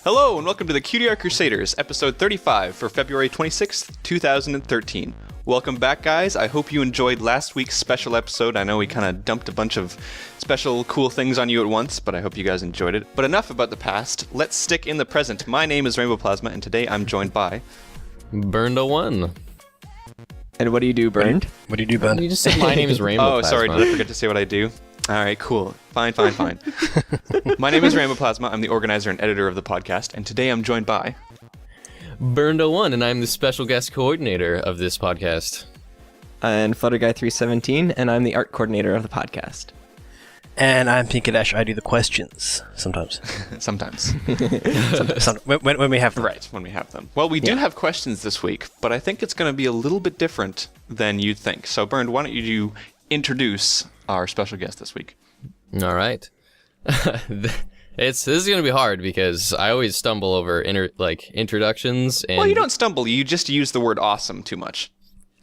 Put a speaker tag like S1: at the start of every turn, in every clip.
S1: Hello and welcome to the Cutie Art Crusaders, episode 35 for February 26th, 2013. Welcome back, guys. I hope you enjoyed last week's special episode. I know we kind of dumped a bunch of special cool things on you at once, but I hope you guys enjoyed it. But enough about the past. Let's stick in the present. My name is Rainbow Plasma, and today I'm joined by...
S2: Burned01.
S3: And what do you do, Burned?
S4: What do you do, Ben?
S2: You just said my name is Rainbow
S1: Oh,
S2: Plasma.
S1: sorry, did I forget to say what I do? Alright, cool. Fine. My name is Rainbow Plasma. I'm the organizer and editor of the podcast, and today I'm joined by...
S2: Burned01, and I'm the special guest coordinator of this podcast.
S3: And Flutterguy317, and I'm the art coordinator of the podcast.
S4: And I'm Pinkadesh. I do the questions sometimes.
S1: Sometimes.
S4: When we have them.
S1: Right, when we have them. Well, we do have questions this week, but I think it's going to be a little bit different than you'd think. So, Burned, why don't you introduce our special guest this week?
S2: All right. This is going to be hard because I always stumble over introductions. And
S1: Well, you don't stumble. You just use the word awesome too much.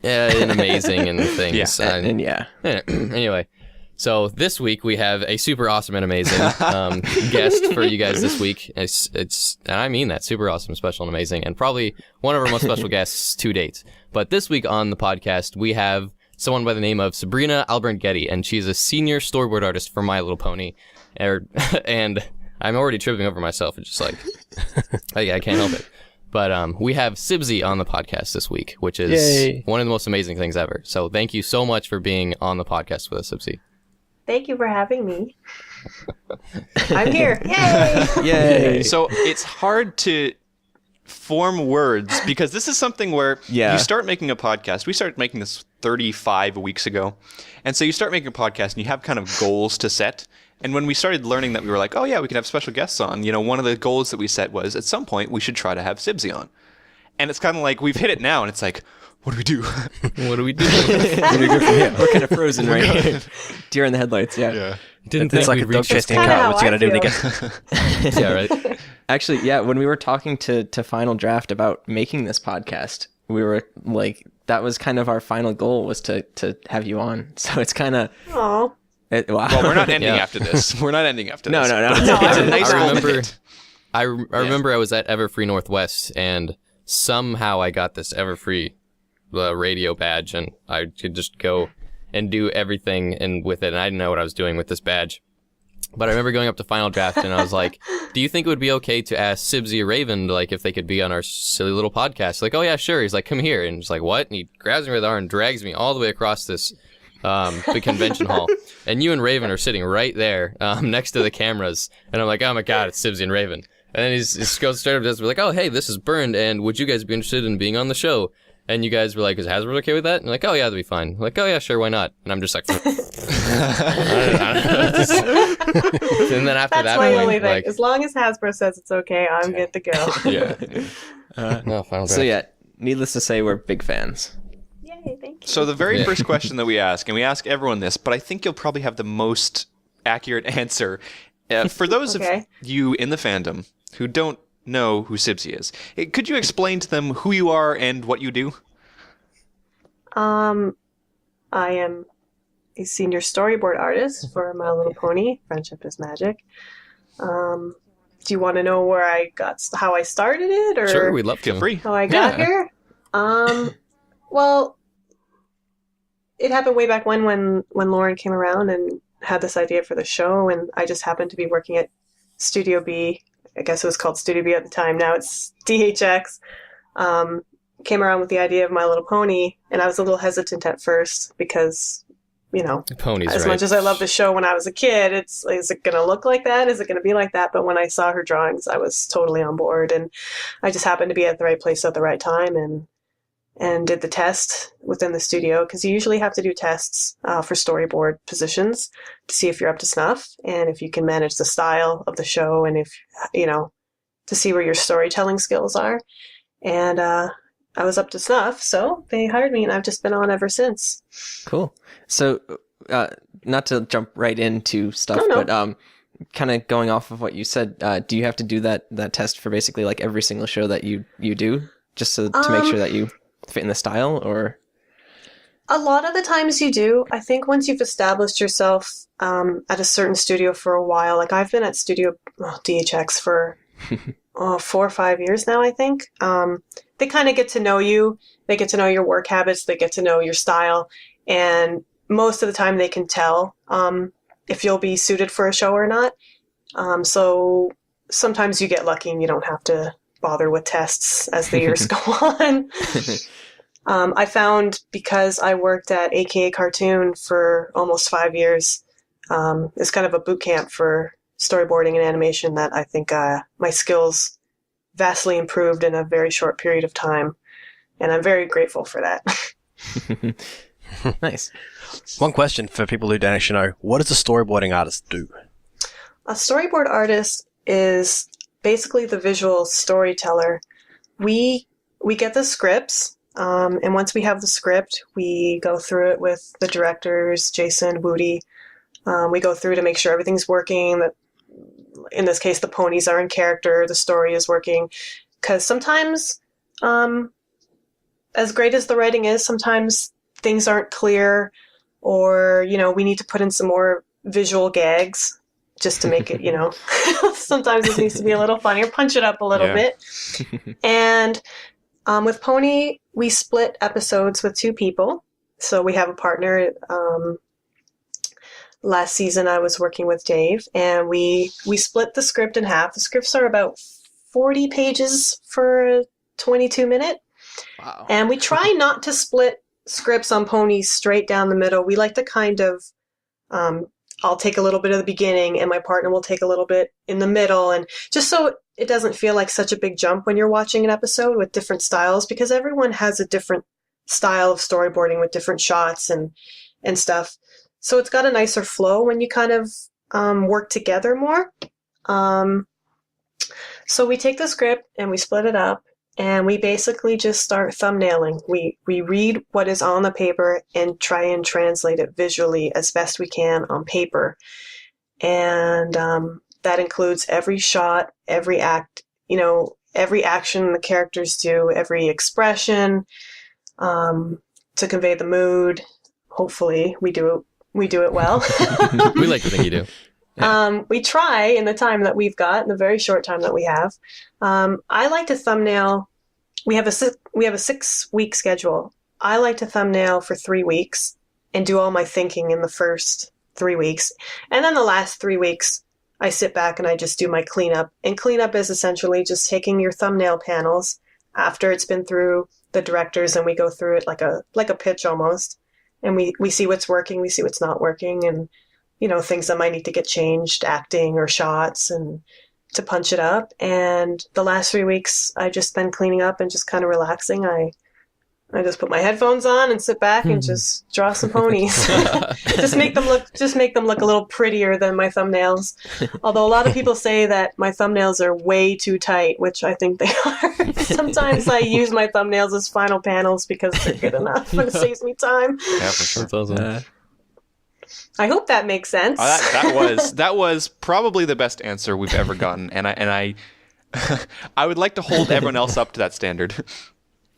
S2: Yeah, and amazing and things.
S1: Yeah.
S3: And yeah.
S2: Anyway, so this week we have a super awesome and amazing guest for you guys this week. It's and I mean that, super awesome, special, and amazing, and probably one of our most special guests to date. But this week on the podcast, we have someone by the name of Sabrina Albrandt-Getty, and she's a senior storyboard artist for My Little Pony. And I'm already tripping over myself. It's just like, I can't help it. But we have Sibsy on the podcast this week, which is
S4: Yay.
S2: one of the most amazing things ever. So thank you so much for being on the podcast with us, Sibsy.
S5: Thank you for having me. I'm here. Yay!
S3: Yay!
S1: So it's hard to form words because this is something where you start making a podcast. We started making this 35 weeks ago. And so you start making a podcast and you have kind of goals to set. And when we started learning that, we were like, oh yeah, we can have special guests on. You know, one of the goals that we set was at some point we should try to have Sibsy on. And it's kind of like we've hit it now and it's like, what do we do?
S2: What do we do?
S3: Where do we go from here? We're kind of frozen right here. Deer in the headlights, yeah.
S2: Didn't
S4: It's
S2: think
S4: like a
S2: we'd
S4: dog
S2: reach
S4: chasing a
S5: kinda
S4: cat.
S5: how
S4: What's he
S5: I
S4: got to do to
S5: feel.
S4: get...
S2: Yeah, right.
S3: Actually, yeah, when we were talking to Final Draft about making this podcast, we were like, that was kind of our final goal, was to have you on. So it's kind of...
S5: Aw.
S3: Wow.
S1: Well, we're not ending
S2: Yeah.
S1: after this. We're not ending after
S3: No,
S1: this.
S3: no.
S1: It's a nice
S2: I
S1: little
S2: remember-
S1: hit.
S2: I remember I was at Everfree Northwest, and somehow I got this Everfree radio badge, and I could just go and do everything and with it, and I didn't know what I was doing with this badge. But I remember going up to Final Draft, and I was like, do you think it would be okay to ask Sibsy or Raven, like, if they could be on our silly little podcast? Like, oh yeah, sure. He's like, come here. And he's like, what? And he grabs me by the arm and drags me all the way across this big convention hall. And you and Raven are sitting right there next to the cameras. And I'm like, oh my God, it's Sibsy and Raven. And then he goes straight up to us. We're like, oh, hey, this is Burned, and would you guys be interested in being on the show? And you guys were like, is Hasbro okay with that? And I'm like, oh yeah, that'd be fine. I'm like, oh yeah, sure, why not? And I'm just like, and then after
S5: That's
S2: that
S5: my
S2: point,
S5: only thing.
S2: like,
S5: As long as Hasbro says it's okay, I'm good to go.
S1: Yeah.
S2: no, Final
S3: So
S2: Draft.
S3: yeah, needless to say, we're big fans.
S5: Yay, thank you.
S1: So the very
S2: Yeah.
S1: first question that we ask, and we ask everyone this, but I think you'll probably have the most accurate answer. For those
S5: Okay.
S1: of you in the fandom who don't know who Sibsy is, could you explain to them who you are and what you do?
S5: I am a senior storyboard artist for My Little Pony, Friendship is Magic. Do you want to know how I started it, or
S2: Sure, we'd love to.
S1: Feel free.
S5: how I got
S2: Yeah.
S5: here? Well, it happened way back when Lauren came around and had this idea for the show, and I just happened to be working at Studio B. I guess it was called Studio B at the time. Now it's DHX. Came around with the idea of My Little Pony, and I was a little hesitant at first because, you know,
S2: Ponies,
S5: as
S2: right?
S5: much as I loved the show when I was a kid, is it going to look like that? Is it going to be like that? But when I saw her drawings, I was totally on board, and I just happened to be at the right place at the right time, and did the test within the studio, because you usually have to do tests for storyboard positions to see if you're up to snuff and if you can manage the style of the show, and if, you know, to see where your storytelling skills are. And I was up to snuff, so they hired me, and I've just been on ever since.
S3: Cool. So, not to jump right into stuff,
S5: No.
S3: but kind of going off of what you said, do you have to do that test for basically like every single show that you do, just to make sure that you fit in the style, or?
S5: A lot of the times you do. I think once you've established yourself at a certain studio for a while, like I've been at Studio DHX for 4 or 5 years now, I think. They kind of get to know you. They get to know your work habits. They get to know your style. And most of the time they can tell if you'll be suited for a show or not. So sometimes you get lucky and you don't have to bother with tests as the years go on. I found, because I worked at AKA Cartoon for almost 5 years, it's kind of a boot camp for storyboarding and animation, that I think my skills vastly improved in a very short period of time. And I'm very grateful for that.
S3: Nice.
S4: One question for people who don't actually know: what does a storyboarding artist do?
S5: A storyboard artist is basically the visual storyteller. We get the scripts, and once we have the script, we go through it with the directors, Jason, Woody. We go through to make sure everything's working, that in this case the ponies are in character, the story is working. Because sometimes, as great as the writing is, sometimes things aren't clear, or, we need to put in some more visual gags just to make it, sometimes it needs to be a little funnier, punch it up a little bit. And with Pony, we split episodes with 2 people. So we have a partner. Last season I was working with Dave, and we split the script in half. The scripts are about 40 pages for a 22-minute.
S3: Wow.
S5: And we try not to split scripts on Ponies straight down the middle. We like to kind of, I'll take a little bit of the beginning and my partner will take a little bit in the middle, and just so it doesn't feel like such a big jump when you're watching an episode with different styles, because everyone has a different style of storyboarding with different shots and stuff. So it's got a nicer flow when you kind of work together more. So we take the script and we split it up, and we basically just start thumbnailing. We read what is on the paper and try and translate it visually as best we can on paper. And that includes every shot, every act, every action the characters do, every expression, to convey the mood. Hopefully we do it well.
S2: We like to think you do.
S5: We try in the time that we've got, in the very short time that we have. I like to thumbnail. We have a 6-week schedule. I like to thumbnail for 3 weeks and do all my thinking in the first 3 weeks. And then the last 3 weeks, I sit back and I just do my cleanup. And cleanup is essentially just taking your thumbnail panels after it's been through the directors, and we go through it like a pitch almost. And we see what's working, we see what's not working, and things that might need to get changed, acting or shots, and to punch it up. And the last 3 weeks, I just spend cleaning up and just kind of relaxing. I just put my headphones on and sit back and just draw some ponies. just make them look a little prettier than my thumbnails. Although a lot of people say that my thumbnails are way too tight, which I think they are. Sometimes I use my thumbnails as final panels because they're good enough and it saves me time.
S1: Yeah, for sure.
S2: That's awesome.
S5: I hope that makes sense.
S1: That was probably the best answer we've ever gotten, and I would like to hold everyone else up to that standard.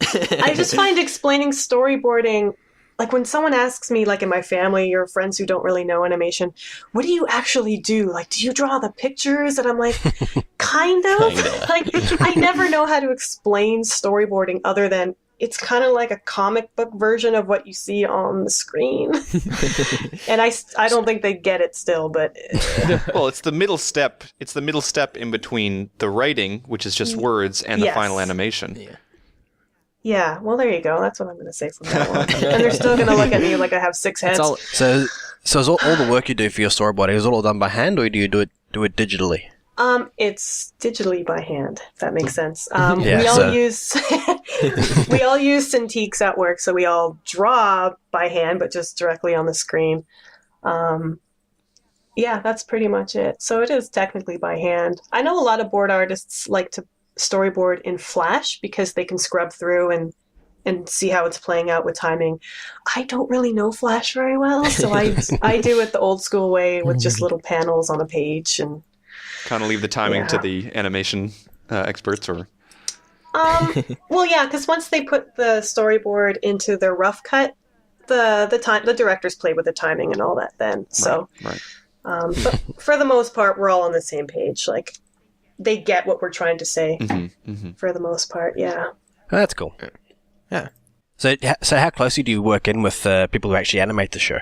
S5: I just find explaining storyboarding, like when someone asks me, like in my family or friends who don't really know animation, what do you actually do? Like, do you draw the pictures? And I'm like, kind of. Like, I never know how to explain storyboarding other than it's kind of like a comic book version of what you see on the screen. And I don't think they get it still, but
S1: well, it's the middle step. It's the middle step in between the writing, which is just words, and the final animation.
S5: Yeah, well, there you go. That's what I'm going to say from now on. And they're still going to look at me like I have 6 heads.
S4: So is all the work you do for your storyboarding, is it all done by hand, or do you do it digitally?
S5: It's digitally by hand, if that makes sense.
S4: Yeah,
S5: we all use Cintiqs at work, so we all draw by hand, but just directly on the screen. Yeah, that's pretty much it. So it is technically by hand. I know a lot of board artists like to storyboard in Flash because they can scrub through and see how it's playing out with timing. I don't really know Flash very well, so I do it the old school way with just little panels on a page and
S1: kind of leave the timing to the animation experts, or
S5: well, yeah, because once they put the storyboard into their rough cut, the directors play with the timing and all that then. So
S1: right.
S5: but for the most part, we're all on the same page. Like, they get what we're trying to say for the most part. Yeah.
S4: Oh, that's cool.
S3: Yeah.
S4: So how closely do you work in with people who actually animate the show?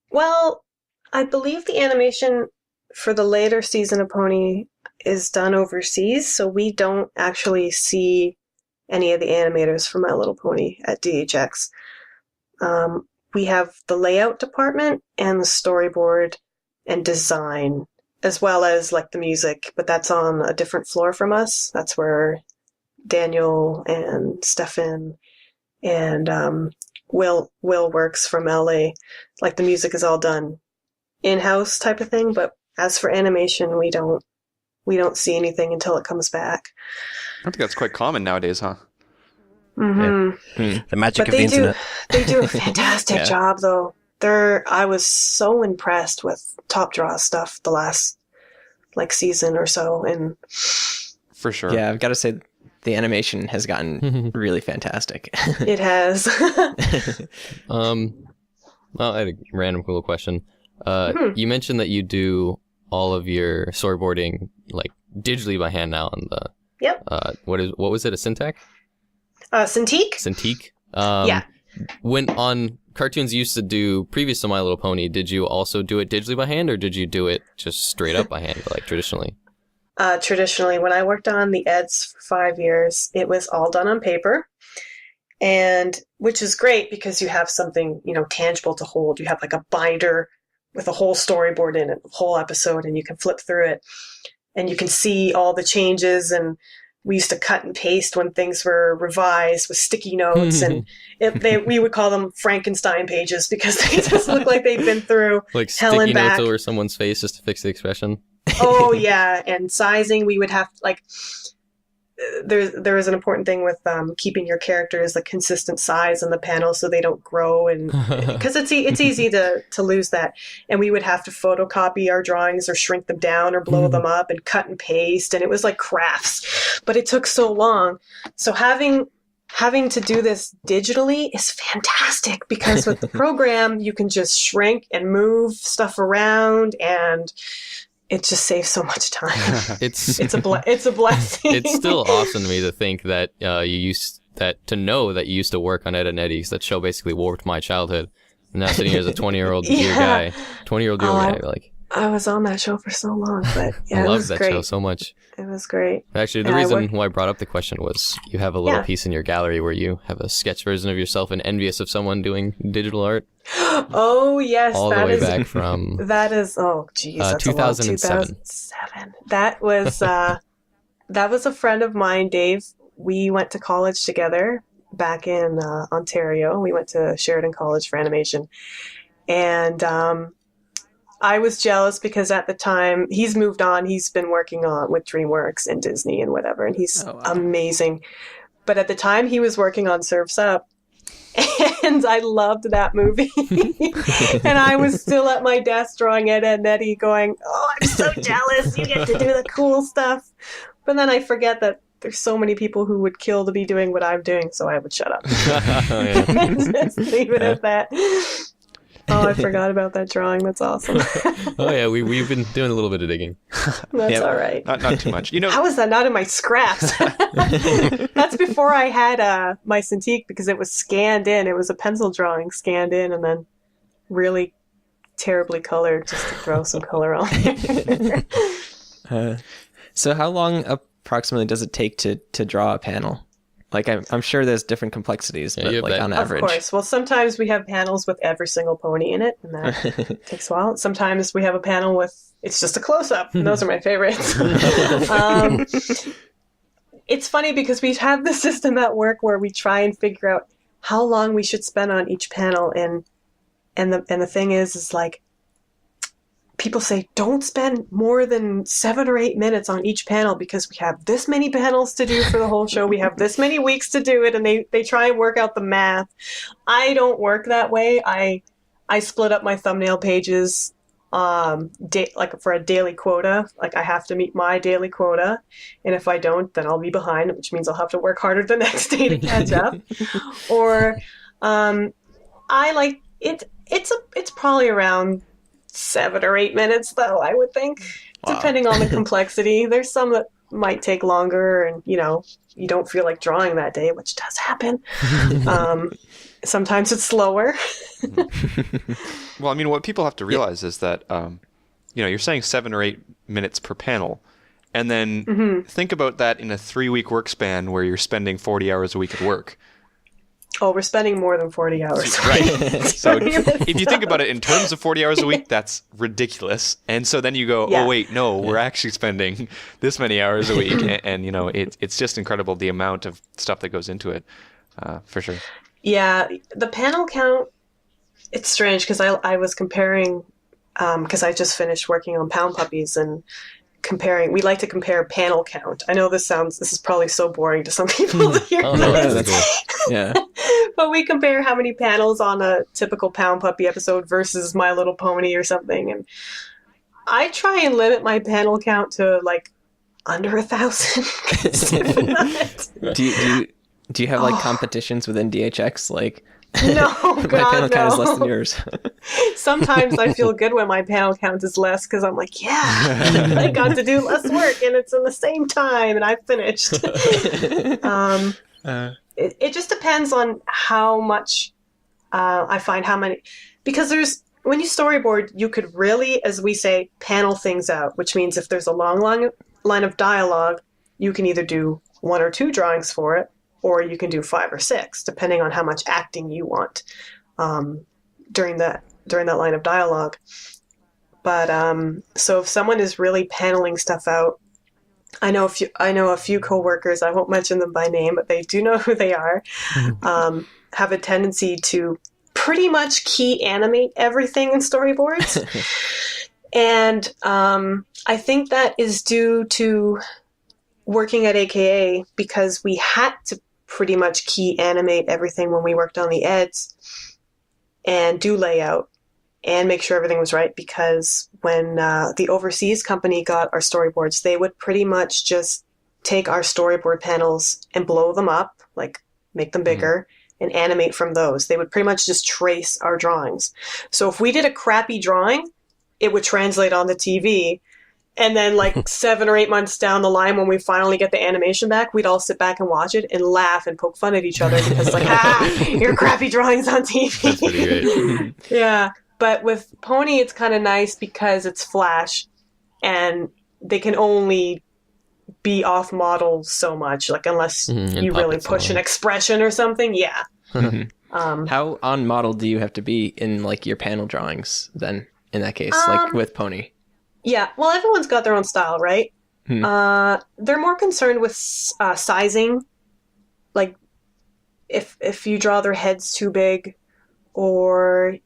S5: Well, I believe the animation for the later season of Pony is done overseas, so we don't actually see any of the animators for My Little Pony at DHX. We have the layout department and the storyboard and design, as well as like the music, but that's on a different floor from us. That's where Daniel and Stefan and Will works from LA. Like the music is all done in-house type of thing, but as for animation, we don't see anything until it comes back.
S1: I think that's quite common nowadays, huh?
S5: Mm-hmm.
S4: Yeah. The magic
S5: But
S4: of the internet.
S5: they do a fantastic job, though. I was so impressed with Top Draw stuff the last season or so, and
S1: For sure.
S3: Yeah, I've got to say the animation has gotten really fantastic.
S5: it has.
S2: Well, I had a random cool question. You mentioned that you do all of your storyboarding like digitally by hand now on the.
S5: Yep.
S2: What was it? A Cintiq?
S5: Cintiq?
S2: Cintiq.
S5: Yeah.
S2: When on cartoons you used to do previous to My Little Pony, did you also do it digitally by hand, or did you do it just straight up by hand, like traditionally?
S5: Traditionally, when I worked on the Eds for 5 years, it was all done on paper, and which is great because you have something tangible to hold. You have like a binder with a whole storyboard in it, a whole episode, and you can flip through it, and you can see all the changes. And we used to cut and paste when things were revised with sticky notes, and we would call them Frankenstein pages because they just look like they've been through
S2: like
S5: hell
S2: sticky
S5: and back.
S2: notes over someone's face just to fix the expression.
S5: Oh yeah, and sizing, we would have there is an important thing with keeping your characters a consistent size on the panel so they don't grow, and because it's easy to lose that. And we would have to photocopy our drawings or shrink them down or blow them up and cut and paste, and it was like crafts, but it took so long. So having to do this digitally is fantastic because with the program you can just shrink and move stuff around, and it just saves so much time. It's a blessing.
S2: It's still awesome to me to think that to know that you used to work on Ed and Eddie's. That show basically warped my childhood. And now sitting here as a 20-year-old guy, 20-year-old guy, like.
S5: I was on that show for so long, but yeah,
S2: I
S5: it
S2: love
S5: was
S2: that
S5: great.
S2: show so much.
S5: It was great.
S2: Actually, the reason why I brought up the question was you have a little piece in your gallery where you have a sketch version of yourself and envious of someone doing digital art.
S5: Oh yes,
S2: all the way back from
S5: that's
S2: 2007.
S5: 2007. That was a friend of mine, Dave. We went to college together back in Ontario. We went to Sheridan College for animation, and I was jealous because at the time he's moved on. He's been working on with DreamWorks and Disney and whatever, and he's amazing. But at the time he was working on Surf's Up, and I loved that movie. And I was still at my desk drawing Ed and Eddie going, oh, I'm so jealous. You get to do the cool stuff. But then I forget that there's so many people who would kill to be doing what I'm doing, so I would shut up. Just leave it at that. Oh, I forgot about that drawing. That's awesome.
S2: Oh yeah, we've been doing a little bit of digging.
S5: That's all right.
S1: Not too much.
S5: How is that not in my scraps? That's before I had my Cintiq because it was scanned in. It was a pencil drawing scanned in and then really terribly colored just to throw some color on there.
S3: So how long approximately does it take to draw a panel? Like, I'm sure there's different complexities, but like on average.
S5: Of course. Well, sometimes we have panels with every single pony in it, and that takes a while. Sometimes we have a panel with, it's just a close-up, and those are my favorites. It's funny because we have the system at work where we try and figure out how long we should spend on each panel, and the thing is like, people say, don't spend more than 7 or 8 minutes on each panel because we have this many panels to do for the whole show. We have this many weeks to do it, and they try and work out the math. I don't work that way. I split up my thumbnail pages like for a daily quota. Like I have to meet my daily quota, and if I don't, then I'll be behind, which means I'll have to work harder the next day to catch up. Or I like it. It's probably around 7 or 8 minutes, though, I would think, depending on the complexity. There's some that might take longer and, you don't feel like drawing that day, which does happen. Sometimes it's slower.
S1: Well, I mean, what people have to realize is that, you're saying 7 or 8 minutes per panel. And then think about that in a 3-week work span where you're spending 40 hours a week at work.
S5: Oh, we're spending more than 40 hours.
S1: Right. So if you think about it in terms of 40 hours a week, that's ridiculous. And so then you go, oh, wait, no, we're actually spending this many hours a week. And it's just incredible the amount of stuff that goes into it, for sure.
S5: Yeah, the panel count, it's strange because I was comparing, because I just finished working on Pound Puppies and we like to compare panel count. I know this is probably so boring to some people to hear this.
S3: Yeah.
S5: But we compare how many panels on a typical Pound Puppy episode versus My Little Pony or something. And I try and limit my panel count to like under 1,000.
S3: Do you have like competitions within DHX? Like,
S5: no,
S3: my panel count is less than yours.
S5: Sometimes I feel good when my panel count is less because I'm like, I got to do less work and it's in the same time and I finished. It just depends on how much I find how many, because when you storyboard, you could really, as we say, panel things out, which means if there's a long line of dialogue, you can either do 1 or 2 drawings for it, or you can do 5 or 6, depending on how much acting you want during that line of dialogue. But so if someone is really paneling stuff out, I know a few coworkers, I won't mention them by name, but they do know who they are, have a tendency to pretty much key animate everything in storyboards. And I think that is due to working at AKA, because we had to pretty much key animate everything when we worked on the eds and do layout and make sure everything was right, because when the overseas company got our storyboards, they would pretty much just take our storyboard panels and blow them up, like make them bigger, and animate from those. They would pretty much just trace our drawings. So if we did a crappy drawing, it would translate on the TV. And then like 7 or 8 months down the line, when we finally get the animation back, we'd all sit back and watch it and laugh and poke fun at each other because like, your crappy drawings on TV.
S2: That's pretty great.
S5: Yeah. But with Pony, it's kind of nice because it's Flash and they can only be off model so much, like unless you really push an expression or something. Yeah.
S3: How on model do you have to be in like your panel drawings then in that case, like with Pony?
S5: Yeah, well, everyone's got their own style, right? They're more concerned with sizing, like if you draw their heads too big, or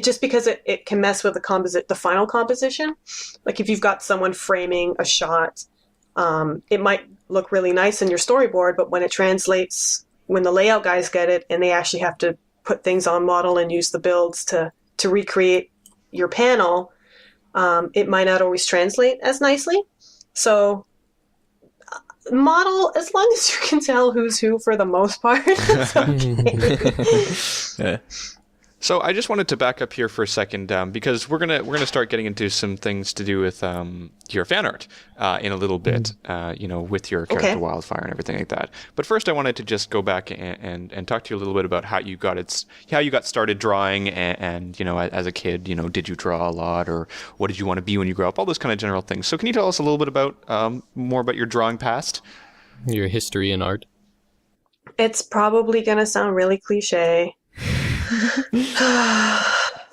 S5: just because it can mess with the final composition. Like if you've got someone framing a shot, it might look really nice in your storyboard, but when it translates, when the layout guys get it and they actually have to put things on model and use the builds to recreate your panel, it might not always translate as nicely. So model, as long as you can tell who's who for the most part, it's okay.
S3: Yeah.
S1: So I just wanted to back up here for a second, because we're gonna start getting into some things to do with your fan art in a little bit, with your character Wildfire and everything like that. But first, I wanted to just go back and talk to you a little bit about how you got started drawing, and as a kid, did you draw a lot, or what did you want to be when you grew up? All those kind of general things. So can you tell us a little bit about more about your drawing past?
S2: Your history in art.
S5: It's probably gonna sound really cliche.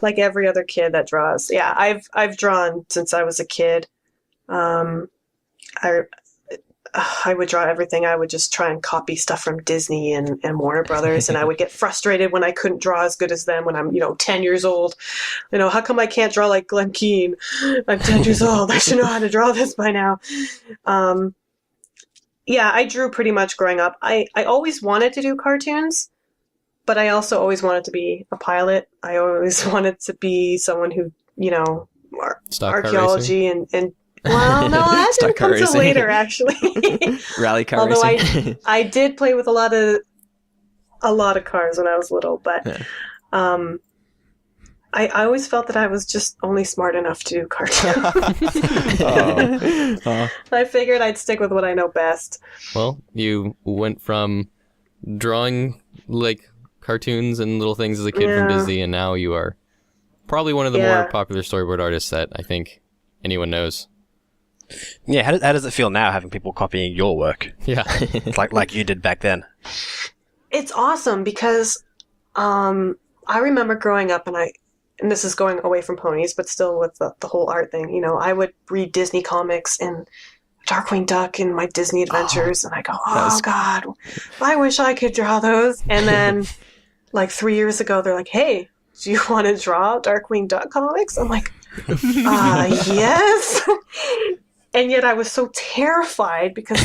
S5: Like every other kid that draws. Yeah, I've drawn since I was a kid. I would draw everything. I would just try and copy stuff from Disney and Warner Brothers, and I would get frustrated when I couldn't draw as good as them when I'm 10 years old. How come I can't draw like Glen Keane? I'm 10 years old. I should know how to draw this by now. Yeah, I drew pretty much growing up. I always wanted to do cartoons, but I also always wanted to be a pilot. I always wanted to be someone who, archaeology and well, no, that didn't come till later, actually.
S3: Rally car
S5: Although
S3: racing.
S5: I did play with a lot of cars when I was little, but I always felt that I was just only smart enough to do cartoons. I figured I'd stick with what I know best.
S2: Well, you went from drawing like cartoons and little things as a kid from Disney, and now you are probably one of the more popular storyboard artists that I think anyone knows.
S4: Yeah, how does it feel now having people copying your work?
S2: Yeah.
S4: like you did back then?
S5: It's awesome because I remember growing up, and this is going away from ponies, but still with the whole art thing. You know, I would read Disney comics and Darkwing Duck and my Disney adventures, and I go, God, I wish I could draw those. And then, like 3 years ago, they're like, hey, do you want to draw Darkwing Duck comics? I'm like, yes. And yet I was so terrified because,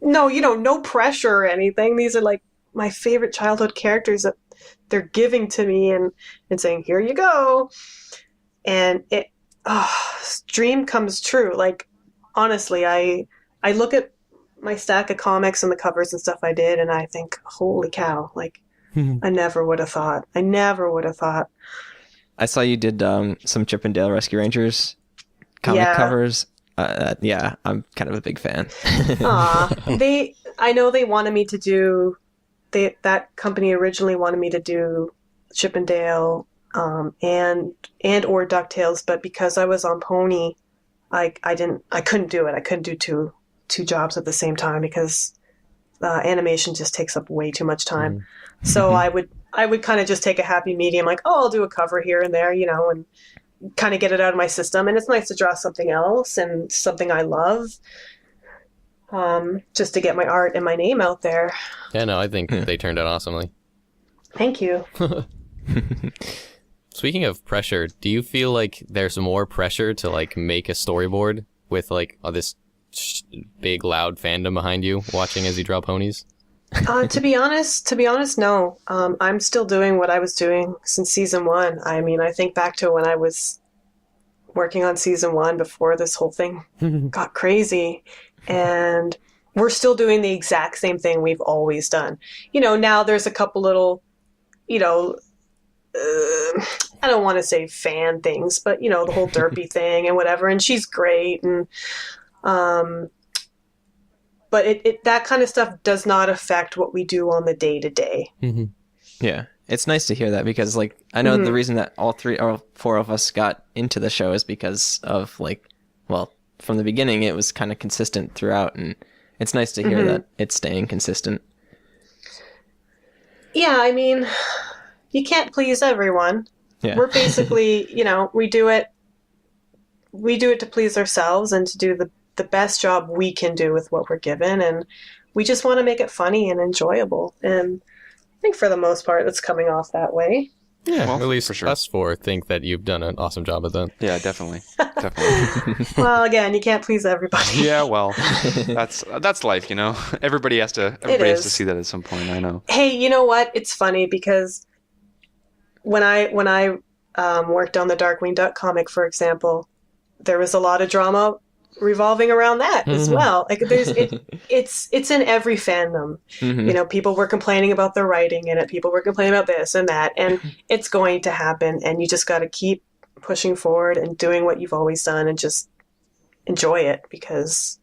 S5: no pressure or anything. These are like my favorite childhood characters that they're giving to me and saying, here you go. And dream comes true. Like, honestly, I look at my stack of comics and the covers and stuff I did, and I think, holy cow, like, I never would have thought.
S3: I saw you did some Chip and Dale Rescue Rangers comic covers. Yeah, I'm kind of a big fan.
S5: I know they wanted me to do. That company originally wanted me to do Chip and Dale, and or DuckTales, but because I was on Pony, I couldn't do it. I couldn't do two jobs at the same time because animation just takes up way too much time. So I would kind of just take a happy medium, like, I'll do a cover here and there, and kind of get it out of my system. And it's nice to draw something else and something I love, just to get my art and my name out there.
S2: Yeah, no, I think they turned out awesomely.
S5: Thank you.
S2: Speaking of pressure, do you feel like there's more pressure to like make a storyboard with like this big loud fandom behind you watching as you draw ponies?
S5: To be honest, no. I'm still doing what I was doing since season 1. I mean, I think back to when I was working on season 1 before this whole thing got crazy, and we're still doing the exact same thing we've always done. Now there's a couple little, I don't want to say fan things, but the whole derpy thing and whatever, and she's great, and but it that kind of stuff does not affect what we do on the day-to-day.
S3: Yeah, it's nice to hear that because, like, I know the reason that all 3 or 4 of us got into the show is because of, like, well, from the beginning it was kind of consistent throughout, and it's nice to hear that it's staying consistent. Yeah,
S5: I mean, you can't please everyone. Yeah. We're basically, we do it to please ourselves and to do the best job we can do with what we're given, and we just want to make it funny and enjoyable, and I think for the most part it's coming off that way.
S2: Yeah, well, at least for sure. Us 4 think that you've done an awesome job at that.
S1: Yeah, definitely.
S5: Well, again, you can't please everybody.
S1: Yeah, well, that's life, Everybody has to see that at some point. I know.
S5: Hey, you know what? It's funny because when I worked on the Darkwing Duck comic, for example, there was a lot of drama revolving around that as well. Like it's in every fandom. People were complaining about the writing in it. People were complaining about this and that, and it's going to happen. And you just got to keep pushing forward and doing what you've always done and just enjoy it. Because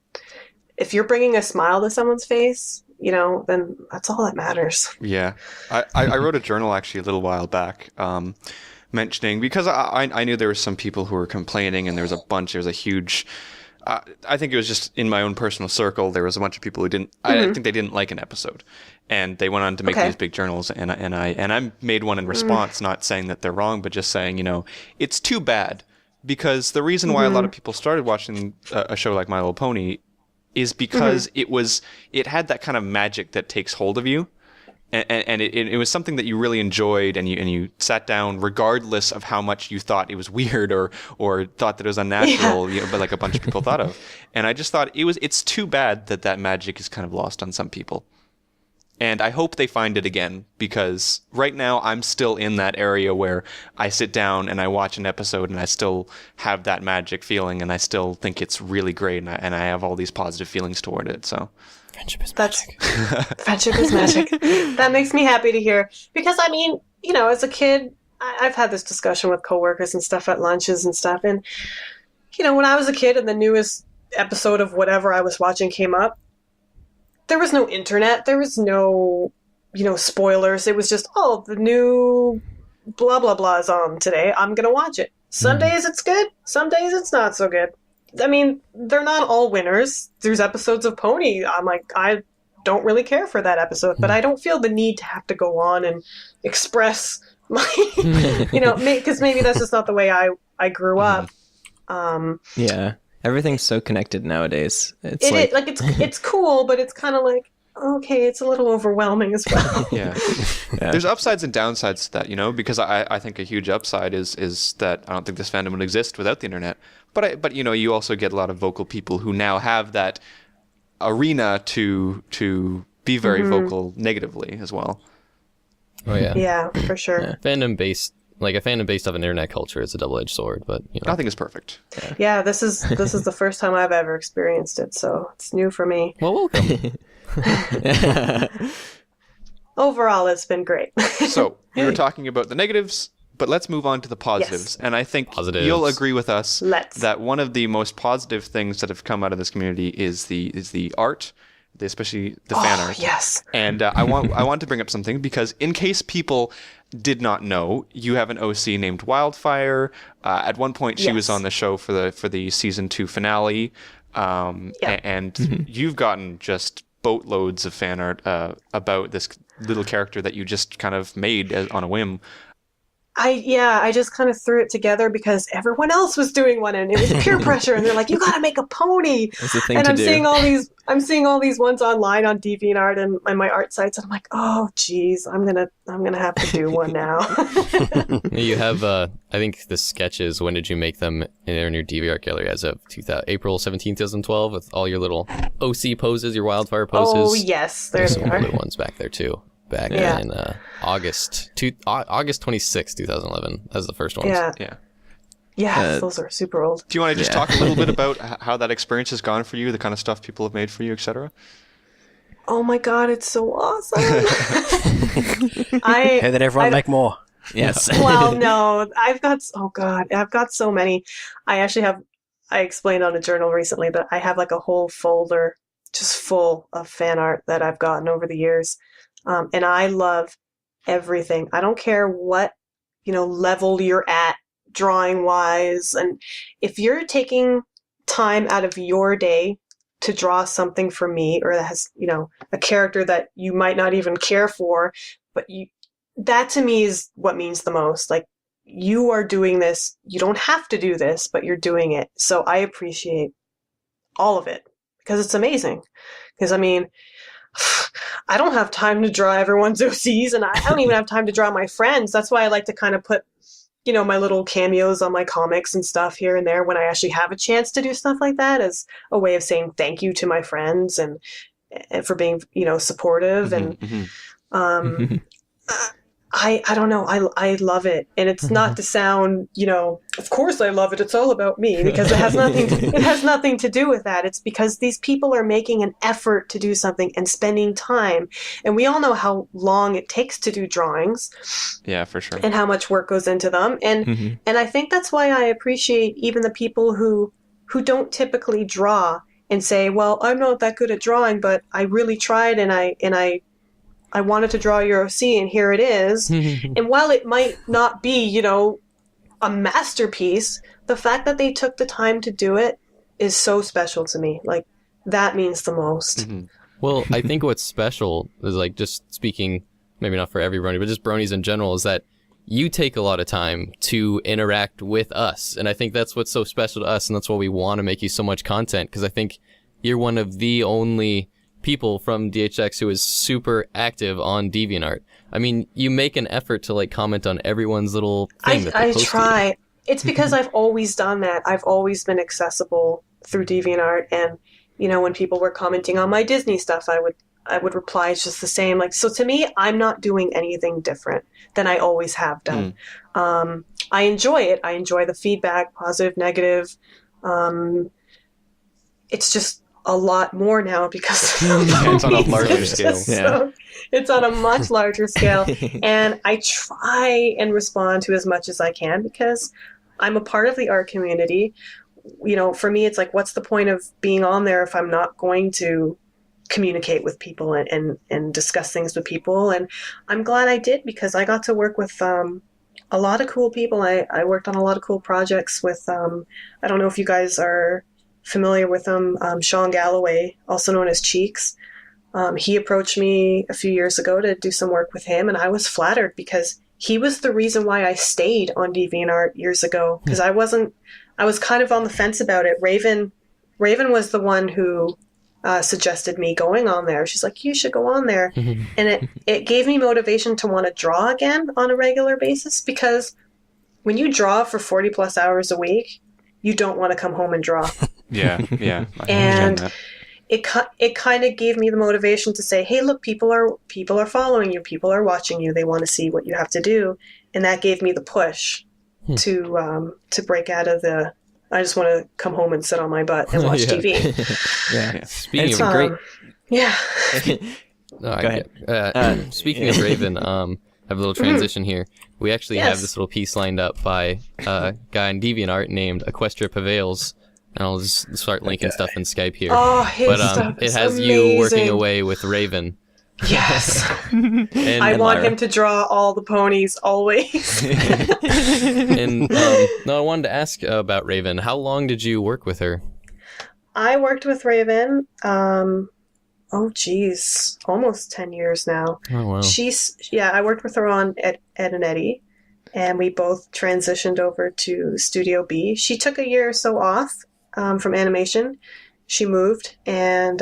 S5: if you're bringing a smile to someone's face, then that's all that matters.
S1: Yeah, I wrote a journal actually a little while back. Mentioning because I knew there were some people who were complaining, and there was a huge. I think it was just in my own personal circle. There was a bunch of people who didn't. I think they didn't like an episode, and they went on to make these big journals. And I made one in response, not saying that they're wrong, but just saying it's too bad because the reason why a lot of people started watching a show like My Little Pony is because it had that kind of magic that takes hold of you. And it was something that you really enjoyed, and you sat down regardless of how much you thought it was weird or thought that it was unnatural, but like a bunch of people thought of. And I just thought it's too bad that magic is kind of lost on some people. And I hope they find it again, because right now I'm still in that area where I sit down and I watch an episode and I still have that magic feeling, and I still think it's really great, and I have all these positive feelings toward it. So.
S2: Friendship is magic.
S5: Friendship is magic. That makes me happy to hear. Because, as a kid, I've had this discussion with coworkers and stuff at lunches and stuff. And, when I was a kid and the newest episode of whatever I was watching came up, there was no internet. There was no, spoilers. It was just, the new blah, blah, blah is on today. I'm going to watch it. Some days it's good. Some days it's not so good. I mean, they're not all winners. There's episodes of Pony. I'm like, I don't really care for that episode, but I don't feel the need to have to go on and express my, because maybe that's just not the way I grew up.
S3: Yeah. Everything's so connected nowadays.
S5: It's cool, but it's kind of like, okay, it's a little overwhelming as well.
S1: Yeah. There's upsides and downsides to that, because I think a huge upside is that I don't think this fandom would exist without the internet. But you also get a lot of vocal people who now have that arena to be very vocal negatively as well.
S2: Oh yeah.
S5: Yeah, for sure.
S2: A fandom based off an internet culture is a double-edged sword, but
S1: nothing is perfect.
S5: Yeah, this is the first time I've ever experienced it, so it's new for me.
S2: Well, welcome.
S5: Overall, it's been great.
S1: So we were talking about the negatives, but let's move on to the positives.
S5: Yes.
S1: And I think
S2: Positives.
S1: you'll agree with us
S5: Let's.
S1: that one of the most positive things that have come out of this community is the art, especially the fan art.
S5: Yes.
S1: And I want to bring up something because in case people did not know, you have an OC named Wildfire. At one point, she was on the show for the season 2 finale, and you've gotten just boatloads of fan art about this little character that you just kind of made on a whim.
S5: I just kind of threw it together because everyone else was doing one, and it was peer pressure, and they're like, "You got to make a pony."
S3: It's a thing
S5: and
S3: to
S5: I'm
S3: do.
S5: seeing all these ones online on DeviantArt and my art sites, and I'm like, "Oh, geez, I'm gonna have to do one now."
S2: You have, I think the sketches. When did you make them? They're in your DeviantArt gallery as of April 17, 2012, with all your little OC poses, your Wildfire poses.
S5: Oh yes, there
S2: There's
S5: they
S2: some
S5: are.
S2: other ones back there too. Back in August 26, 2011. That was the first one.
S5: Yeah, those are super old.
S1: Do you want to just talk a little bit about how that experience has gone for you, the kind of stuff people have made for you, etc.?
S5: Oh my god, it's so awesome!
S4: Hey, did everyone make more?
S3: Yes.
S5: Well, no, I've got so many. I explained on a journal recently that I have like a whole folder just full of fan art that I've gotten over the years. And I love everything. I don't care what, level you're at drawing wise. And if you're taking time out of your day to draw something for me, or that has, a character that you might not even care for, but that to me is what means the most. Like, you are doing this. You don't have to do this, but you're doing it. So I appreciate all of it because it's amazing. Because I don't have time to draw everyone's OCs, and I don't even have time to draw my friends. That's why I like to kind of put, my little cameos on my comics and stuff here and there when I actually have a chance to do stuff like that, as a way of saying thank you to my friends and for being, supportive. And I don't know. I love it. And it's not to sound, of course I love it. It's all about me, because it has nothing to do with that. It's because these people are making an effort to do something and spending time. And we all know how long it takes to do drawings.
S1: Yeah, for sure.
S5: And how much work goes into them. And and I think that's why I appreciate even the people who don't typically draw and say, well, I'm not that good at drawing, but I really tried and I wanted to draw your OC, and here it is. And while it might not be, a masterpiece, the fact that they took the time to do it is so special to me. Like, that means the most.
S2: Well, I think what's special is, like, just speaking, maybe not for every brony, but just bronies in general, is that you take a lot of time to interact with us. And I think that's what's so special to us, and that's why we want to make you so much content, because I think you're one of the only people from DHX who is super active on DeviantArt. I mean, you make an effort to like comment on everyone's little thing that they post. I try.
S5: It's because I've always done that. I've always been accessible through DeviantArt, and when people were commenting on my Disney stuff, I would reply just the same. Like, so to me, I'm not doing anything different than I always have done. I enjoy it. I enjoy the feedback, positive, negative. It's just a lot more now because
S1: it's on a larger scale.
S5: It's on a much larger scale. And I try and respond to as much as I can because I'm a part of the art community. You know, for me, it's like, what's the point of being on there if I'm not going to communicate with people and discuss things with people? And I'm glad I did, because I got to work with a lot of cool people. I worked on a lot of cool projects with, I don't know if you guys are familiar with him, Sean Galloway, also known as Cheeks. He approached me a few years ago to do some work with him, and I was flattered because he was the reason why I stayed on DeviantArt years ago, because I was kind of on the fence about it. Raven was the one who suggested me going on there. She's like, you should go on there. And it gave me motivation to want to draw again on a regular basis, because when you draw for 40 plus hours a week, you don't want to come home and draw.
S1: Yeah.
S5: And it kind of gave me the motivation to say, hey, look, people are following you. People are watching you. They want to see what you have to do. And that gave me the push to break out of the, I just want to come home and sit on my butt and watch TV.
S3: Yeah.
S2: Speaking of
S3: great.
S5: Yeah.
S2: Go
S3: ahead.
S2: Speaking of Raven, I have a little transition here. We actually have this little piece lined up by a guy in DeviantArt named Equestria Prevails, and I'll just start linking stuff in Skype here.
S5: Oh, his stuff
S2: it
S5: is
S2: has
S5: amazing.
S2: you working away with Raven.
S5: Yes.
S2: And
S5: I want him to draw all the ponies always.
S2: And no, I wanted to ask about Raven. How long did you work with her?
S5: I worked with Raven, almost 10 years now.
S2: Oh, wow.
S5: I worked with her on Ed and Eddie, and we both transitioned over to Studio B. She took a year or so off from animation. She moved, and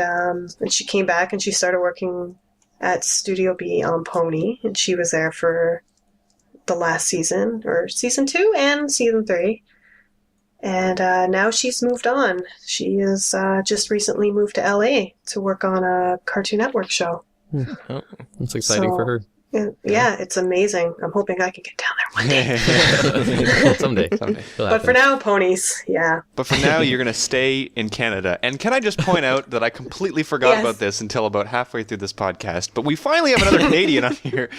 S5: she came back, and she started working at Studio B on Pony, and she was there for the last season, or season 2 and season 3. And now she's moved on. She is just recently moved to LA to work on a Cartoon Network show.
S2: Oh, that's exciting for her.
S5: Yeah, it's amazing. I'm hoping I can get down there one day.
S2: Someday.
S5: But for now, ponies, yeah.
S1: But for now, you're going to stay in Canada. And can I just point out that I completely forgot about this until about halfway through this podcast. But we finally have another Canadian on here.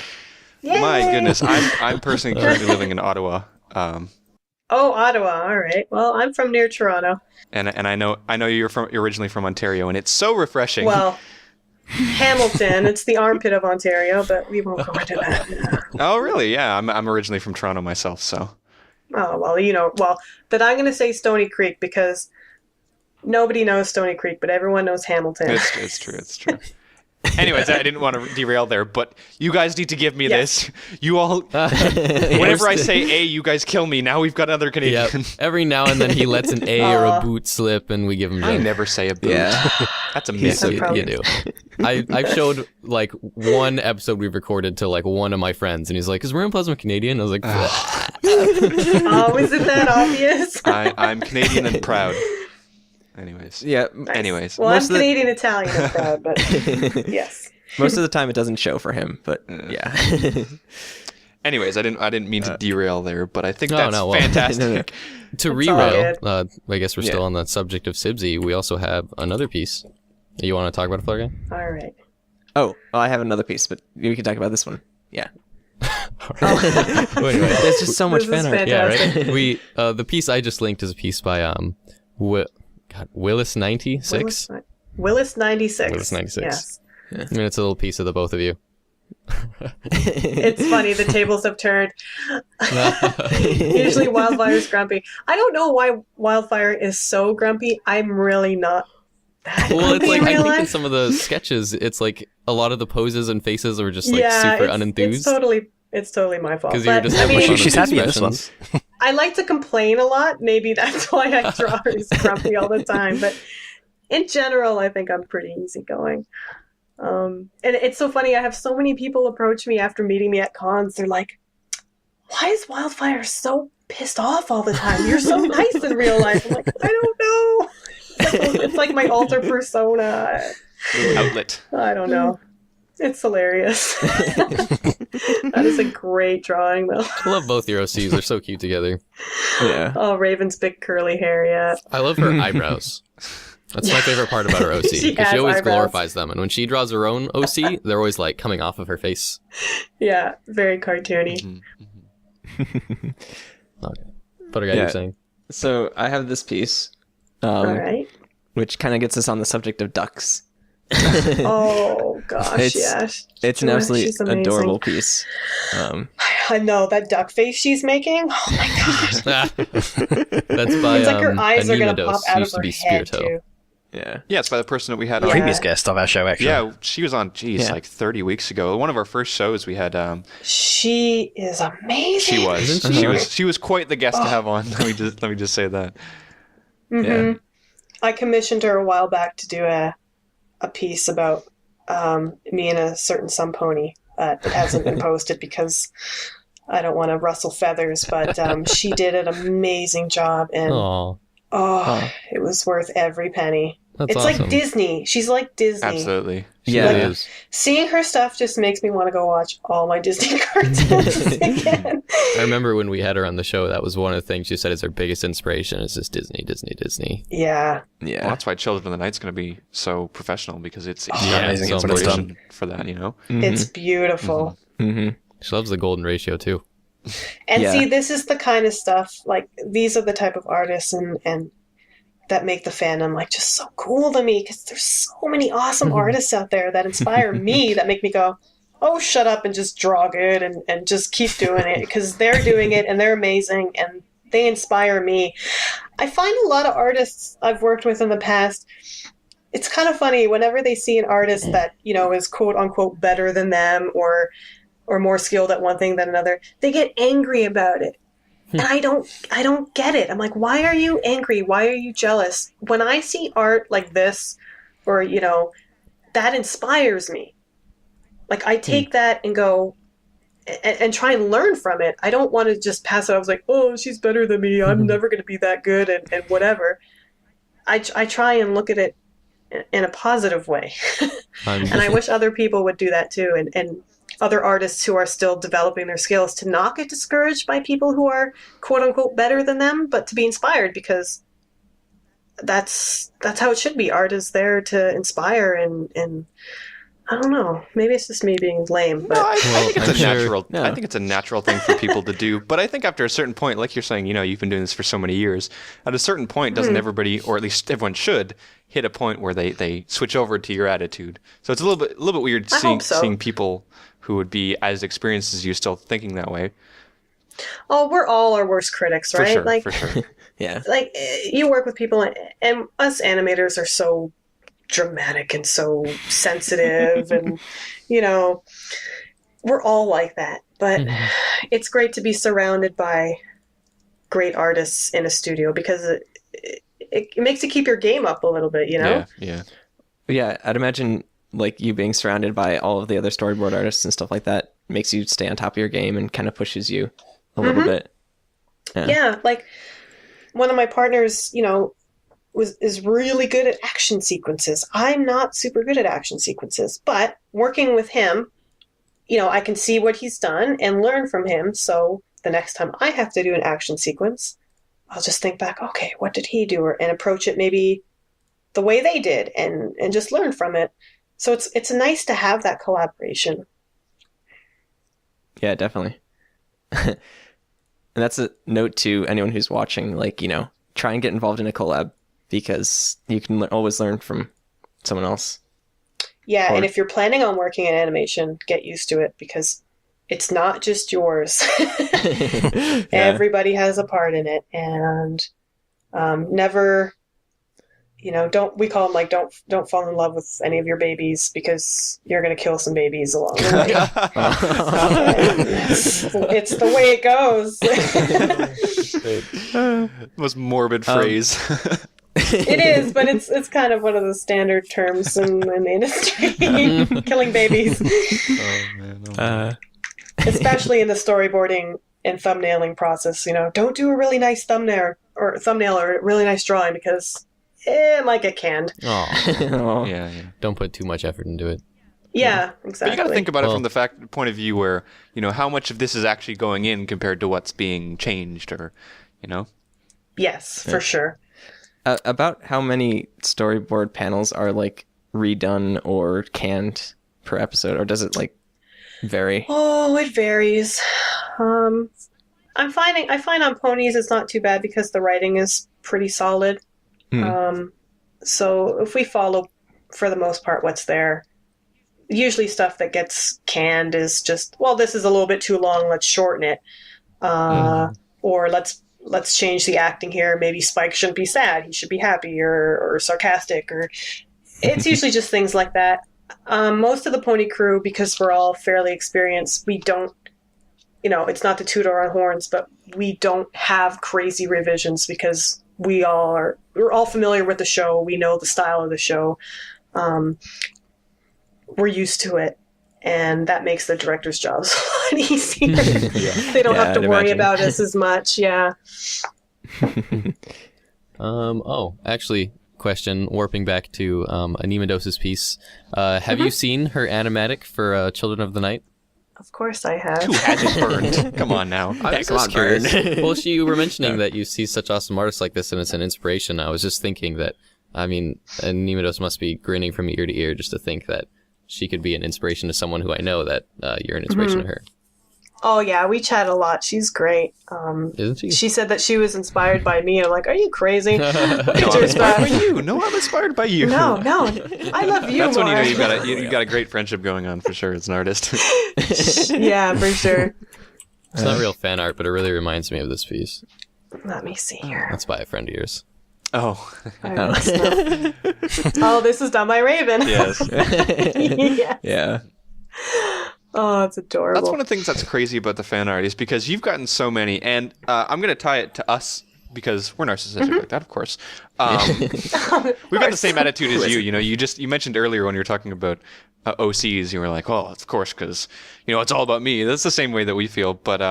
S5: Yay!
S1: My goodness, I'm personally currently living in Ottawa.
S5: Oh, Ottawa. All right. Well, I'm from near Toronto.
S1: And I know you're originally from Ontario, and it's so refreshing.
S5: Well, Hamilton. It's the armpit of Ontario, but we won't go into that.
S1: Oh, really? Yeah, I'm originally from Toronto myself, so.
S5: Oh, well, then I'm going to say Stony Creek, because nobody knows Stony Creek, but everyone knows Hamilton.
S1: It's true. Anyways, I didn't want to derail there, but you guys need to give me this. You all, whenever I say A, you guys kill me. Now we've got another Canadian.
S2: Yep. Every now and then he lets an A or a boot slip, and we give him.
S1: I never say a boot.
S3: Yeah.
S1: That's a myth.
S2: You do. I've showed like one episode we've recorded to like one of my friends, and he's like, "Is Rune Plasma Canadian?" I was like,
S5: "Oh, is it that obvious?"
S1: I'm Canadian and proud. Anyways.
S3: Yeah.
S5: Nice.
S1: Anyways.
S5: Well, I'm Canadian Italian and proud, but yes.
S3: Most of the time it doesn't show for him, but yeah.
S1: Anyways, I didn't mean to derail there, but I think that's
S2: well,
S1: fantastic.
S2: To rerail, I guess we're still on the subject of Sibsy. We also have another piece. You want to talk about it, Florga?
S5: All right.
S3: Oh, well, I have another piece, but we can talk about this one. Yeah.
S2: Well, anyway,
S3: there's just so much fan art.
S2: Yeah, right. We the piece I just linked is a piece by Willis 96.
S5: Willis 96.
S2: Willis 96.
S5: Yes.
S2: Yeah. I mean, it's a little piece of the both of you.
S5: It's funny, the tables have turned. Usually Wildfire's grumpy. I don't know why Wildfire is so grumpy. I'm really not that
S2: well, it's
S5: grumpy
S2: like
S5: in
S2: I
S5: real
S2: think in
S5: life.
S2: some of the sketches, it's like a lot of the poses and faces are just like super unenthused.
S5: It's totally my fault.
S2: Because you're just
S5: I mean,
S4: she's happy in this one.
S5: I like to complain a lot. Maybe that's why I draw her as grumpy all the time. But in general, I think I'm pretty easygoing. And it's so funny. I have so many people approach me after meeting me at cons. They're like, "Why is Wildfire so pissed off all the time? You're so nice in real life." I'm like, "I don't know. It's like my alter persona.
S1: Outlet.
S5: I don't know. It's hilarious." That is a great drawing, though.
S2: I love both your OCs. They're so cute together.
S3: Yeah.
S5: Oh, Raven's big curly hair, yeah.
S2: I love her eyebrows. That's my favorite part about her OC.
S5: She
S2: Because she
S5: has
S2: always
S5: eyebrows.
S2: glorifies them. And when she draws her own OC, they're always like coming off of her face.
S5: Yeah, very cartoony.
S2: Okay. But you were saying?
S3: So I have this piece,
S5: All right.
S3: which kind of gets us on the subject of ducks.
S5: Oh gosh,
S3: It's an absolutely
S5: she's amazing.
S3: adorable piece.
S5: I know that duck face she's making. Oh my god!
S2: That's by
S5: It's like her eyes are gonna
S2: Animidos,
S5: pop out of
S2: used to
S5: her
S2: be
S5: head
S2: Spirito.
S5: too.
S3: Yeah.
S1: Yeah, it's by the person that we had
S5: Yeah.
S1: on.
S4: Previous guest of our show, actually.
S1: Yeah, she was on, like 30 weeks ago. One of our first shows we had.
S5: She is amazing.
S1: She was.
S2: Isn't she?
S1: She was quite the guest to have on. Let me just say that.
S5: Mm-hmm. I commissioned her a while back to do a piece about me and a certain some pony. It hasn't been posted because I don't want to rustle feathers, but she did an amazing job, and it was worth every penny.
S2: That's
S5: it's
S2: awesome.
S5: like Disney. She's like Disney.
S1: Absolutely.
S3: Yeah.
S2: Like,
S3: yeah.
S2: is.
S5: Seeing her stuff just makes me want to go watch all my Disney cartoons again.
S2: I remember when we had her on the show, that was one of the things she said is her biggest inspiration is just Disney.
S5: Yeah.
S3: Yeah.
S1: Well, that's why Children of the Night's going to be so professional because it's
S2: Yeah,
S1: amazing
S2: so
S1: inspiration for that, you know?
S5: It's beautiful.
S3: Mm-hmm.
S2: She loves the golden ratio too.
S5: And
S3: Yeah.
S5: see, this is the kind of stuff, like, these are the type of artists and that make the fandom, like, just so cool to me, because there's so many awesome artists out there that inspire me, that make me go, oh, shut up and just draw good and just keep doing it, because they're doing it and they're amazing and they inspire me. I find a lot of artists I've worked with in the past, it's kind of funny, whenever they see an artist that, you know, is quote-unquote better than them or more skilled at one thing than another, they get angry about it. And I don't get it. I'm like, why are you angry? Why are you jealous? When I see art like this, or, you know, that inspires me. Like, I take that and go and try and learn from it. I don't want to just pass it off as like, oh, she's better than me. I'm never going to be that good and whatever. I try and look at it in a positive way. And I wish other people would do that too. And other artists who are still developing their skills, to not get discouraged by people who are quote unquote better than them, but to be inspired, because that's how it should be. Art is there to inspire and I don't know. Maybe it's just me being lame, but
S1: No, I think it's
S2: I'm
S1: a
S2: sure-
S1: natural.
S3: no.
S1: I think it's a natural thing for people to do. But I think after a certain point, like you're saying, you know, you've been doing this for so many years. At a certain point, doesn't everybody, or at least everyone should, hit a point where they switch over to your attitude? So it's a little bit weird
S5: I
S1: seeing
S5: hope so.
S1: seeing people who would be as experienced as you still thinking that way.
S5: oh, we're all our worst critics, right?
S1: For sure.
S3: Yeah.
S5: Like, you work with people, and us animators are so dramatic and so sensitive, and, you know, we're all like that. But it's great to be surrounded by great artists in a studio, because it makes you keep your game up a little bit, you know?
S1: Yeah.
S3: Yeah, I'd imagine like you being surrounded by all of the other storyboard artists and stuff like that makes you stay on top of your game and kind of pushes you a little bit.
S5: Yeah, like one of my partners, you know, is really good at action sequences. I'm not super good at action sequences, but working with him, you know, I can see what he's done and learn from him. So the next time I have to do an action sequence, I'll just think back, okay, what did he do? And approach it maybe the way they did and just learn from it. So it's nice to have that collaboration.
S3: Yeah, definitely. And that's a note to anyone who's watching, like, you know, try and get involved in a collab, because you can always learn from someone else.
S5: Yeah,
S3: Or-
S5: and if you're planning on working in animation, get used to it, because it's not just yours.
S3: Yeah.
S5: Everybody has a part in it, and never, you know, we call them like, don't fall in love with any of your babies, because you're going to kill some babies along the way. It's the way it goes.
S1: Most morbid phrase.
S5: It is, but it's kind of one of the standard terms in the industry. Killing babies.
S1: Oh man.
S5: Especially in the storyboarding and thumbnailing process, you know, don't do a really nice thumbnail or a really nice drawing, because it might get canned.
S3: Oh.
S1: Yeah.
S2: Don't put too much effort into it.
S5: Yeah,
S1: But
S5: exactly.
S1: you got to think about it
S2: Well-
S1: from the point of view where, you know, how much of this is actually going in compared to what's being changed, or, you know.
S5: Yes, for sure.
S3: About how many storyboard panels are like redone or canned per episode, or does it like vary?
S5: Oh, it varies. I find on ponies it's not too bad because the writing is pretty solid. So if we follow, for the most part, what's there, usually stuff that gets canned is just, well, this is a little bit too long, let's shorten it. Or let's change the acting here. Maybe Spike shouldn't be sad, he should be happy or sarcastic, or it's usually just things like that. Most of the pony crew, because we're all fairly experienced, we don't, it's not to toot our own horns, but we don't have crazy revisions because we're all familiar with the show. We know the style of the show. We're used to it, and that makes the director's jobs a lot easier. They don't have to worry about us as much. Yeah.
S2: Actually, question, warping back to Anima Dose's piece. Have you seen her animatic for Children of the Night?
S5: Of course I have.
S1: Who hasn't burned? Come on now.
S2: I was curious. Well, you were mentioning that you see such awesome artists like this and it's an inspiration. I was just thinking that, Anima Dose must be grinning from ear to ear just to think that she could be an inspiration to someone who I know, that you're an inspiration to her.
S5: Oh, yeah, we chat a lot. She's great.
S2: Isn't she?
S5: She said that she was inspired by me. I'm like, are you crazy?
S1: No, I'm inspired by you. No, I'm inspired by you.
S5: No, I love you.
S1: That's
S5: more.
S1: when you got a great friendship going on for sure as an artist.
S5: Yeah, for sure.
S2: It's not real fan art, but it really reminds me of this piece.
S5: Let me see here.
S2: That's by a friend of yours.
S1: Oh.
S5: Oh, this is done by Raven.
S1: Yes.
S5: Yes.
S3: Yeah.
S5: Oh, it's adorable.
S1: That's one of the things that's crazy about the fan art is because you've gotten so many, and I'm going to tie it to us because we're narcissistic like that, of course. We've got the same attitude as you. You mentioned earlier when you were talking about OCs, you were like, "Oh, of course, because it's all about me." That's the same way that we feel. But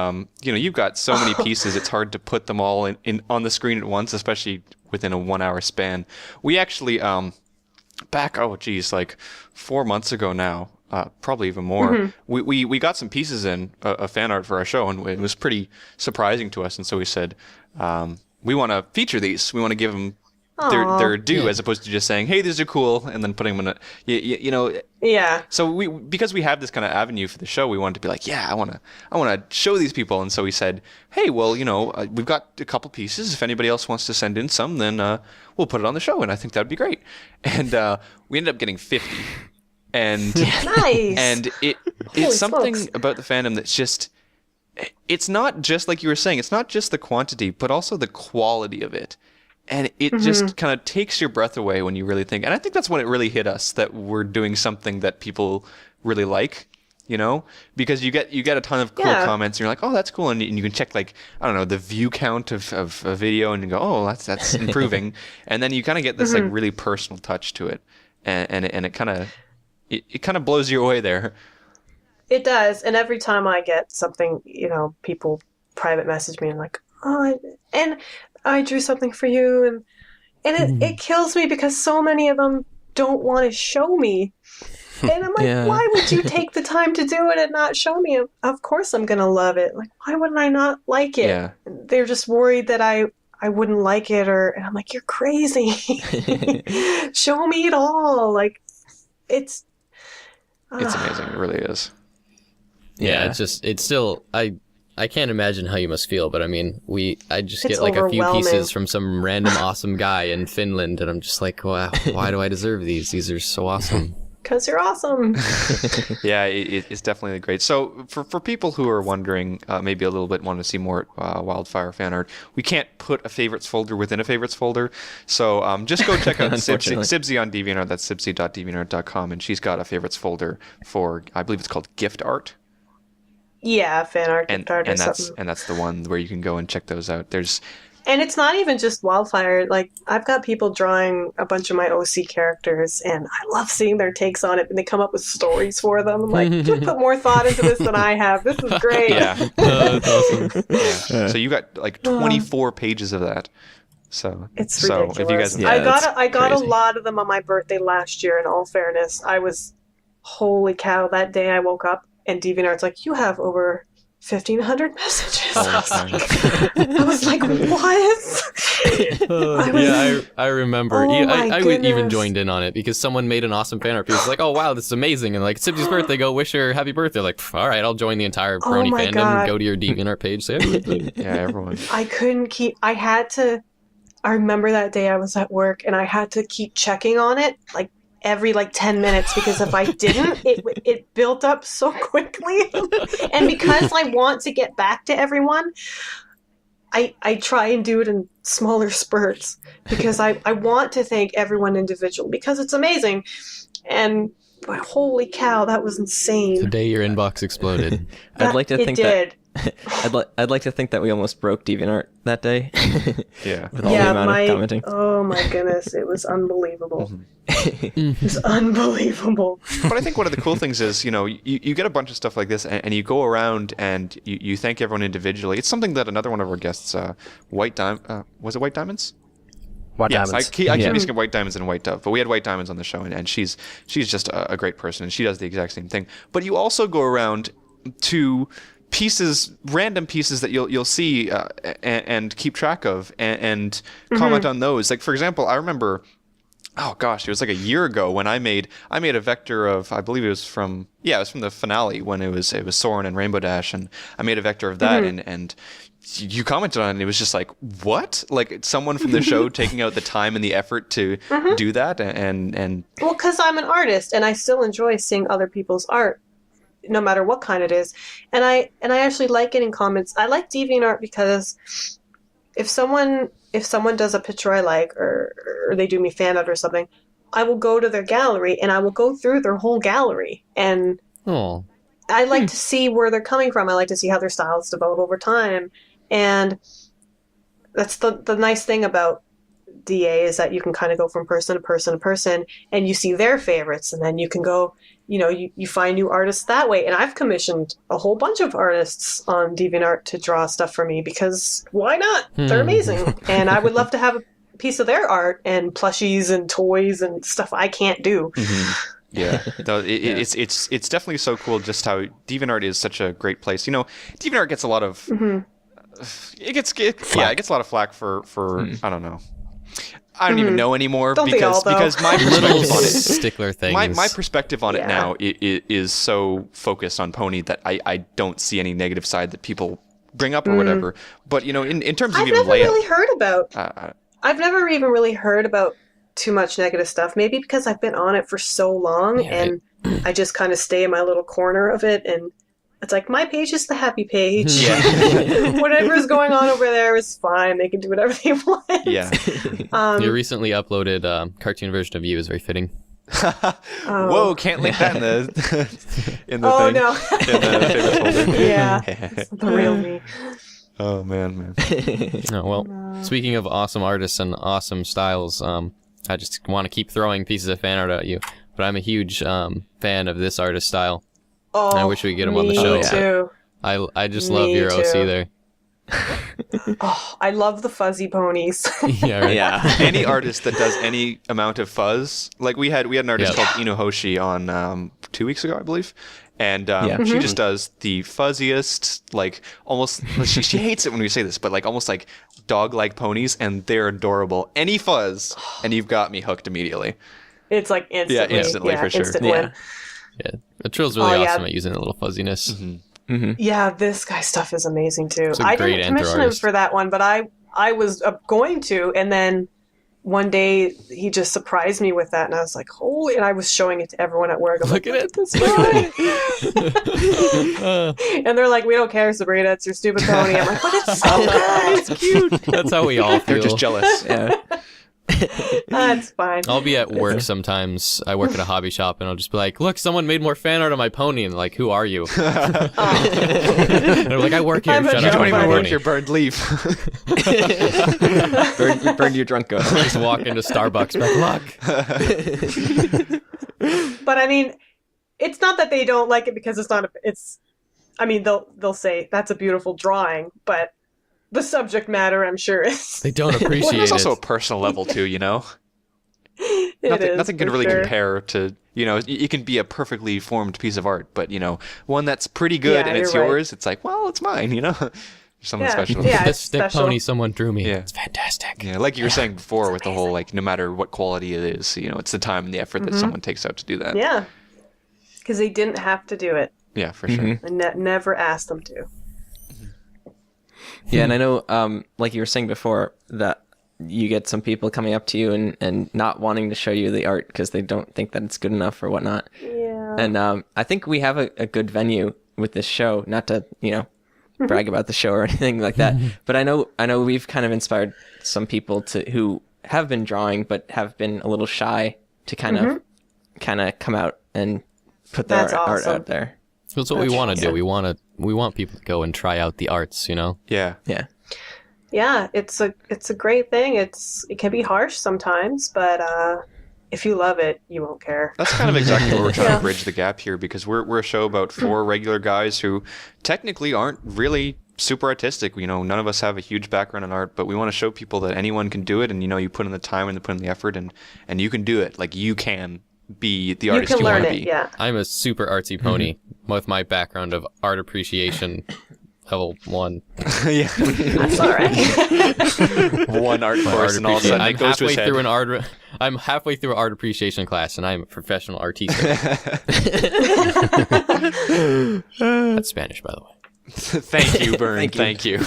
S1: you've got so many pieces; it's hard to put them all in on the screen at once, especially within a 1 hour span. We actually back like 4 months ago now. Probably even more. We got some pieces in a fan art for our show, and it was pretty surprising to us. And so we said, we want to feature these. We want to give them their due, as opposed to just saying, "Hey, these are cool," and then putting them in a,
S5: Yeah.
S1: So because we have this kind of avenue for the show, we wanted to be like, yeah, I want to show these people. And so we said, hey, well, we've got a couple pieces. If anybody else wants to send in some, then we'll put it on the show, and I think that'd be great. And we ended up getting 50. And
S5: nice.
S1: And it's something about the fandom that's just, it's not just like you were saying, it's not just the quantity, but also the quality of it. And it just kind of takes your breath away when you really think. And I think that's when it really hit us that we're doing something that people really like, because you get a ton of cool comments and you're like, oh, that's cool. And you can check the view count of a video and you go, oh, that's improving. And then you kind of get this really personal touch to it. And it kind of, it kind of blows you away there.
S5: It does. And every time I get something, people private message me and like, oh, and I drew something for you. And it kills me because so many of them don't want to show me. And I'm like, why would you take the time to do it and not show me? Of course I'm going to love it. Like, why wouldn't I not like it? Yeah. They're just worried that I wouldn't like it, and I'm like, you're crazy. Show me it all. Like, it's
S1: amazing. It really is.
S2: Yeah, it's still, I can't imagine how you must feel, but I just get like a few pieces from some random awesome guy in Finland, and I'm just like, wow, why do I deserve these? These are so awesome.
S5: Because you're awesome.
S1: Yeah, it's definitely great. So for people who are wondering, maybe a little bit want to see more Wildfire fan art, we can't put a favorites folder within a favorites folder. So just go check out Sibsy on DeviantArt. That's sibsy.deviantart.com, and she's got a favorites folder for, I believe it's called gift art.
S5: Yeah, fan art, gift art,
S1: and
S5: or
S1: that's
S5: something.
S1: And that's the one where you can go and check those out.
S5: And it's not even just Wildfire. Like, I've got people drawing a bunch of my OC characters, and I love seeing their takes on it, and they come up with stories for them. I'm like, you put more thought into this than I have. This is great.
S1: Yeah. That's awesome. Yeah. So you got like 24 pages of that. So
S5: it's ridiculous.
S1: If you guys,
S5: I got a lot of them on my birthday last year, in all fairness. I was, holy cow, that day I woke up, and DeviantArt's like, you have over 1,500 messages. I was like, what?
S2: I remember.
S5: Oh
S2: I even
S5: goodness.
S2: joined in on it because someone made an awesome fan art piece. Like, oh wow, this is amazing, and like it's Sibsy's birthday, go wish her happy birthday. Like, all right, I'll join the entire brony
S5: my
S2: fandom.
S5: God.
S2: Go to your DeviantArt page, say happy birthday.
S1: Yeah, everyone.
S5: I couldn't keep. I remember that day I was at work and I had to keep checking on it like every 10 minutes because if I didn't, it built up so quickly. And because I want to get back to everyone, I try and do it in smaller spurts because I want to thank everyone individually because it's amazing. And but holy cow, that was insane.
S2: Today your inbox exploded.
S3: I'd like to
S5: It
S3: think
S5: did.
S3: I'd like to think that we almost broke DeviantArt that day.
S1: Yeah.
S3: With all the amount of commenting.
S5: Oh my goodness, it was unbelievable. It was unbelievable.
S1: But I think one of the cool things is, you get a bunch of stuff like this and you go around and you thank everyone individually. It's something that another one of our guests, was it White Diamonds?
S4: White
S1: Yes,
S4: Diamonds.
S1: I keep mixing White Diamonds and White Dove, but we had White Diamonds on the show, and she's just a great person, and she does the exact same thing. But you also go around to random pieces that you'll see and keep track of and comment on those. Like for example, I remember, oh gosh, it was like a year ago when I made a vector of, I believe it was from the finale when it was Soren and Rainbow Dash, and I made a vector of that and you commented on it and it was just like, what? Like someone from the show taking out the time and the effort to do that and
S5: Well, because I'm an artist and I still enjoy seeing other people's art, no matter what kind it is. And I actually like getting comments. I like DeviantArt because if someone does a picture I like or they do me fan art or something, I will go to their gallery and I will go through their whole gallery. And
S2: Oh.
S5: I like to see where they're coming from. I like to see how their styles develop over time. And that's the nice thing about DA is that you can kind of go from person to person to person and you see their favorites and then you can go, you find new artists that way. And I've commissioned a whole bunch of artists on DeviantArt to draw stuff for me because why not? They're amazing. And I would love to have a piece of their art and plushies and toys and stuff I can't do.
S1: yeah, no, it's definitely so cool just how DeviantArt is such a great place. DeviantArt gets a lot of it gets a lot of flack for I don't know. I don't even know anymore
S5: Don't they all, though?
S1: because my perspective on it,
S2: Stickler things.
S1: my perspective on it now is so focused on Pony that I don't see any negative side that people bring up or whatever. But in terms of
S5: I've
S1: even
S5: never
S1: layout,
S5: really heard about. I've never even really heard about too much negative stuff. Maybe because I've been on it for so long and I just kind of stay in my little corner of it, and it's like my page is the happy page.
S1: Yeah.
S5: Whatever's going on over there is fine. They can do whatever they want.
S1: yeah.
S2: Your recently uploaded cartoon version of you is very fitting.
S1: Whoa! Can't link that in the in the
S5: Oh
S1: thing.
S5: no.
S1: In the favorites folder.
S5: Yeah. It's the real me.
S1: Oh man.
S2: Oh, well, speaking of awesome artists and awesome styles, I just want to keep throwing pieces of fan art at you. But I'm a huge fan of this artist style.
S5: Oh,
S2: I wish we could get him on the show.
S5: Me too.
S2: I just love
S5: Me
S2: your OC
S5: too.
S2: there.
S5: Oh, I love the fuzzy ponies.
S2: Yeah, right.
S3: Yeah.
S1: Any artist that does any amount of fuzz, like we had an artist called Inohoshi on 2 weeks ago, I believe, and she just does the fuzziest, like almost. She hates it when we say this, but like almost like dog-like ponies, and they're adorable. Any fuzz, and you've got me hooked immediately.
S5: It's like instantly.
S1: Yeah, instantly, for sure.
S5: Instant
S3: Yeah.
S5: win.
S2: Yeah, the Trill's really
S5: Oh, yeah.
S2: awesome at using a little fuzziness.
S5: Yeah, this guy's stuff is amazing too.
S2: a
S5: I
S2: great
S5: didn't commission him
S2: artist.
S5: for that one, but I was going to, and then one day he just surprised me with that, and I was like, holy! And I was showing it to everyone at work. I'm
S2: Look
S5: like,
S2: at it.
S5: this and they're like, we don't care, Sabrina. It's your stupid pony. I'm like, but it's so good. It's cute.
S2: That's how we all feel.
S1: They're just jealous.
S3: Yeah.
S5: That's fine.
S2: I'll be at work sometimes. I work at a hobby shop, and I'll just be like, "Look, someone made more fan art on my pony." And like, "Who are you?" And they're like, "I work here.
S5: I'm a
S2: Shut
S1: You
S2: up,
S1: don't
S2: my
S1: even work
S2: pony."
S1: here, burned leaf.
S3: Burn your drunk go.
S2: Just walk into Starbucks. Bad luck.
S5: But I mean, it's not that they don't like it because it's not. I mean, they'll say that's a beautiful drawing, but the subject matter, I'm sure, is.
S2: They don't
S1: Well,
S2: appreciate
S1: there's
S2: it.
S1: also a personal level too, Nothing can really compare to, it can be a perfectly formed piece of art, but, one that's pretty good and it's yours, it's like, well, it's mine, There's something special.
S5: Yeah,
S2: This
S5: it's
S2: stick
S5: special.
S2: pony someone drew me.
S1: Yeah.
S2: It's fantastic.
S1: Yeah, like you were saying before with the whole, like, no matter what quality it is, it's the time and the effort that someone takes out to do that.
S5: Yeah. Because they didn't have to do it.
S1: Yeah, for sure.
S5: I never asked them to.
S3: Yeah, and I know, like you were saying before, that you get some people coming up to you and not wanting to show you the art because they don't think that it's good enough or whatnot.
S5: Yeah.
S3: And I think we have a good venue with this show, not to, brag about the show or anything like that. But I know we've kind of inspired some people who have been drawing but have been a little shy to kind of come out and put their
S5: That's
S3: art
S5: awesome.
S3: out there.
S2: That's what we want to do. We want people to go and try out the arts,
S1: Yeah.
S3: Yeah.
S5: Yeah, it's a great thing. It can be harsh sometimes, but if you love it, you won't care.
S1: That's kind of exactly what we're trying to bridge the gap here, because we're a show about 4 regular guys who technically aren't really super artistic. None of us have a huge background in art, but we want to show people that anyone can do it, and you put in the time and you put in the effort, and you can do it. Like, you can be the artist you want to be.
S5: Yeah.
S2: I'm a super artsy pony with my background of art appreciation level 1.
S1: Yeah.
S5: That's all right.
S1: One art course, and all of a sudden it goes to his head.
S2: I'm halfway through an art appreciation class, and I'm a professional artista. That's Spanish, by the way.
S1: Thank you, Bern. Thank you.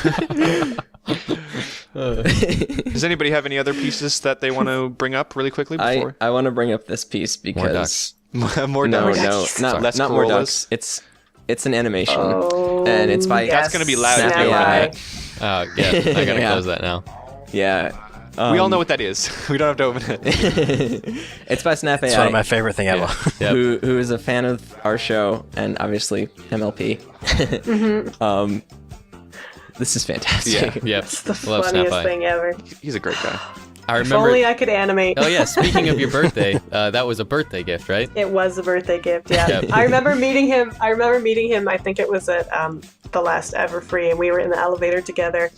S1: Does anybody have any other pieces that they want to bring up really quickly before?
S3: I want to bring up this piece because
S1: More ducks.
S3: not more
S1: corollas?
S3: ducks. It's an animation, and it's by
S1: That's gonna be loud.
S3: Snap
S1: Too,
S3: AI.
S2: Yeah, I gotta close that now.
S3: Yeah.
S1: We all know what that is. We don't have to open it.
S3: It's by Snap
S4: It's one of
S3: AI,
S4: my favorite thing ever.
S2: Yep.
S3: who is a fan of our show and obviously MLP. This is fantastic.
S2: Yep.
S5: It's the
S2: Love
S5: funniest
S2: Snap-Eye.
S5: thing ever.
S1: He's a great guy.
S2: I
S5: If
S2: remember.
S5: only I could animate.
S2: Oh yeah, speaking of your birthday, that was a birthday gift, right?
S5: It was a birthday gift, yeah.
S2: Yep.
S5: I remember meeting him. I think it was at the last Everfree, and we were in the elevator together.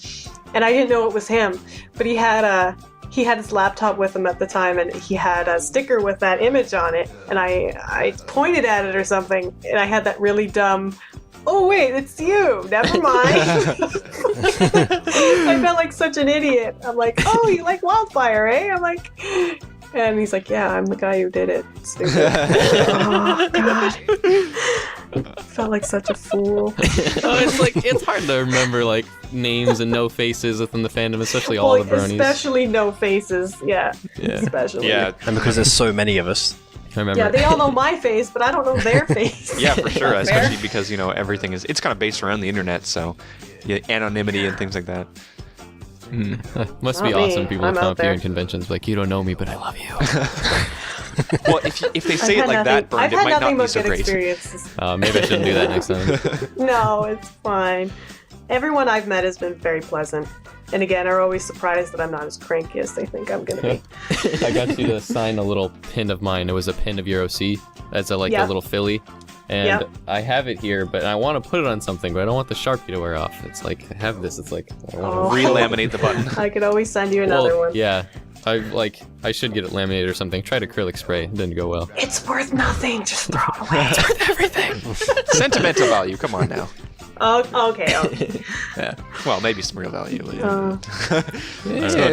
S5: And I didn't know it was him, but he had his laptop with him at the time, and he had a sticker with that image on it. And I pointed at it or something, and I had that really dumb, "Oh wait, it's you. Never mind." I felt like such an idiot. I'm like, "Oh, you like Wildfire, eh?" I'm like, and he's like, "Yeah, I'm the guy who did it." Stupid. Oh God. Felt like such a fool.
S2: It's hard to remember like names and no faces within the fandom, especially all the bronies.
S5: Especially no faces. Yeah. Especially.
S1: Yeah.
S4: And because there's so many of us.
S2: I remember.
S5: Yeah, they all know my face, but I don't know their face.
S1: Yeah, for sure. Especially because, everything it's kind of based around the internet, so anonymity and things like that.
S2: Must be
S5: Not me.
S2: awesome. People
S5: I'm
S2: come
S5: out
S2: up to you
S5: there.
S2: in conventions like, "You don't know me, but I love you."
S1: Well, if they say it like that, Bern,
S5: I've
S1: it
S5: had
S1: might
S5: nothing
S1: not be
S5: but
S1: so
S5: good
S1: great.
S5: experiences.
S2: Maybe I shouldn't do that next time.
S5: No, it's fine. Everyone I've met has been very pleasant. And again, are always surprised that I'm not as cranky as they think I'm going to be.
S2: I got you to sign a little pin of mine. It was a pin of your OC as a little filly. And
S5: Yep.
S2: I have it here, but I want to put it on something, but I don't want the Sharpie to wear off. It's like, I have this. It's like, I want
S5: Oh.
S1: Re-laminate the button.
S5: I could always send you another one.
S2: Yeah. I should get it laminated or something. Tried acrylic spray. It didn't go well.
S5: It's worth nothing. Just throw it away.
S1: Sentimental value. Come on now.
S5: Oh, okay.
S1: Well, maybe some real value.
S2: I don't know.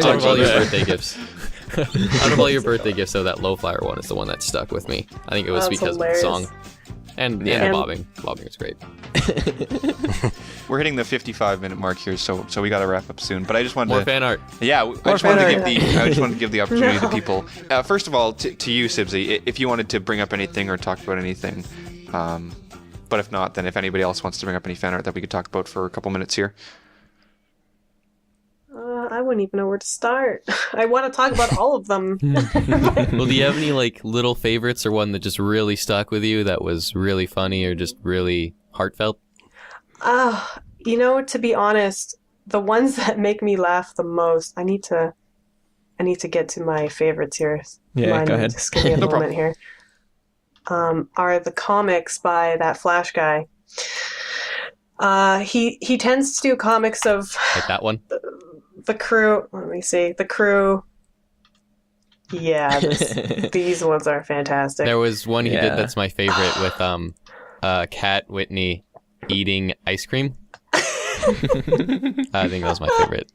S2: Out of all your birthday gifts. Out of all your birthday gifts, though, that low flyer one is the one that stuck with me. I think it was
S5: That's
S2: because
S5: hilarious.
S2: of the song. And the bobbing. Bobbing was great.
S1: We're hitting the 55-minute mark here, so we got to wrap up soon. But I just wanted
S2: More
S1: to
S2: fan art.
S1: Yeah, I just wanted
S5: fan
S1: to give the opportunity to people. First of all, to you, Sibsy, if you wanted to bring up anything or talk about anything, but if not, then if anybody else wants to bring up any fan art that we could talk about for a couple minutes here.
S5: I wouldn't even know where to start. I want to talk about all of them.
S2: Well, do you have any little favorites or one that just really stuck with you that was really funny or just really heartfelt?
S5: To be honest, the ones that make me laugh the most, I need to get to my favorites here.
S3: Yeah, go ahead.
S5: Just give me a moment here. Are the comics by that Flash guy. He tends to do comics of
S2: Like that one?
S5: the crew. Let me see. The crew. Yeah, these ones are fantastic.
S2: There was one he did that's my favorite with Cat Whitney eating ice cream. I think that was my favorite.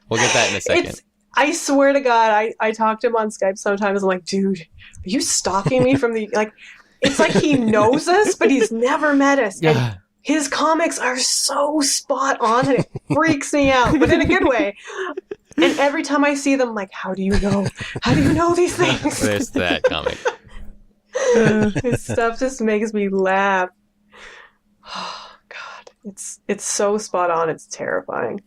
S2: We'll get that in a second.
S5: I swear to God, I talk to him on Skype sometimes. I'm like, dude, are you stalking me from the like? It's like he knows us, but he's never met us.
S2: Yeah.
S5: And his comics are so spot on, and it freaks me out, but in a good way. And every time I see them, I'm like, how do you know? How do you know these things?
S2: There's that comic.
S5: His stuff just makes me laugh. Oh God, it's so spot on. It's terrifying.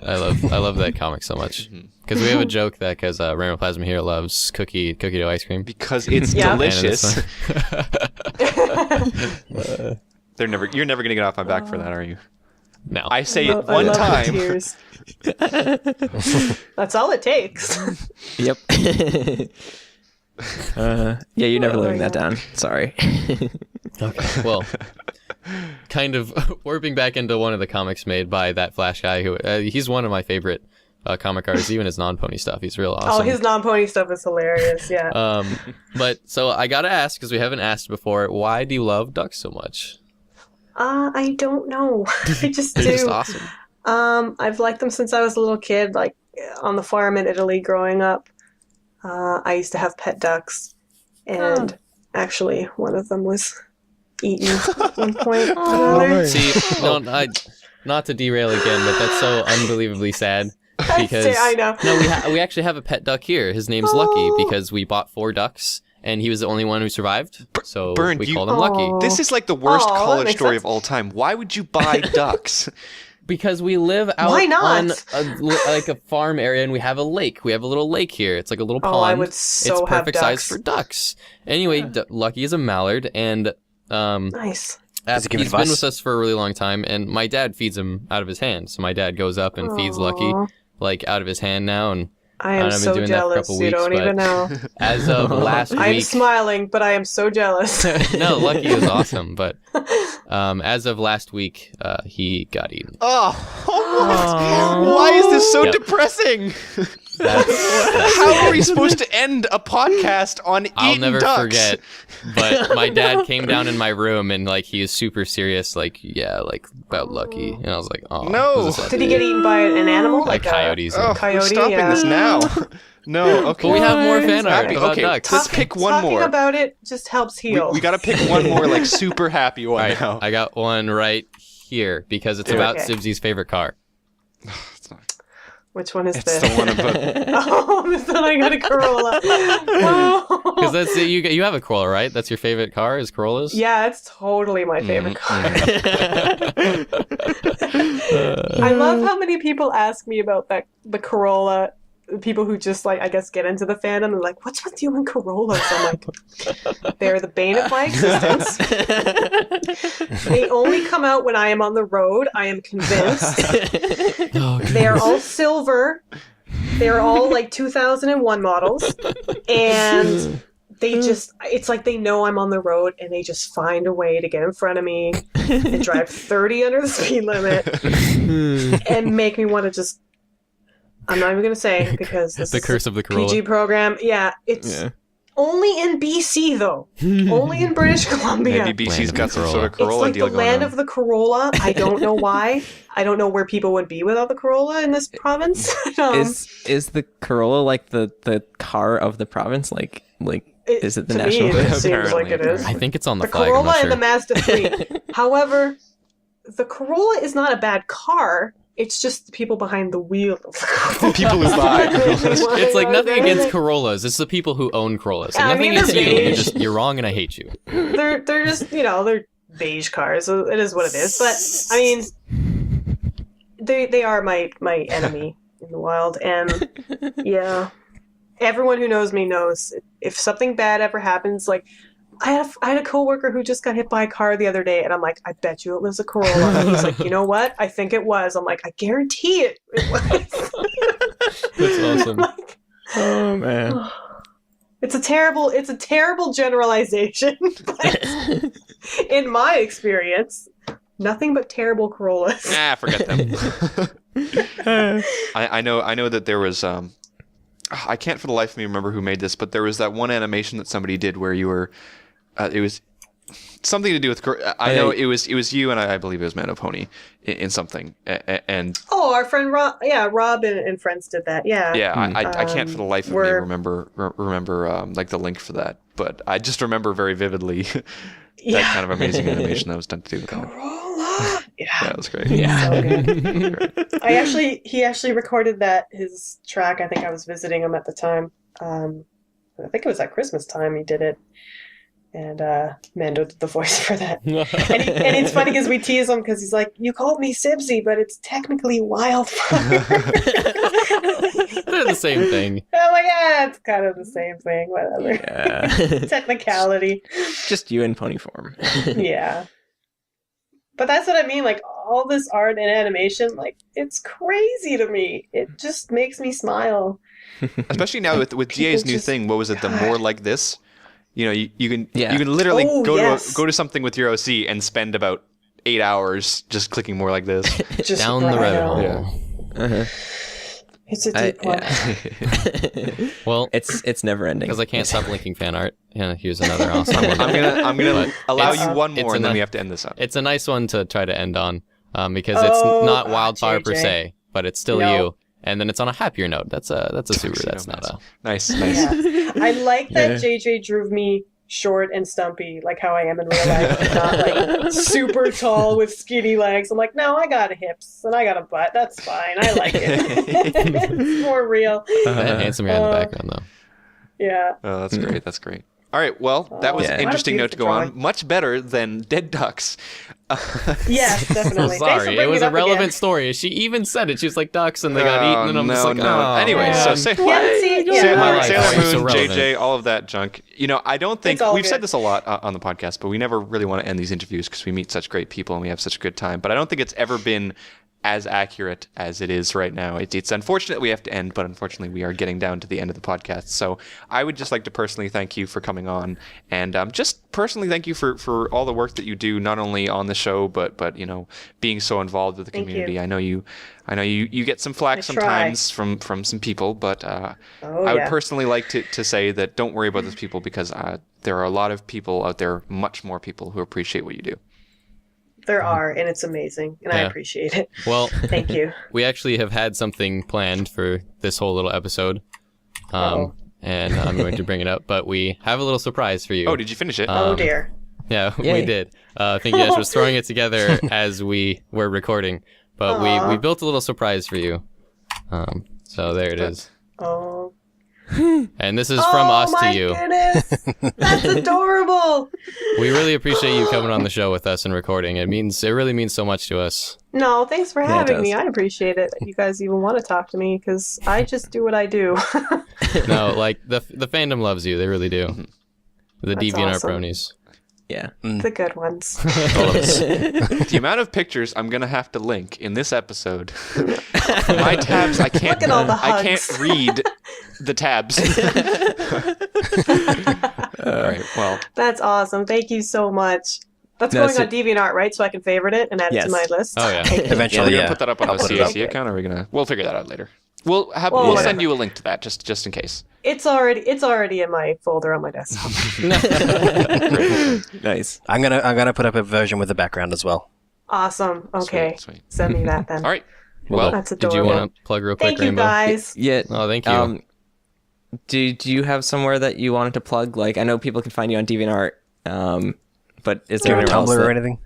S2: I love that comic so much because we have a joke that because Rainbow Plasma here loves cookie dough ice cream
S1: because it's delicious. You're never gonna get off my back for that, are you?
S2: No.
S1: I say it one time.
S5: Tears. That's all it takes.
S3: Yep. Yeah, you never living that down. Sorry.
S2: Okay. Well, kind of warping back into one of the comics made by that Flash guy who he's one of my favorite comic artists, even his non-pony stuff. He's real awesome.
S5: Oh, his non-pony stuff is hilarious. Yeah.
S2: But so I gotta ask because we haven't asked before. Why do you love ducks so much?
S5: I don't know. I just do.
S2: They're just awesome.
S5: I've liked them since I was a little kid, like on the farm in Italy growing up. I used to have pet ducks, and actually one of them was eaten at one point.
S2: See, not to derail again, but that's so unbelievably sad. Because
S5: I know.
S2: No, we actually have a pet duck here. His name's Lucky because we bought 4 ducks. And he was the only one who survived, so we called him Lucky.
S1: This is like the worst college story of all time. Why would you buy ducks?
S2: Because we live out on a farm area, and we have a lake. We have a little lake here. It's like a little pond.
S5: I would so
S2: it's perfect size for ducks. Anyway, Lucky is a mallard, and
S5: nice.
S2: He's been with us for a really long time, and my dad feeds him out of his hand. So my dad goes up and feeds Lucky like out of his hand now, and
S5: I am so jealous. You don't even know.
S2: As of last week,
S5: I'm smiling, but I am so jealous.
S2: No, Lucky is awesome, but as of last week, he got eaten.
S1: Why is this so depressing? How are we supposed to end a podcast on
S2: I'll
S1: eating
S2: never
S1: ducks?
S2: forget, but my dad came down in my room and like he is super serious, like about Lucky, and I was like, oh
S1: no.
S5: Did he get eaten by an animal?
S2: Like coyotes?
S5: Coyote,
S1: we're stopping this now. No, okay.
S2: But we have more fan art about
S1: okay,
S2: ducks.
S1: let's pick one more.
S5: Talking about it just helps heal.
S1: We gotta pick one more, like super happy one now.
S2: I got one right here because it's about Sibsy's favorite car.
S5: Which one is
S1: it's
S5: this?
S1: the one about.
S5: Oh, this one I got a Corolla.
S2: Because that's you have a Corolla, right? That's your favorite car is Corollas?
S5: Yeah, it's totally my favorite car. I love how many people ask me about the Corolla. People who just like, I guess, get into the fandom and like, what's with you and Corollas? I'm like, they're the bane of my existence. They only come out when I am on the road. I am convinced. They are all silver. They're all like 2001 models. And they just, it's like they know I'm on the road and they just find a way to get in front of me and drive 30 under the speed limit and make me want to just, I'm not even going to say because this
S2: the curse of the Corolla.
S5: PG program. Yeah, it's only in BC though. Only in British Columbia.
S1: Maybe BC's got some sort of Corolla
S5: it's like
S1: deal
S5: the land
S1: going on.
S5: of the Corolla. I don't know why. I don't know where people would be without the Corolla in this province.
S3: Is the Corolla like the car of the province? Like is it the national?
S5: Me, it seems like it is.
S2: I think it's on the
S5: The
S2: flag.
S5: Corolla
S2: I'm not
S5: and the
S2: sure.
S5: Mazda 3. However, the Corolla is not a bad car. It's just the people behind the wheel of the Corolla.
S1: People who buy.
S2: It's like nothing against Corollas. It's the people who own Corollas.
S5: Yeah,
S2: Nothing against
S5: they're
S2: you.
S5: beige.
S2: You're wrong, and I hate you.
S5: They're just they're beige cars. So it is what it is. But I mean, they are my enemy in the wild, and yeah, everyone who knows me knows if something bad ever happens, like. I had a coworker who just got hit by a car the other day, and I'm like, I bet you it was a Corolla. And he's like, you know what? I think it was. I'm like, I guarantee it was.
S2: That's awesome.
S5: Like,
S3: Oh man.
S5: it's a terrible generalization. But in my experience, nothing but terrible Corollas.
S1: Forget them. I know that there was I can't for the life of me remember who made this, but there was that one animation that somebody did where you were, it was something to do with. I know it was you, and I believe it was Man of Pony in something. And
S5: our friend Rob, Rob and friends did that. Yeah.
S1: Yeah, I can't for the life of me remember like the link for that, but I just remember very vividly that kind of amazing animation that was done to do with that. Yeah, that was great.
S5: Yeah, so good. He actually recorded his track. I think I was visiting him at the time. I think it was at Christmas time he did it. And Mando did the voice for that. And it's funny because we tease him because he's like, you called me Sibsy, but it's technically Wildfire.
S2: They're the same thing.
S5: I'm like, it's kind of the same thing, whatever.
S3: Yeah.
S5: Technicality.
S3: Just you in pony form.
S5: Yeah. But that's what I mean, like, all this art and animation, like, it's crazy to me. It just makes me smile.
S1: Especially now with DA's new thing, what was it, the more like this? You know, you can literally go to something with your OC and spend about 8 hours just clicking more like this.
S5: Just
S2: down the rabbit hole.
S1: Yeah.
S3: Uh-huh.
S5: It's a deep one.
S3: Yeah.
S2: Well,
S3: it's never ending
S2: because I can't stop linking fan art. Yeah, here's another awesome one.
S1: I'm gonna allow
S2: it's-
S1: you one more,
S2: it's
S1: and then
S2: a-
S1: we have to end this up.
S2: It's a nice one to try to end on, because it's not Wildfire per
S5: JJ.
S2: se, but it's still
S5: No.
S2: you. And then it's on a happier note. That's a Subaru. That's not a.
S1: Nice.
S5: Yeah. I like that JJ drew me short and stumpy, like how I am in real life, not like super tall with skinny legs. I'm like, no, I got hips and I got a butt. That's fine. I like it. It's more real.
S2: That handsome guy in the background, though.
S5: Yeah.
S1: Oh, that's great. That's great. All right. Well, that was
S3: Yeah.
S1: an interesting note to go
S5: What a
S1: on.
S5: beautiful
S1: Much better than Dead Ducks.
S5: Yes, definitely. Thanks for
S2: Sorry, it
S5: bringing
S2: was
S5: up
S2: a relevant
S5: again.
S2: story. She even said it. She was like ducks and they got eaten, and I'm just like,
S1: no.
S2: oh.
S1: Anyway,
S2: man.
S1: so say
S5: Yeah, see, yeah.
S1: Sailor,
S2: My life.
S1: Sailor
S2: Sorry,
S1: Moon,
S2: so relevant.
S1: JJ, all of that junk. You know, I don't think
S5: It's all
S1: we've
S5: good.
S1: said this a lot on the podcast, but we never really want to end these interviews because we meet such great people and we have such a good time. But I don't think it's ever been as accurate as it is right now. It's unfortunate we have to end, but unfortunately we are getting down to the end of the podcast. So I would just like to personally thank you for coming on, and just personally thank you for all the work that you do, not only on the show but you know, being so involved with the
S5: Thank
S1: community.
S5: you.
S1: I know you get some flack
S5: I
S1: sometimes from some people, but I would personally like to say that don't worry about those people, because there are a lot of people out there, much more people, who appreciate what you do.
S5: There are, and it's amazing, and I
S2: Yeah.
S5: appreciate it.
S2: Well,
S5: Thank you.
S2: we actually have had something planned for this whole little episode.
S5: Uh-oh.
S2: And I'm going to bring it up, but we have a little surprise for you.
S1: Oh, did you finish it?
S5: Oh dear.
S2: Yeah,
S3: Yay.
S2: we did. Thingy was throwing it together as we were recording, but we built a little surprise for you. So there it is.
S5: Oh.
S2: And this is from us
S5: my
S2: to you.
S5: Goodness. That's adorable.
S2: We really appreciate you coming on the show with us and recording. It really means so much to us.
S5: No, thanks for
S3: it
S5: having
S3: does.
S5: me. I appreciate it that you guys even want to talk to me, because I just do what I do.
S2: No, like the fandom loves you. They really do. The
S5: That's
S2: DeviantArt
S5: awesome.
S2: bronies.
S3: Yeah.
S5: The good ones.
S1: The amount of pictures I'm gonna have to link in this episode. My tabs, I can't.
S5: Look at all the
S1: I can't
S5: hugs.
S1: read the tabs. All right. Well,
S5: That's awesome. Thank you so much. That's
S3: No,
S5: going
S3: so-
S5: on DeviantArt, right? So I can favorite it and add it
S3: Yes.
S5: to my list.
S2: Oh, yeah.
S5: Okay.
S1: are we
S4: Eventually,
S1: gonna
S4: yeah.
S1: put that up on
S4: I'll
S1: the
S4: put it up.
S1: CAC account, or are we gonna? We'll figure that out later. We'll
S5: Well,
S1: we'll
S5: yeah.
S1: send you a link to that just in case.
S5: It's already in my folder on my desktop.
S3: Nice.
S4: I'm gonna put up a version with the background as well.
S5: Awesome. Okay.
S1: Sweet.
S5: Send me that then.
S1: All right. Well,
S5: That's
S2: Did you
S5: adorable.
S2: want to plug real quick,
S5: Thank you,
S2: Rainbow?
S5: guys.
S3: Yeah.
S2: Oh, thank you.
S3: Do you have somewhere that you wanted to plug? Like, I know people can find you on DeviantArt, but is
S4: Do you
S3: there
S4: have a
S3: anywhere else
S4: Tumblr or
S3: that-
S4: anything?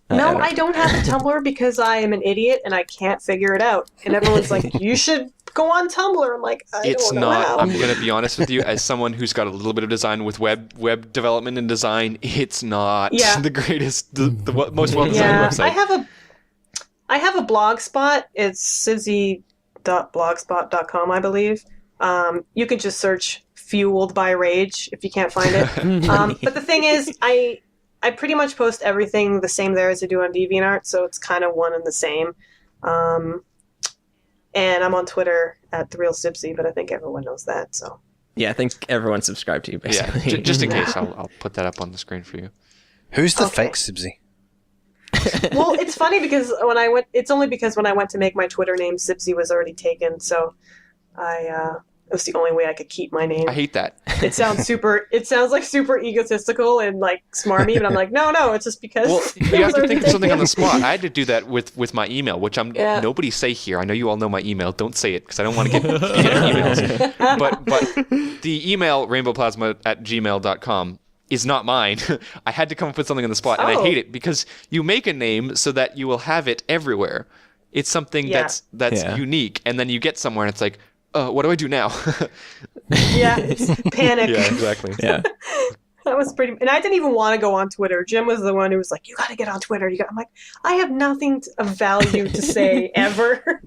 S5: No, I don't have a Tumblr because I am an idiot and I can't figure it out. And everyone's like, you should go on Tumblr. I'm like, I
S1: it's
S5: don't know
S1: not.
S5: how.
S1: I'm gonna be honest with you, as someone who's got a little bit of design with web development and design, it's not
S5: Yeah.
S1: the greatest, the most well designed
S5: Yeah,
S1: website.
S5: I have a blog spot. It's sibsy.blogspot.com, I believe. You can just search "fueled by rage" if you can't find it. But the thing is, I pretty much post everything the same there as I do on DeviantArt, so it's kind of one and the same. And I'm on Twitter at @TheRealSibsy, but I think everyone knows that. So
S3: Yeah, I think everyone's subscribed to you,
S1: Yeah,
S3: basically.
S1: just in case, I'll put that up on the screen for you.
S4: Who's the
S5: Okay.
S4: fake Sibsy?
S5: well, it's funny because it's only because when I went to make my Twitter name, Sibsy was already taken. So I was the only way I could keep my name.
S1: I hate that.
S5: It sounds like super egotistical and like smarmy, but I'm like, no, it's just because.
S1: Well, you have to think of something on the spot. I had to do that with my email, which nobody say here. I know you all know my email. Don't say it because I don't want to get emails. But the email rainbowplasma@gmail.com is not mine. I had to come up with something on the spot, and I hate it because you make a name so that you will have it everywhere. It's something that's unique, and then you get somewhere and it's like, what do I do now?
S5: Yeah, it's panic.
S1: Yeah, exactly.
S3: Yeah.
S5: That was pretty. And I didn't even want to go on Twitter. Jim was the one who was like, "You got to get on Twitter." I'm like, I have nothing of value to say ever.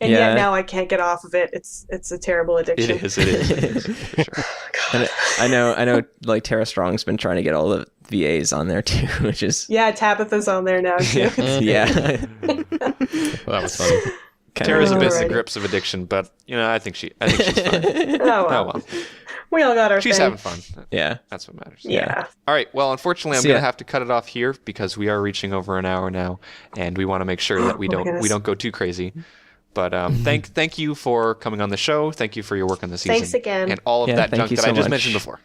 S5: And yet now I can't get off of it. It's a terrible addiction.
S1: It is. For sure.
S3: And I know. Like Tara Strong's been trying to get all the VAs on there too, which is
S5: Tabitha's on there now too.
S3: yeah.
S2: Well, that was funny.
S1: Tara's a bit the
S5: Alrighty.
S1: grips of addiction, but I think she's fine.
S5: Oh
S1: Oh
S5: well.
S1: well,
S5: We all got our
S1: she's
S5: thing.
S1: having fun.
S3: Yeah.
S1: That's what matters.
S5: Yeah.
S1: All right. Well, unfortunately, I'm
S3: So,
S1: going to
S3: yeah.
S1: have to cut it off here because we are reaching over an hour now, and we want to make sure that we
S5: Oh my
S1: don't
S5: goodness.
S1: go too crazy. But thank you for coming on the show. Thank you for your work on the season.
S5: Thanks again.
S1: And all of
S3: Yeah,
S1: that
S3: thank
S1: junk
S3: you
S1: that
S3: so
S1: I just
S3: much.
S1: mentioned before.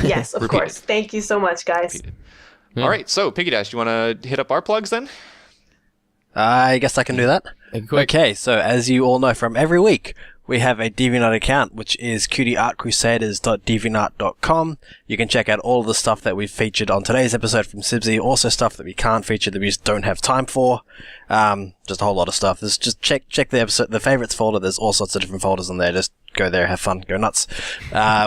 S5: Yes, of
S1: Repeat
S5: course. Thank you so much, guys.
S2: Yeah.
S1: All right. So, Piggy Dash, you want to hit up our plugs then?
S4: I guess I can do that.
S2: Quick.
S4: Okay, so as you all know from every week, we have a DeviantArt account, which is cutieartcrusaders.deviantart.com. You can check out all of the stuff that we've featured on today's episode from Sibsy, also stuff that we can't feature that we just don't have time for. Just a whole lot of stuff. Just check the episode, the favorites folder. There's all sorts of different folders in there. Just go there, have fun, go nuts.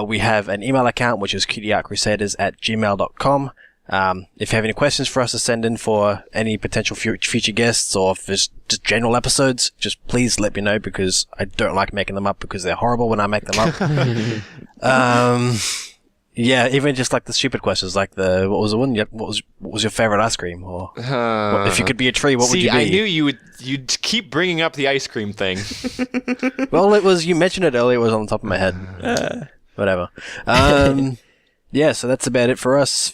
S4: We have an email account, which is cutieartcrusaders@gmail.com. If you have any questions for us to send in for any potential future guests or if it's just general episodes, just please let me know because I don't like making them up because they're horrible when I make them up. Yeah, even just like the stupid questions, like what was the one? What was your favorite ice cream? Or if you could be a tree, what would you be?
S1: I knew you'd keep bringing up the ice cream thing.
S4: Well, you mentioned it earlier. It was on the top of my head. Whatever. Yeah, so that's about it for us.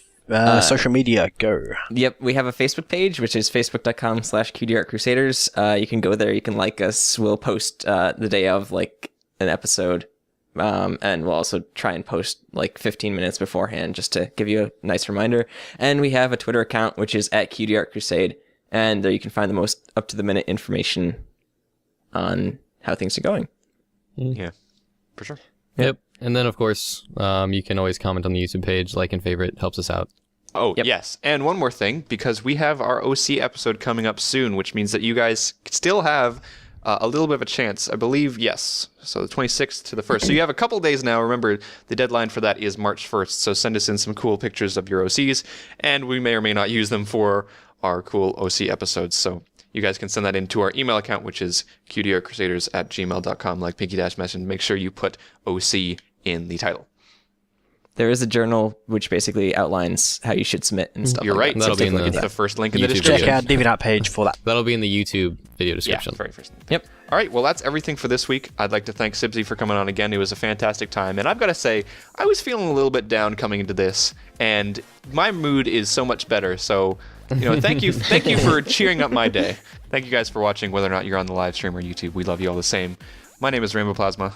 S4: Social media, go.
S3: Yep, we have a Facebook page, which is facebook.com/Cutie Art Crusaders. You can go there, you can like us. We'll post the day of like an episode. And we'll also try and post like 15 minutes beforehand just to give you a nice reminder. And we have a Twitter account, which is @CutieArtCrusade. And there you can find the most up-to-the-minute information on how things are going.
S1: Yeah, for sure.
S2: Yep. And then, of course, you can always comment on the YouTube page. Like and favorite helps us out.
S1: Oh,
S3: Yep.
S1: yes. And one more thing, because we have our OC episode coming up soon, which means that you guys still have a little bit of a chance. I believe, yes. So the 26th to the 1st. So you have a couple days now. Remember, the deadline for that is March 1st. So send us in some cool pictures of your OCs, and we may or may not use them for our cool OC episodes. So you guys can send that into our email account, which is cutieartcrusaders@gmail.com, like Pinky Dash mentioned. Make sure you put OC in the title.
S3: There is a journal which basically outlines how you should submit and stuff.
S1: You're
S3: like
S1: right.
S3: that.
S2: That'll
S3: So
S2: be
S3: take
S2: in
S3: a look at
S1: It's
S3: that.
S1: the first link in the
S2: YouTube
S1: description.
S4: Check out DeviantArt page for that.
S2: That'll be in the YouTube video
S1: Yeah,
S2: description.
S1: very first.
S3: Yep.
S1: All right, well, that's everything for this week. I'd like to thank Sibsy for coming on again. It was a fantastic time. And I've got to say, I was feeling a little bit down coming into this, and my mood is so much better. So, thank you for cheering up my day. Thank you guys for watching, whether or not you're on the live stream or YouTube. We love you all the same. My name is Rainbow Plasma.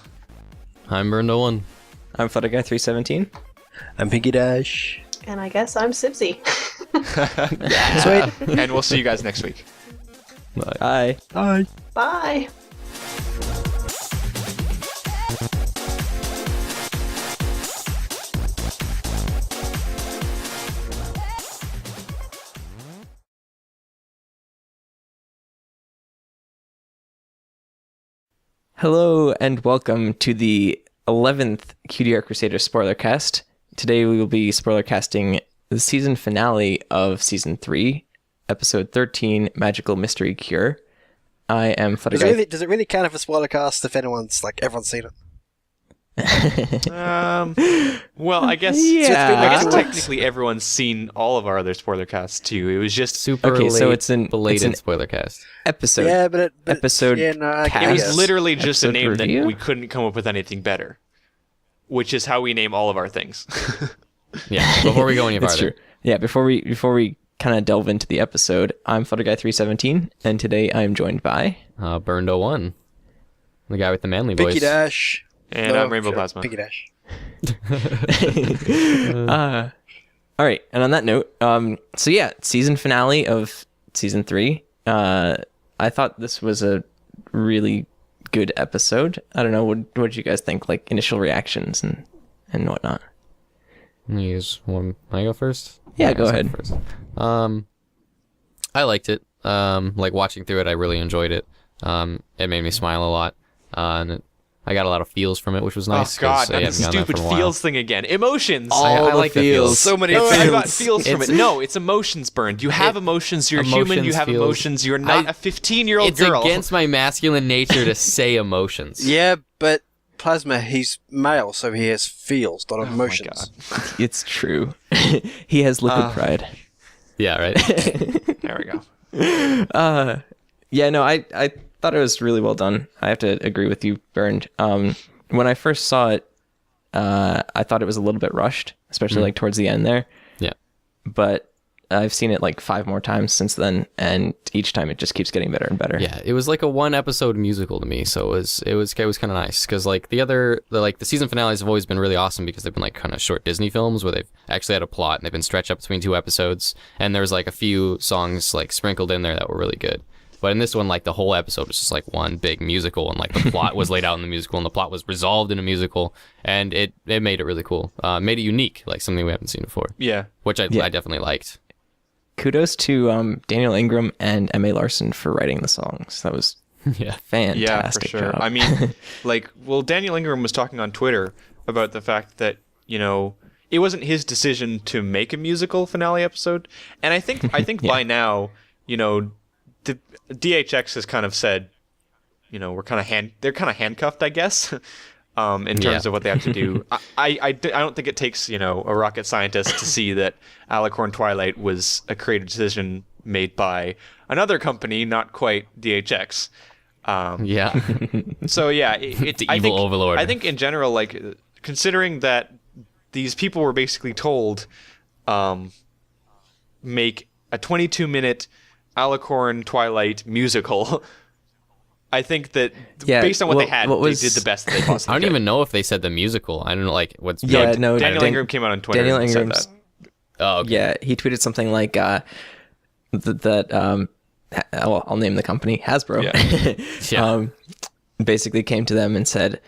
S2: I'm Burned01.
S3: I'm Flutterguy317.
S4: I'm Pinky Dash.
S5: And I guess I'm Sibsy.
S4: Sweet.
S1: And we'll see you guys next week.
S3: Bye.
S4: Bye.
S5: Bye.
S3: Hello and welcome to the 11th Cutie Art Crusaders spoiler cast. Today we will be spoiler casting the season finale of season 3, episode 13, Magical Mystery Cure. I am
S4: Does
S3: Flutterguy.
S4: it really count if a spoiler cast if everyone's seen it?
S1: Well, I guess,
S3: Yeah.
S1: technically everyone's seen all of our other spoiler casts too. It was just
S2: Super
S3: Okay,
S2: late,
S3: so it's an
S2: spoiler cast.
S3: episode.
S4: Yeah, but
S3: episode
S4: Yeah, no, I
S3: cast.
S1: it was
S4: guess.
S1: literally just a
S3: Episode
S1: name
S3: review?
S1: that we couldn't come up with anything better, which is how we name all of our things.
S2: Yeah, before we go any
S3: It's
S2: farther.
S3: true. Yeah, before we kind of delve into the episode, I'm Flutterguy317, and today I am joined by...
S2: Burned01. The guy with the manly
S4: Picky
S2: voice.
S4: Dash.
S1: And I'm Rainbow Plasma.
S4: Picky Dash.
S3: All right, and on that note, so yeah, season finale of season 3. I thought this was a really good episode. I don't know, what did you guys think? Like initial reactions and whatnot.
S2: I go first?
S3: Yeah, go ahead.
S2: First. I liked it. Like watching through it, I really enjoyed it. It made me smile a lot, and I got a lot of feels from it, which was nice.
S1: Oh God,
S2: 'cause I
S1: that
S2: hadn't gotten that
S1: stupid
S2: for a while.
S1: feels thing again. Emotions.
S2: I like the feels.
S4: So many
S1: No,
S4: feels.
S1: I got feels from
S2: It's-
S1: it. No, it's emotions burned. You have emotions. You're human. You
S2: emotions,
S1: have
S2: feels.
S1: emotions. You're not a 15-year-old
S2: It's
S1: girl.
S2: against my masculine nature to say emotions.
S4: Yeah, but Plasma, he's male, so he has feels, not
S1: Oh my
S4: emotions.
S1: God.
S3: It's true. He has liquid pride.
S2: Yeah, right.
S1: There we go.
S3: Yeah, no, I thought it was really well done. I have to agree with you, Bernd. When I first saw it, I thought it was a little bit rushed, especially like towards the end there.
S2: Yeah.
S3: But I've seen it like 5 more times since then, and each time it just keeps getting better and better.
S2: Yeah, it was like a 1-episode musical to me, so it was kind of nice because like the season finales have always been really awesome because they've been like kind of short Disney films where they've actually had a plot and they've been stretched up between 2 episodes, and there's like a few songs like sprinkled in there that were really good. But in this one, like the whole episode was just like one big musical, and like the plot was laid out in the musical, and the plot was resolved in a musical, and it made it really cool. Made it unique, like something we haven't seen before.
S1: Yeah.
S2: Which I definitely liked.
S3: Kudos to Daniel Ingram and M.A. Larson for writing the songs. That was
S2: Yeah.
S3: fantastic.
S1: Yeah, for sure.
S3: job.
S1: I mean, Daniel Ingram was talking on Twitter about the fact that, it wasn't his decision to make a musical finale episode. And I think by now, the DHX has kind of said, they're kind of handcuffed, I guess, in terms of what they have to do. I don't think it takes, a rocket scientist to see that Alicorn Twilight was a creative decision made by another company, not quite DHX.
S2: Yeah.
S1: So yeah,
S2: The evil overlord.
S1: I think in general, like considering that these people were basically told, make a 22-minute Alicorn Twilight musical. I think that based on what they had, they did the best that they possibly
S2: I don't
S1: could.
S2: even know if they said the musical. I don't know, like what's.
S3: Yeah, no,
S1: Daniel Ingram came out on Twitter
S3: Daniel
S1: and said
S3: Ingram's.
S1: that.
S2: Oh, okay.
S3: Yeah, he tweeted something like that. I'll name the company Hasbro.
S2: Yeah.
S3: Basically came to them and said,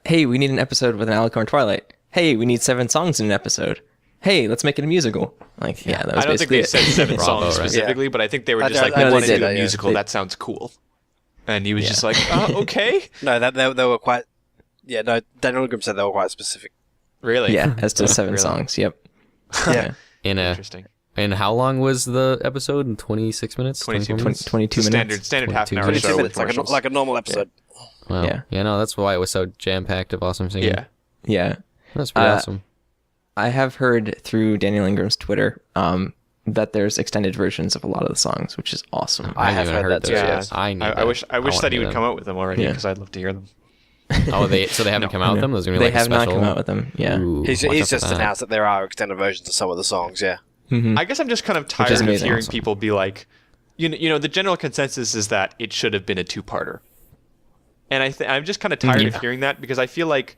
S3: "Hey, we need an episode with an Alicorn Twilight. Hey, we need 7 songs in an episode. Hey, let's make it a musical." Like, yeah, that was
S1: I don't think
S3: basically
S1: they said 7
S2: Bravo,
S1: songs
S2: right?
S1: specifically, but I think they were
S4: I
S1: just
S4: don't-
S1: like,
S4: I
S1: we
S4: don't
S1: want to
S4: think
S1: do
S4: they
S1: a
S4: did,
S1: musical.
S3: yeah.
S1: That sounds cool. And he was just like, okay.
S4: No, they were quite. Yeah, no. Daniel Ingram said they were quite specific.
S1: Really?
S3: yeah, as to 7
S1: Really?
S3: songs. Yep.
S4: Yeah.
S1: Interesting.
S2: And how long was the episode? In 26 minutes?
S1: 22
S2: 24 minutes?
S3: 22 minutes.
S1: Standard half an hour
S2: 22
S1: show
S4: 22
S1: with
S4: minutes,
S1: commercials.
S4: like a normal episode.
S2: Wow.
S3: Yeah.
S2: Yeah, no, that's why it was so jam-packed of awesome singing.
S1: Yeah.
S3: Yeah.
S2: That's pretty awesome.
S3: I have heard through Daniel Ingram's Twitter that there's extended versions of a lot of the songs, which is awesome.
S4: I have
S2: haven't
S4: heard that
S2: those
S4: too,
S2: yet.
S4: yes.
S2: I need
S1: I
S2: that.
S1: wish
S2: wanna
S1: that he
S2: hear
S1: would
S2: them.
S1: come out with them already
S3: Yeah.
S1: because I'd love to hear them.
S2: Oh, so they haven't come out with them? There's gonna be
S3: They
S2: like a
S3: have not
S2: special.
S3: come out with them. Yeah.
S2: Ooh,
S4: He's
S2: watch out for
S4: just
S2: that.
S4: announced that there are extended versions of some of the songs. Yeah.
S1: I guess I'm just kind of
S3: is
S1: tired of
S3: amazing
S1: hearing
S3: also.
S1: people be like, the general consensus is that it should have been a 2-parter. And I'm just kind of tired of hearing that because I feel like,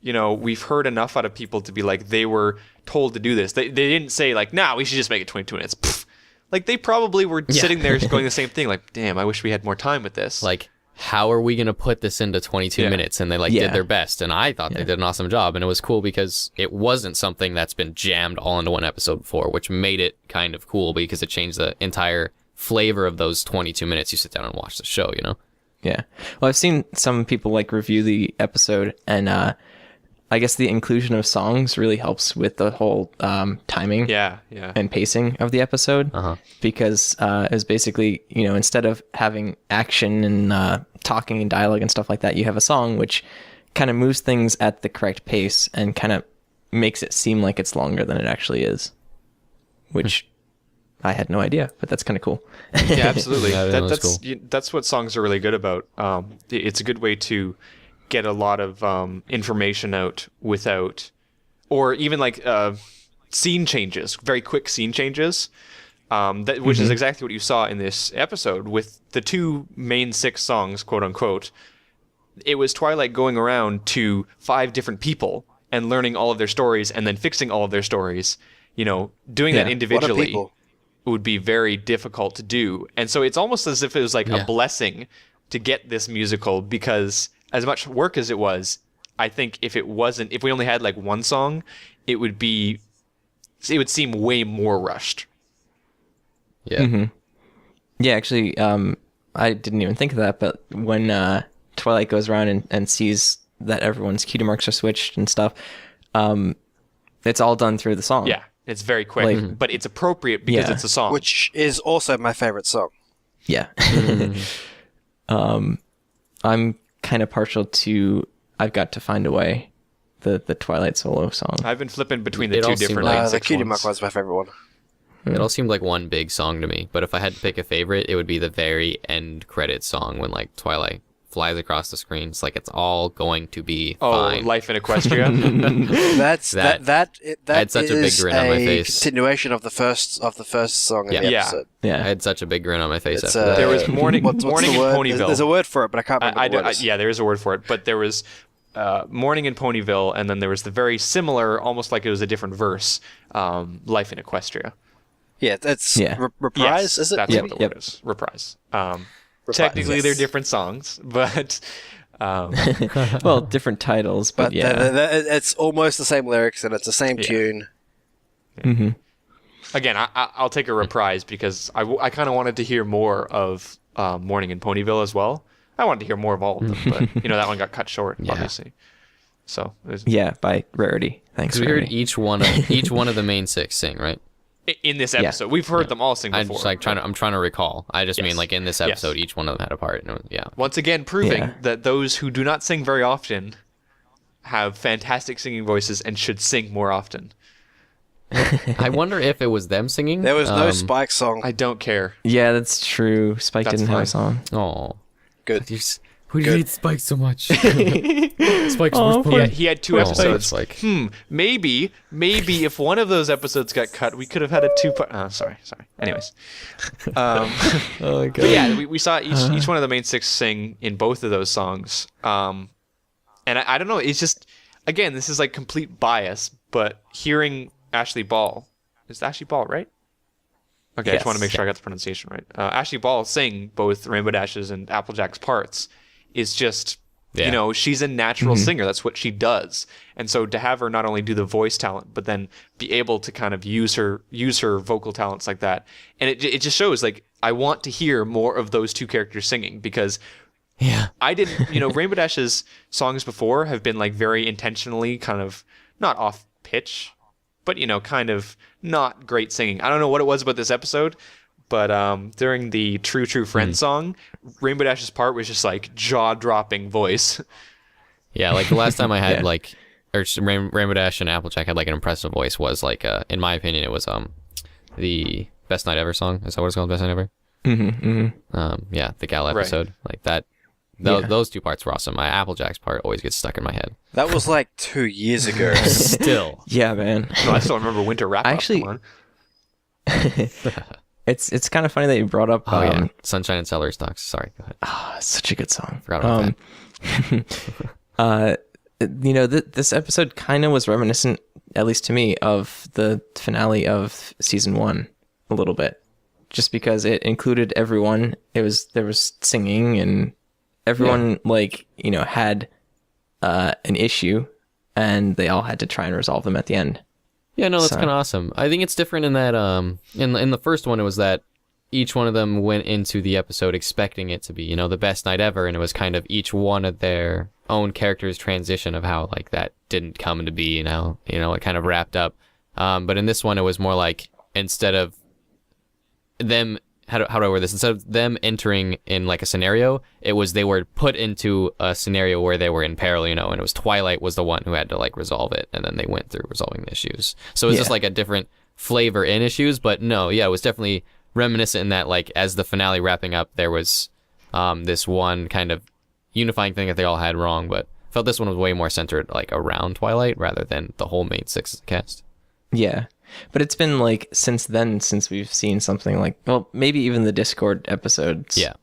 S1: we've heard enough out of people to be like, they were told to do this. They didn't say like, nah, we should just make it 22 minutes. Pfft. Like they probably were sitting there going the same thing. Like, damn, I wish we had more time with this.
S2: Like, how are we going to put this into 22
S1: Yeah.
S2: minutes? And they
S3: Yeah.
S2: did their best. And I thought they did an awesome job. And it was cool because it wasn't something that's been jammed all into one episode before, which made it kind of cool because it changed the entire flavor of those 22 minutes you sit down and watch the show,
S3: Yeah. Well, I've seen some people like review the episode, and I guess the inclusion of songs really helps with the whole timing
S1: yeah.
S3: and pacing of the episode,
S2: Uh-huh.
S3: because it was basically, instead of having action and talking and dialogue and stuff like that, you have a song which kind of moves things at the correct pace and kind of makes it seem like it's longer than it actually is, which I had no idea, but that's kind of cool.
S1: Yeah, absolutely.
S2: Yeah, that was cool.
S1: That's what songs are really good about. It's a good way to get a lot of information out without, or even like scene changes, very quick scene changes. Which is exactly what you saw in this episode with the 2 main 6 songs, quote unquote. it was Twilight going around to 5 different people and learning all of their stories and then fixing all of their stories. You know, doing that individually would be very difficult to do. And so it's almost as if it was like a blessing to get this musical, because as much work as it was, I think if we only had like one song, it would seem way more rushed.
S2: Yeah.
S3: Mm-hmm. Yeah, actually, I didn't even think of that, but when Twilight goes around and sees that everyone's cutie marks are switched and stuff, it's all done through the song.
S1: Yeah, it's very quick, but it's appropriate because it's a song.
S4: Which is also my favorite song.
S3: Yeah. I'm kind of partial to I've Got to Find a Way, the Twilight solo song.
S1: I've been flipping between the
S2: It
S1: two
S2: all seemed
S1: different
S2: like-
S4: The Cutie
S1: ones.
S4: Mark was my favorite one.
S2: It all seemed like one big song to me, but if I had to pick a favorite, it would be the very end credit song when like Twilight flies across the screen. It's like it's all going to be fine.
S1: Life in Equestria.
S2: I had such a big
S4: is
S2: grin on my
S4: a
S2: face.
S4: continuation of the first song in the
S1: Yeah.
S4: episode.
S2: I
S3: Yeah.
S2: had such a big grin on my face
S4: It's,
S2: after that.
S1: There was Morning
S4: what's
S1: Morning
S4: the
S1: in
S4: word?
S1: Ponyville.
S4: There's a word for it, but I can't remember the word.
S1: Yeah, there is a word for it, but there was Morning in Ponyville, and then there was the very similar, almost like it was a different verse, Life in Equestria.
S4: Yeah, it's
S3: Yeah.
S4: reprise,
S1: Yes,
S4: is it?
S1: That's
S3: Yep,
S1: what the
S3: yep.
S1: word is. Reprise. Technically, they're different songs, but
S3: Well, different titles, but,
S4: But it's almost the same lyrics and it's the same tune.
S3: Mm-hmm.
S1: again, I'll take a reprise because I kind of wanted to hear more of Morning in Ponyville as well. I wanted to hear more of all of them, but that one got cut short, obviously. So
S3: Yeah, by Rarity. Thanks,
S2: Because we heard
S3: Rarity.
S2: each one of the main 6 sing, right?
S1: in this episode, we've heard them all sing
S2: I'm
S1: before.
S2: just like I'm trying to recall. I just
S1: Yes.
S2: mean like in this episode, each one of them had a part. And it was,
S1: Once again, proving
S3: Yeah.
S1: that those who do not sing very often have fantastic singing voices and should sing more often.
S2: I wonder if it was them singing.
S4: There was no Spike song.
S1: I don't care.
S3: Yeah, that's true. Spike
S1: That's
S3: didn't have
S1: fine.
S3: a song.
S2: Oh,
S4: Good.
S2: who do you hate Spike so much? Spike's
S1: He had 2 episodes.
S2: Like,
S1: Maybe if one of those episodes got cut, we could have had a 2-part. Oh, sorry. Anyways,
S2: oh my god.
S1: but yeah, we saw each one of the main 6 sing in both of those songs. And I don't know. It's just, again, this is like complete bias, but hearing Ashley Ball, is it Ashley Ball, right? Okay, I just want to make sure I got the pronunciation right. Ashley Ball sing both Rainbow Dash's and Applejack's parts is just, she's a natural singer. That's what she does. And so to have her not only do the voice talent, but then be able to kind of use her vocal talents like that. And it just shows, like, I want to hear more of those 2 characters singing, because I didn't, Rainbow Dash's songs before have been like very intentionally kind of not off pitch, but kind of not great singing. I don't know what it was about this episode, but during the True Friend song, Rainbow Dash's part was just like jaw-dropping voice.
S2: Yeah, like the last time I had Rainbow Dash and Applejack had like an impressive voice was like, in my opinion, it was the Best Night Ever song. Is that what it's called? Best Night Ever? Yeah, the Gal episode. Like that. Those 2 parts were awesome. My Applejack's part always gets stuck in my head.
S4: That was like 2 years ago.
S2: Still.
S3: Yeah, man.
S1: No, I still remember Winter Wrap Up.
S3: Actually-
S1: Come on.
S3: It's kind of funny that you brought up
S2: Sunshine and Celery Stalks. Sorry, go ahead.
S3: such a good song.
S2: Forgot about
S3: This episode kind of was reminiscent, at least to me, of the finale of season 1 a little bit, just because it included everyone. There was singing, and everyone had an issue, and they all had to try and resolve them at the end.
S2: Yeah, no, that's
S3: So-
S2: kind of awesome. I think it's different in that in the first one it was that each one of them went into the episode expecting it to be, the best night ever, and it was kind of each one of their own characters' transition of how like that didn't come to be, it kind of wrapped up. But in this one it was more like, instead of them how do I word this? Instead of them entering in like a scenario, it was they were put into a scenario where they were in peril, and it was Twilight was the one who had to like resolve it, and then they went through resolving the issues. So it's just like a different flavor in issues, but no, it was definitely reminiscent in that, like, as the finale wrapping up, there was this one kind of unifying thing that they all had wrong, but I felt this one was way more centered like around Twilight rather than the whole main 6 cast.
S3: Yeah. But it's been like since then, since we've seen something like, maybe even the Discord episodes.
S2: Yeah.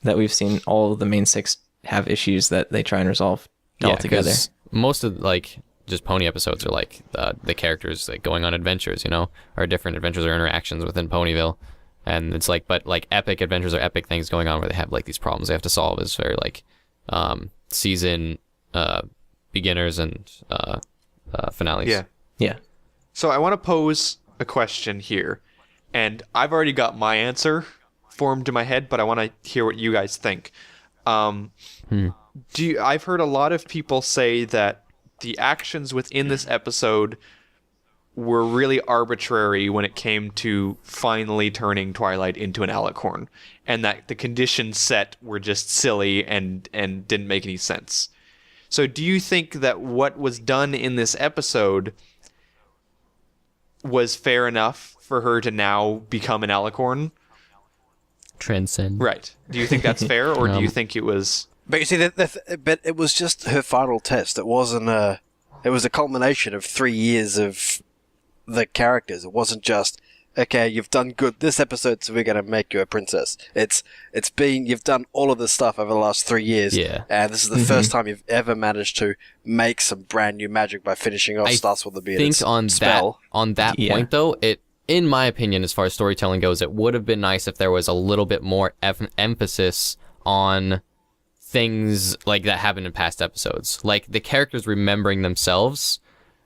S3: That we've seen all of the main 6 have issues that they try and resolve all together.
S2: 'cause most of like just pony episodes are like the characters like going on adventures, or different adventures or interactions within Ponyville. And it's like, but like epic adventures or epic things going on where they have like these problems they have to solve is very like season beginners and finales.
S3: Yeah.
S1: So I want to pose a question here, and I've already got my answer formed in my head, but I want to hear what you guys think. I've heard a lot of people say that the actions within this episode were really arbitrary when it came to finally turning Twilight into an alicorn, and that the conditions set were just silly and didn't make any sense. So do you think that what was done in this episode was fair enough for her to now become an alicorn?
S2: Transcend.
S1: Right. Do you think that's fair, or do you think it was...
S4: But you see, but it was just her final test. It wasn't it was a culmination of 3 years of the characters. It wasn't just, okay, you've done good this episode, so we're going to make you a princess. It's been, you've done all of this stuff over the last 3 years.
S2: Yeah.
S4: And this is the first time you've ever managed to make some brand new magic by finishing off Starts with the Beard.
S2: I think on that point, though, in my opinion, as far as storytelling goes, it would have been nice if there was a little bit more emphasis on things like that happened in past episodes. Like the characters remembering themselves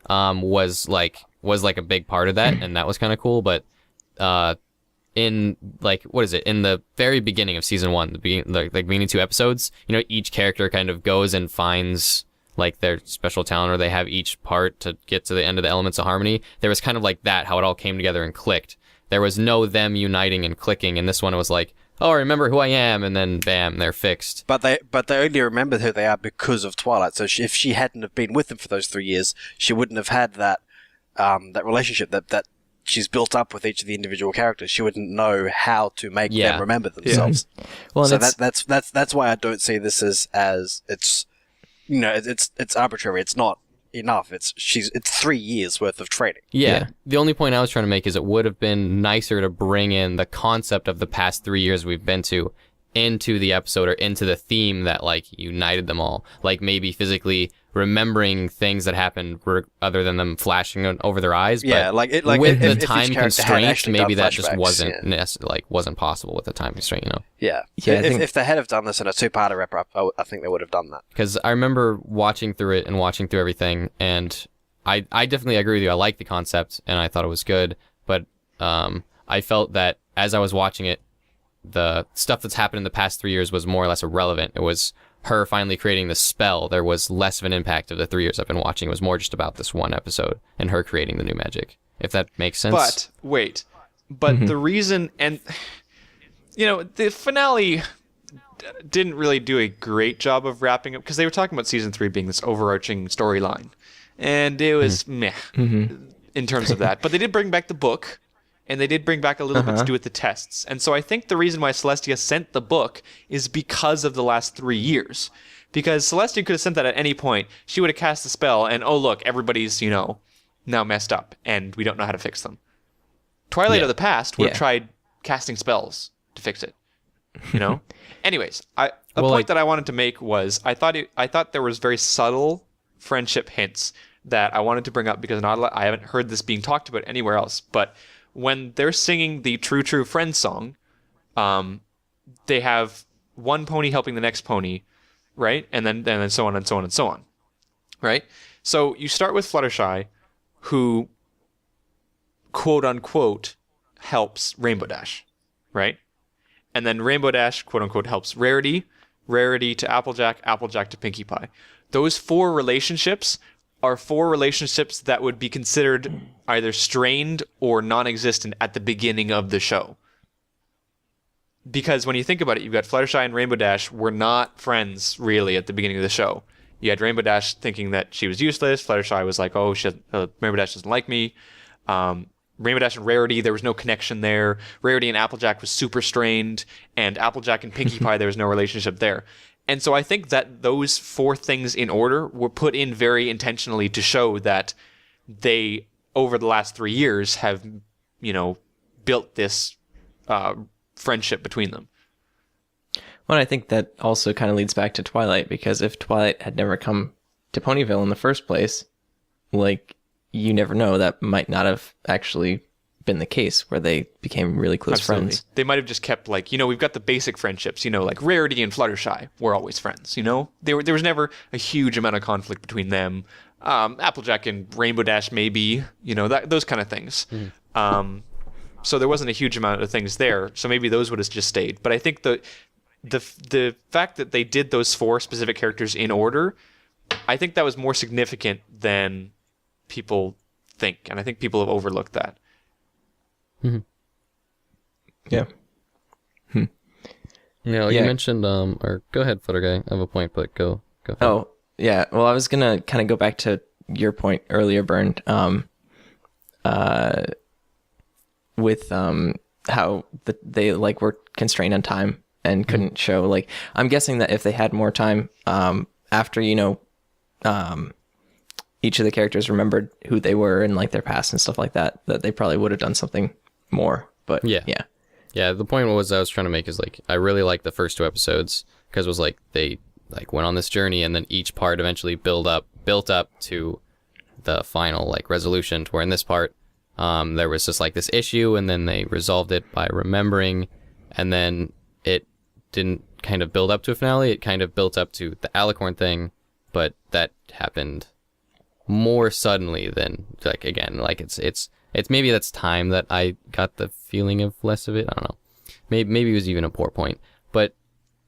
S2: was like a big part of that, and that was kind of cool. But in like, what is it, in the very beginning of season 1, the beginning 2 episodes, each character kind of goes and finds like their special talent, or they have each part to get to the end of the Elements of Harmony. There was kind of like that, how it all came together and clicked. There was no them uniting and clicking. In this one, it was like, oh, I remember who I am, and then bam, they're fixed.
S4: But they only remember who they are because of Twilight. So if she hadn't have been with them for those 3 years, she wouldn't have had that relationship that she's built up with each of the individual characters. She wouldn't know how to make them remember themselves.
S3: Yeah. Well,
S4: so that's why I don't see this as it's it's arbitrary. It's not enough. It's 3 years worth of training.
S2: Yeah. The only point I was trying to make is it would have been nicer to bring in the concept of the past 3 years we've been to into the episode, or into the theme that like united them all. Like maybe physically remembering things that happened other than them flashing over their eyes.
S4: Yeah,
S2: but with the time constraint, maybe that just wasn't wasn't possible with the time constraint.
S4: Yeah. If they had have done this in a 2-parter wrap-up, I think they would have done that.
S2: Because I remember watching through it and watching through everything, and I definitely agree with you. I like the concept, and I thought it was good, but I felt that as I was watching it, the stuff that's happened in the past 3 years was more or less irrelevant. It was her finally creating the spell. There was less of an impact of the 3 years I've been watching. It was more just about this one episode and her creating the new magic, if that makes sense.
S1: But wait, the reason, and the finale didn't really do a great job of wrapping up, because they were talking about season 3 being this overarching storyline, and it was meh in terms of that. But they did bring back the book, and they did bring back a little bit to do with the tests. And so I think the reason why Celestia sent the book is because of the last 3 years. Because Celestia could have sent that at any point. She would have cast the spell, and oh look, everybody's, now messed up, and we don't know how to fix them. Twilight of the past would have tried casting spells to fix it. Anyways, the point that I wanted to make was I thought there was very subtle friendship hints that I wanted to bring up, because I haven't heard this being talked about anywhere else. But when they're singing the True True Friend song, they have one pony helping the next pony, right? And then so on and so on and so on, right? So you start with Fluttershy, who quote unquote helps Rainbow Dash, right? And then Rainbow Dash quote unquote helps Rarity to Applejack to Pinkie Pie. Those 4 relationships are 4 relationships that would be considered either strained or non-existent at the beginning of the show. Because when you think about it, you've got Fluttershy and Rainbow Dash were not friends really at the beginning of the show. You had Rainbow Dash thinking that she was useless. Fluttershy was like, oh, Rainbow Dash doesn't like me. Rainbow Dash and Rarity, there was no connection there. Rarity and Applejack was super strained. And Applejack and Pinkie Pie, there was no relationship there. And so I think that those 4 things in order were put in very intentionally to show that they, over the last 3 years, have, built this friendship between them.
S3: Well, I think that also kind of leads back to Twilight, because if Twilight had never come to Ponyville in the first place, like, you never know, that might not have actually been the case where they became really close friends.
S1: They might have just kept, like, we've got the basic friendships, like Rarity and Fluttershy were always friends, there was never a huge amount of conflict between them. Applejack and Rainbow Dash maybe, those kind of things. So there wasn't a huge amount of things there, so maybe those would have just stayed. But I think the fact that they did those 4 specific characters in order, I think that was more significant than people think, and I think people have overlooked that.
S2: Mm-hmm.
S3: Yeah.
S2: You mentioned or go ahead, Flutter Guy. I have a point, but go.
S3: Oh, yeah. Well, I was gonna kind of go back to your point earlier, Bern. With how they like were constrained on time and couldn't show, like, I'm guessing that if they had more time after each of the characters remembered who they were and like their past and stuff like that, that they probably would have done something more. But yeah.
S2: The point was I was trying to make is, like, I really liked the first 2 episodes because it was like they like went on this journey, and then each part eventually built up to the final like resolution, to where in this part there was just like this issue, and then they resolved it by remembering, and then it didn't kind of build up to a finale. It kind of built up to the Alicorn thing, but that happened more suddenly than, like, again, like it's maybe that's time that I got the feeling of less of it. I don't know. Maybe it was even a poor point, but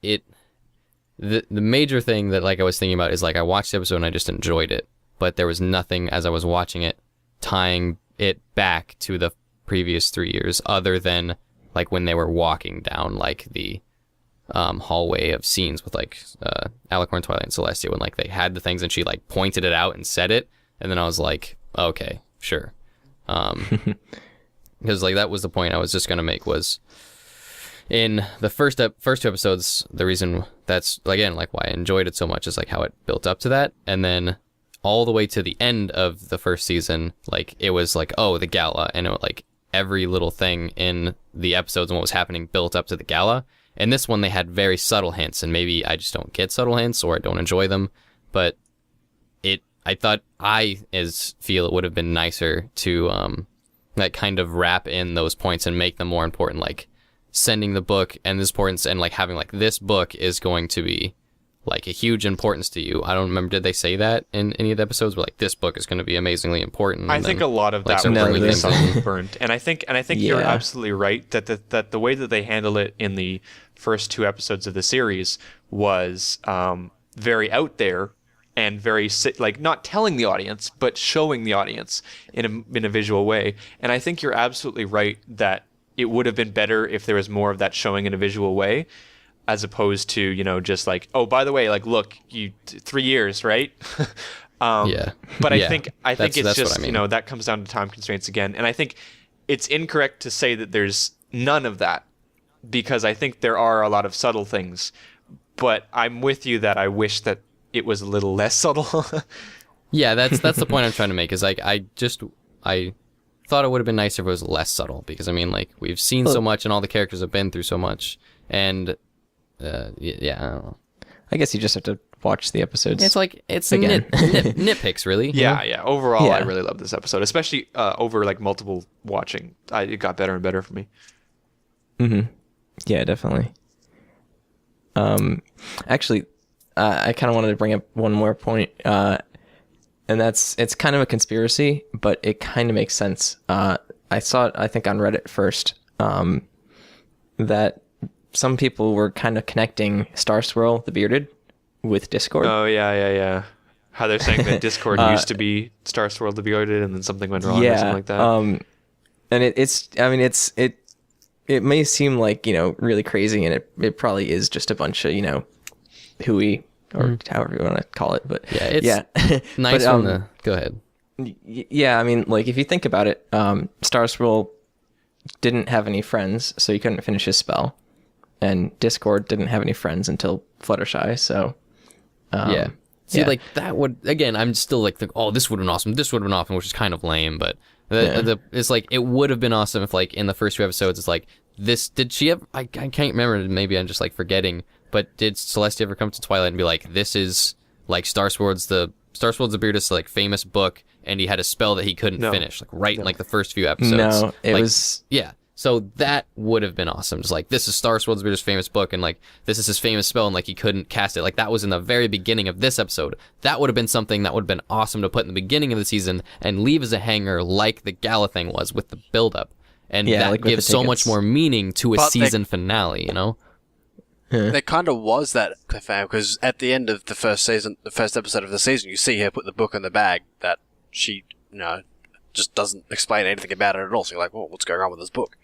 S2: the major thing that, like, I was thinking about is, like, I watched the episode and I just enjoyed it, but there was nothing as I was watching it tying it back to the previous 3 years, other than like when they were walking down like the hallway of scenes with like Alicorn, Twilight, and Celestia, when like they had the things and she like pointed it out and said it, and then I was like, okay, sure, because like that was the point I was just gonna make, was in the first 2 episodes, the reason that's, again, like why I enjoyed it so much is like how it built up to that, and then all the way to the end of the first season, like it was like, oh, the gala, and it, like every little thing in the episodes and what was happening built up to the gala. And this one, they had very subtle hints, and maybe I just don't get subtle hints or I don't enjoy them, but I thought feel it would have been nicer to like kind of wrap in those points and make them more important, like sending the book and this importance, and like having like this book is going to be like a huge importance to you. I don't remember, did they say that in any of the episodes, where like this book is going to be amazingly important?
S1: I think a lot of that was burnt, and I think you're absolutely right that the way that they handle it in the first 2 episodes of the series was very out there and very like not telling the audience but showing the audience in a visual way. And I think you're absolutely right that it would have been better if there was more of that showing in a visual way, as opposed to, just like, oh, by the way, like, look, 3 years, right? But I think it's just, that comes down to time constraints again. And I think it's incorrect to say that there's none of that, because I think there are a lot of subtle things. But I'm with you that I wish that it was a little less subtle.
S2: Yeah, that's the point I'm trying to make, is like, I thought it would have been nicer if it was less subtle, because I mean, like, we've seen so much and all the characters have been through so much, and I don't know. I
S3: guess you just have to watch the episodes.
S2: It's like nitpicks, really.
S1: Yeah. Overall, I really love this episode, especially over like multiple watching. It got better and better for me.
S3: Mm-hmm. Yeah, definitely. Actually, I kind of wanted to bring up one more point, and it's kind of a conspiracy, but it kind of makes sense. I saw it, I think, on Reddit first, that some people were kind of connecting Star Swirl, the Bearded, with Discord.
S1: Oh, yeah. How they're saying that Discord used to be Star Swirl, the Bearded, and then something went wrong or something like that.
S3: And it may seem like, really crazy, and it probably is just a bunch of, hooey, or however you want to call it. But
S2: it's nice. But, go ahead.
S3: Yeah, I mean, like, if you think about it, Star Swirl didn't have any friends, so he couldn't finish his spell. And Discord didn't have any friends until Fluttershy, so...
S2: like, that would... Again, I'm still like, this would have been awesome, which is kind of lame, but it's like, it would have been awesome if, like, in the first 2 episodes, it's like, did she ever... I can't remember, maybe I'm just, like, forgetting, but did Celestia ever come to Twilight and be like, this is like Star Sword's the Beardus like famous book, and he had a spell that he couldn't finish, like in like the first few episodes.
S3: No, it
S2: like,
S3: was
S2: So that would have been awesome. Just like, this is Star Sword's Beardus' famous book, and like this is his famous spell, and like he couldn't cast it. Like that was in the very beginning of this episode. That would have been something that would have been awesome to put in the beginning of the season and leave as a hanger, like the Gala thing was with the build up, and that
S3: like
S2: gives so much more meaning to a season finale. You know.
S4: There kind of was that cliffhanger, because at the end of the first episode of the season, you see her put the book in the bag that she, just doesn't explain anything about it at all. So you're like, well, what's going on with this book?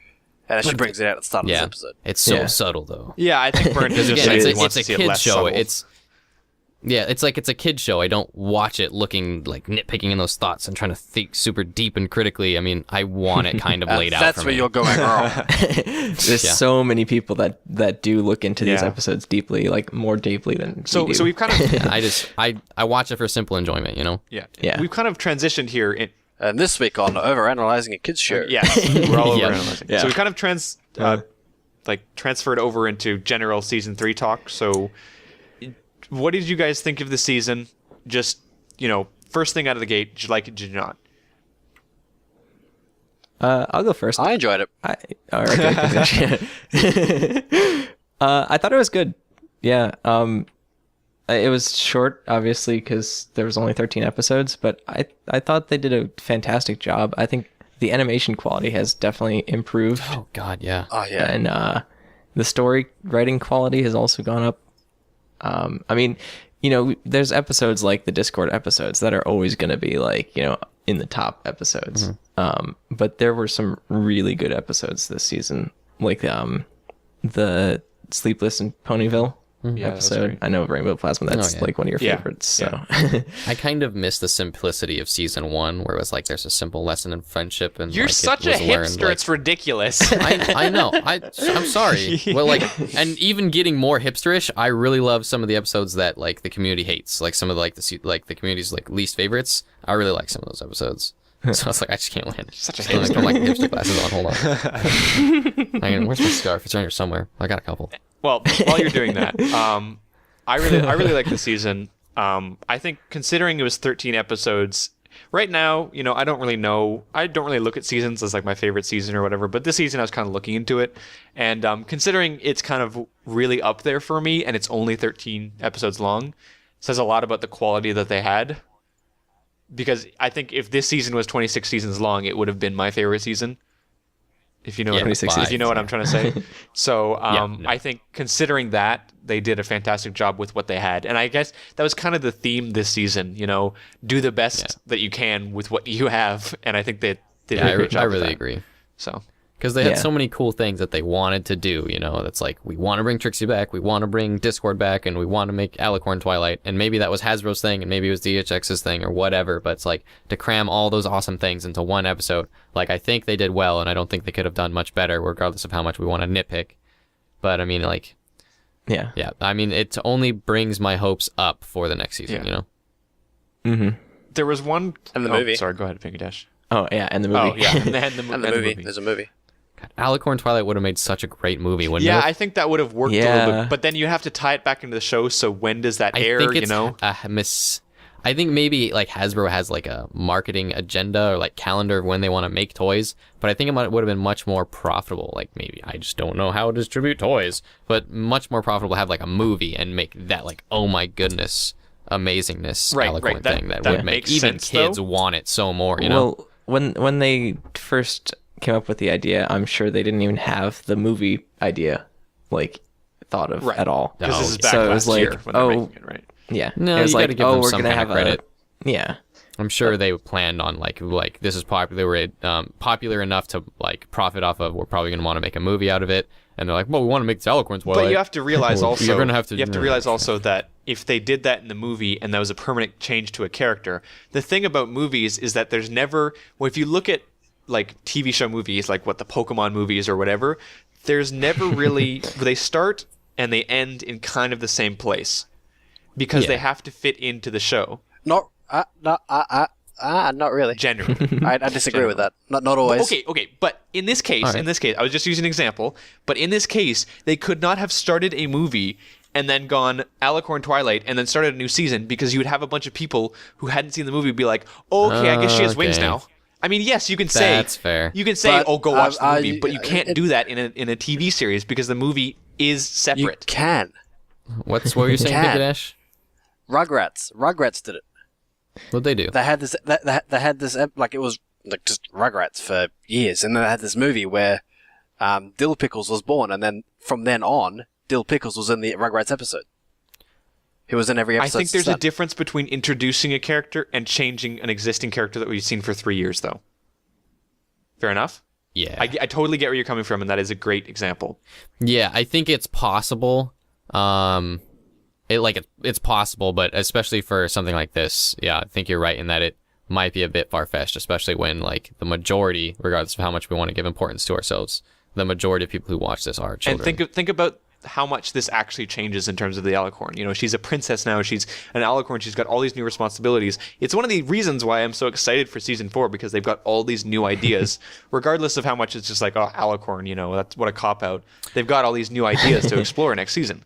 S4: And then she brings it out at the start of this episode.
S2: It's so subtle, though.
S1: Yeah, I think Burnt is just saying he wants to see it less subtle.
S2: It's like it's a kid show. I don't watch it looking like nitpicking in those thoughts and trying to think super deep and critically. I mean, I want it kind of laid out.
S4: That's
S2: for
S4: where
S2: me.
S4: You're going wrong.
S3: There's so many people that do look into these episodes deeply, like more deeply than
S1: so.
S3: we do.
S1: So we've kind of.
S2: I watch it for simple enjoyment,
S1: Yeah. We've kind of transitioned here.
S4: And this week on Overanalyzing a Kids Show.
S1: Yes, we're all overanalyzing.
S3: Yeah.
S1: So we kind of transferred over into general season 3 talk. So, what did you guys think of the season? Just first thing out of the gate, did you like it? Did you not?
S3: I'll go first.
S4: I enjoyed it.
S3: All right. I thought it was good. Yeah. It was short, obviously, because there was only 13 episodes, but I thought they did a fantastic job. I think the animation quality has definitely improved.
S2: Oh God, yeah.
S4: Oh yeah.
S3: And the story writing quality has also gone up. I mean, there's episodes like the Discord episodes that are always going to be like, in the top episodes.
S2: Mm-hmm.
S3: But there were some really good episodes this season, like the Sleepless in Ponyville episode. I know Rainbow Plasma, that's like one of your favorites. So
S2: I kind of miss the simplicity of season 1, where it was like there's a simple lesson in friendship, and
S1: You're
S2: like,
S1: such a hipster. It's ridiculous.
S2: I know. I'm sorry. Well, and even getting more hipsterish, I really love some of the episodes that like the community hates, like some of the community's like least favorites. I really like some of those episodes. So I was like, I just can't win.
S1: Such a
S2: hipster. I'm like hipster glasses on. Hold on. Where's my scarf? It's around here somewhere. I got a couple.
S1: Well, while you're doing that, I really like the season. I think considering it was 13 episodes, right now, I don't really know. I don't really look at seasons as like my favorite season or whatever. But this season, I was kind of looking into it, and considering it's kind of really up there for me, and it's only 13 episodes long, says a lot about the quality that they had. Because I think if this season was 26 seasons long, it would have been my favorite season. If you know, if you know what I'm trying to say. So I think considering that, they did a fantastic job with what they had. And I guess that was kind of the theme this season, do the best that you can with what you have. And I think they did a great job.
S2: I really agree.
S1: So.
S2: Because they had so many cool things that they wanted to do, that's like, we want to bring Trixie back, we want to bring Discord back, and we want to make Alicorn Twilight, and maybe that was Hasbro's thing, and maybe it was DHX's thing, or whatever, but it's like, to cram all those awesome things into one episode, like, I think they did well, and I don't think they could have done much better, regardless of how much we want to nitpick. But, I mean, like... Yeah, I mean, it only brings my hopes up for the next season,
S3: Mm-hmm.
S1: There was one...
S4: And the movie.
S1: Sorry, go ahead, Pinky Dash.
S3: Oh, yeah, and the movie.
S1: Oh, yeah, and the
S4: movie. There's a movie.
S2: God, Alicorn Twilight would have made such a great movie, wouldn't it?
S1: Yeah, I think that would have worked a little bit. But then you have to tie it back into the show, so when does that air,
S2: I think maybe like Hasbro has like a marketing agenda or like calendar of when they want to make toys, but I think it would have been much more profitable. Like maybe I just don't know how to distribute toys, but much more profitable to have like a movie and make that like, oh my goodness, amazingness Alicorn thing that would make even kids want it so more,
S3: Well, when they first came up with the idea, I'm sure they didn't even have the movie idea like thought of at all.
S1: This is back
S3: so it was
S1: last year
S3: like,
S1: when they're making it, right?
S3: Yeah.
S2: No,
S3: it was
S2: you
S3: like,
S2: gotta give them
S3: we're
S2: some
S3: gonna
S2: kind
S3: have
S2: of credit.
S3: Yeah.
S2: I'm sure they planned on like this is popular. Popular enough to like profit off of. We're probably gonna want to make a movie out of it, and they're like, well, we want to make Alicorn Twilight.
S1: But you have to realize also,
S2: you're gonna have to.
S1: You have to realize also that if they did that in the movie and that was a permanent change to a character, the thing about movies is that there's never. Well, if you look at like TV show movies, like what the Pokemon movies or whatever, there's never really they start and they end in kind of the same place because they have to fit into the show.
S4: Not really.
S1: Generally,
S4: I disagree with that. Not always.
S1: Okay. But in this case, I was just using an example. But in this case, they could not have started a movie and then gone Alicorn Twilight and then started a new season, because you would have a bunch of people who hadn't seen the movie be like, okay, I guess she has wings
S2: Okay.
S1: now. I mean, yes, you can say
S2: That's fair.
S1: You can say,
S4: But,
S1: go watch the movie,
S4: I-
S1: but you can't do that in a TV series because the movie is
S4: You
S1: separate.
S4: can.
S2: What were you saying,
S4: Can.
S2: Big Dash?
S4: Rugrats did it.
S2: What'd they do?
S4: They had this. They had this. Like it was like just Rugrats for years, and then they had this movie where Dill Pickles was born, and then from then on, Dill Pickles was in the Rugrats episode. He was in every
S1: I
S4: episode.
S1: think there's
S4: since
S1: a difference between introducing a character and changing an existing character that we've seen for 3 years, though. Fair enough?
S2: Yeah.
S1: I totally get where you're coming from, and that is a great example.
S2: Yeah, I think it's possible. It's possible, but especially for something like this, yeah, I think you're right in that it might be a bit far-fetched, especially when like the majority, regardless of how much we want to give importance to ourselves, the majority of people who watch this are children.
S1: And think about how much this actually changes in terms of the Alicorn. You know, she's a princess now. She's an Alicorn. She's got all these new responsibilities. It's one of the reasons why I'm so excited for season 4, because they've got all these new ideas, regardless of how much it's just like, oh, Alicorn, you know, that's what a cop-out. They've got all these new ideas to explore next season.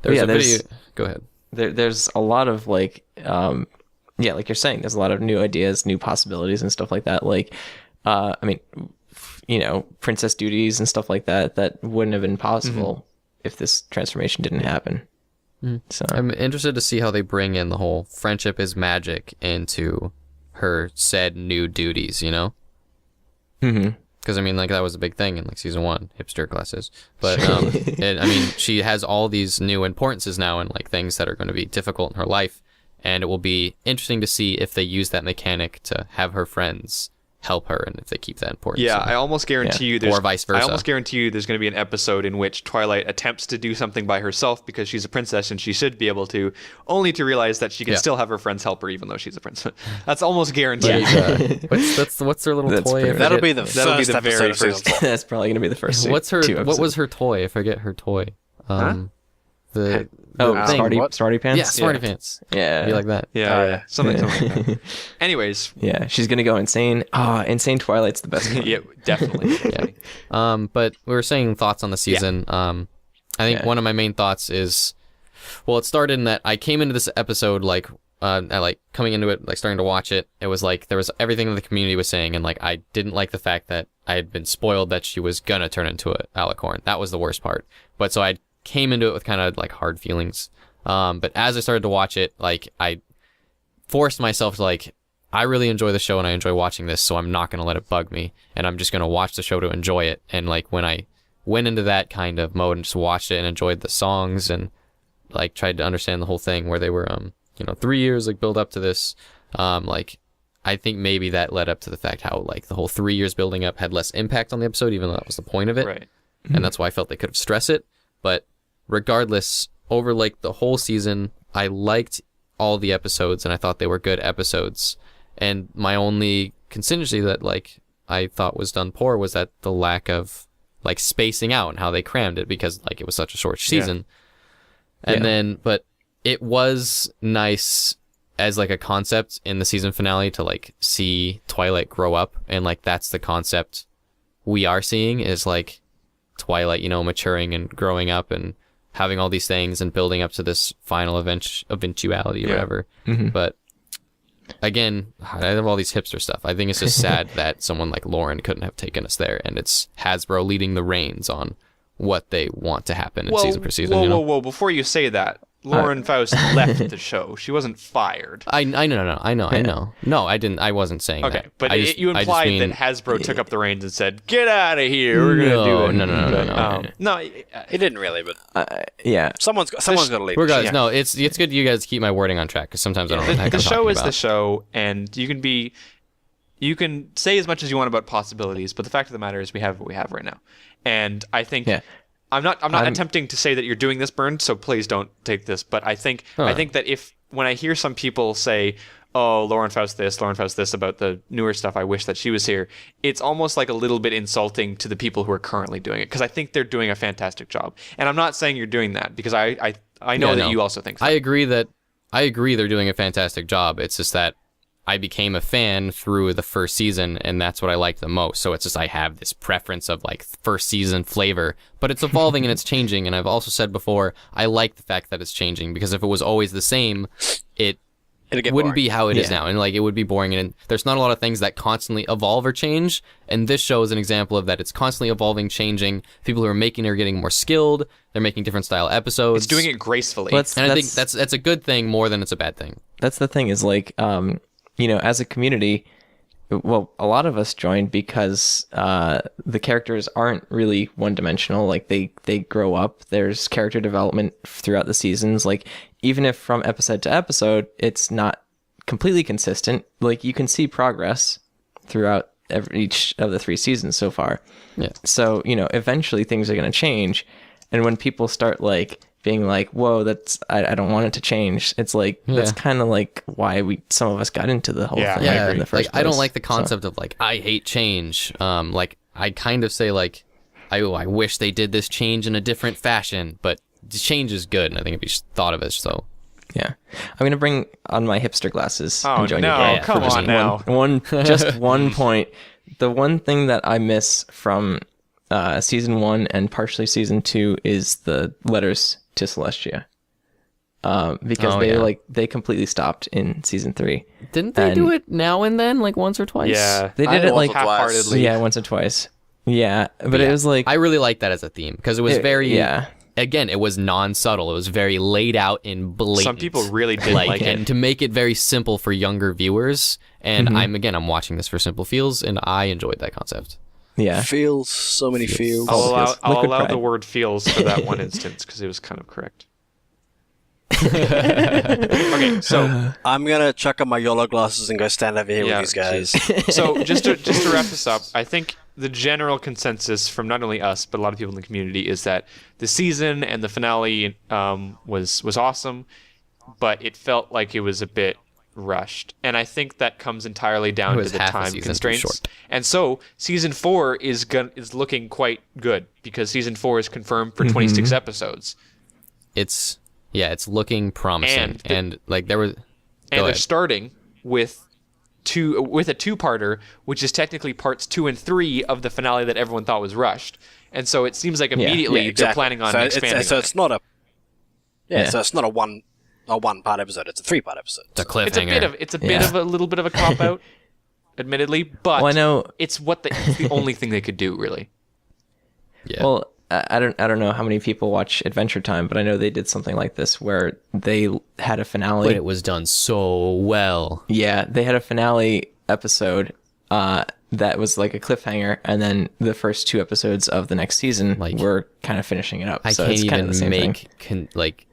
S2: There's
S3: Yeah,
S2: a
S3: there's-
S2: video. Go ahead.
S3: There's a lot of like like you're saying, there's a lot of new ideas, new possibilities and stuff like that. Like I mean, you know, princess duties and stuff like that wouldn't have been possible if this transformation didn't happen. So
S2: I'm interested to see how they bring in the whole friendship is magic into her said new duties, you know? Because I mean, like that was a big thing in like season 1, hipster classes. But and, I mean, she has all these new importances now and like things that are going to be difficult in her life, and it will be interesting to see if they use that mechanic to have her friends help her, and if they keep that importance.
S1: Yeah,
S2: in
S1: I
S2: her.
S1: almost guarantee you there's
S2: Or vice versa.
S1: I almost guarantee you there's going to be an episode in which Twilight attempts to do something by herself because she's a princess and she should be able to, only to realize that she can
S2: Yeah.
S1: still have her friends help her even though she's a princess. That's almost guaranteed.
S2: What's her little
S3: That's
S2: toy?
S3: pretty-
S2: I
S4: That'll
S2: forget-
S4: be the
S1: That'll be
S4: first
S1: the very
S4: episode of
S1: first.
S4: season 4.
S3: that's probably gonna be the first.
S2: What's her?
S3: two
S2: What
S3: episodes.
S2: was her toy? I forget her toy. The
S3: Smarty,
S4: Thing, what?
S3: Smarty Pants?
S2: yeah, Smarty Pants.
S3: Yeah.
S2: Be like that.
S1: Yeah, something like that. Anyways,
S3: Yeah, she's gonna go insane. Insane Twilight's the best one.
S1: yeah, definitely.
S2: But we were saying thoughts on the season. I think one of my main thoughts is, well, it started in that I came into this episode like, coming into it, like starting to watch it. It was like there was everything that the community was saying, and like I didn't like the fact that I had been spoiled that she was gonna turn into a Alicorn. That was the worst part. But so I came into it with kind of like hard feelings. But as I started to watch it, like I forced myself to like, I really enjoy the show and I enjoy watching this, so I'm not going to let it bug me, and I'm just going to watch the show to enjoy it. And like when I went into that kind of mode and just watched it and enjoyed the songs and like tried to understand the whole thing where they were 3 years like build up to this, like I think maybe that led up to the fact how like the whole 3 years building up had less impact on the episode, even though that was the point of it.
S1: Right.
S2: And that's why I felt they could have stressed it. But regardless, over like the whole season, I liked all the episodes and I thought they were good episodes. And my only contingency that like I thought was done poor was that the lack of like spacing out and how they crammed it, because like it was such a short season. And then, but it was nice as like a concept in the season finale to like see Twilight grow up, and like that's the concept we are seeing is like Twilight, maturing and growing up and having all these things and building up to this final eventuality or whatever. But again, I have all these hipster stuff. I think it's just sad that someone like Lauren couldn't have taken us there, and it's Hasbro leading the reins on what they want to happen in season per season.
S1: Whoa! Before you say that, Lauren Faust left the show. She wasn't fired.
S2: I know. No, I didn't. I wasn't saying that.
S1: Okay, but
S2: I
S1: you
S2: just
S1: implied
S2: mean-
S1: that Hasbro took up the reins and said, "Get out of here. We're gonna do it."
S2: No.
S4: He didn't really, but
S3: Yeah.
S4: someone's got to lead.
S2: We're guys.
S1: Yeah.
S2: No, it's good you guys keep my wording on track, because sometimes I don't know what the heck
S1: The
S2: I'm
S1: show
S2: talking
S1: is the
S2: about.
S1: show, and you can say as much as you want about possibilities, but the fact of the matter is we have what we have right now. And I think I'm not attempting to say that you're doing this, Bernd, so please don't take this, but I think that when I hear some people say, "Oh, Lauren Faust this about the newer stuff, I wish that she was here," it's almost like a little bit insulting to the people who are currently doing it, because I think they're doing a fantastic job. And I'm not saying you're doing that, because I know that you also think so.
S2: I agree they're doing a fantastic job. It's just that I became a fan through the first season, and that's what I liked the most. So it's just I have this preference of like first season flavor, but it's evolving and it's changing. And I've also said before, I like the fact that it's changing, because if it was always the same, it wouldn't be how it is now, and like it would be boring. And there's not a lot of things that constantly evolve or change, and this show is an example of that. It's constantly evolving, changing. People who are making it are getting more skilled. They're making different style episodes.
S1: It's doing it gracefully.
S3: Well,
S2: And I think that's a good thing more than it's a bad thing.
S3: That's the thing, is like, as a community, well, a lot of us joined because the characters aren't really one-dimensional. Like they grow up. There's character development throughout the seasons. Like even if from episode to episode it's not completely consistent, like you can see progress throughout each of the 3 seasons so far.
S2: Yeah.
S3: So eventually things are going to change, and when people start like being like, whoa, I don't want it to change. It's like, that's kind of like why some of us got into the whole thing in the first place.
S2: I don't like the concept of like, I hate change. Like I kind of say like, I wish they did this change in a different fashion, but the change is good, and I think if you thought of it so.
S3: Yeah. I'm going to bring on my hipster glasses.
S1: Oh,
S3: and join
S1: no,
S3: you guys
S1: come
S3: for just
S1: on now.
S3: just one point. The one thing that I miss from season 1 and partially season 2 is the letters to Celestia. Because they completely stopped in season 3.
S2: Didn't they do it now and then, like once or twice?
S1: Yeah.
S3: They did it like
S1: half-heartedly.
S3: Yeah, once or twice. Yeah, but it was like,
S2: I really like that as a theme, because it was very
S3: yeah.
S2: Again, it was non-subtle. It was very laid out and blatant.
S1: Some people really did like it.
S2: And to make it very simple for younger viewers. And I'm watching this for simple feels, and I enjoyed that concept.
S3: Yeah.
S4: Feels, so many feels.
S1: I'll
S3: Liquid
S1: allow
S3: pride.
S1: the word feels for that one instance, because it was kind of correct. Okay, so
S4: I'm gonna chuck on my YOLO glasses and go stand over here
S1: Yeah,
S4: with these guys.
S1: so just to wrap this up, I think the general consensus from not only us but a lot of people in the community is that the season and the finale was awesome, but it felt like it was a bit rushed, and I think that comes entirely down to the
S2: half a
S1: time
S2: season too
S1: constraints.
S2: short.
S1: And so season 4 is looking quite good, because season 4 is confirmed for 26 episodes.
S2: It's looking promising. And
S1: They're starting with a 2-parter, which is technically parts 2 and 3 of the finale that everyone thought was rushed. And so it seems like immediately they're planning on expanding.
S4: So
S1: on
S4: it's not so it's not a one-part episode. It's a 3-part episode.
S2: It's a cliffhanger.
S1: It's a bit of a little bit of a cop out, admittedly, but
S3: Well, I know.
S1: it's the only thing they could do, really.
S2: Yeah.
S3: Well, I don't know how many people watch Adventure Time, but I know they did something like this where they had a finale.
S2: But it was done so well.
S3: Yeah, they had a finale episode that was like a cliffhanger, and then the first 2 episodes of the next season were kind of finishing it up.
S2: I
S3: so
S2: can't
S3: it's kind of the
S2: even
S3: same thing.
S2: make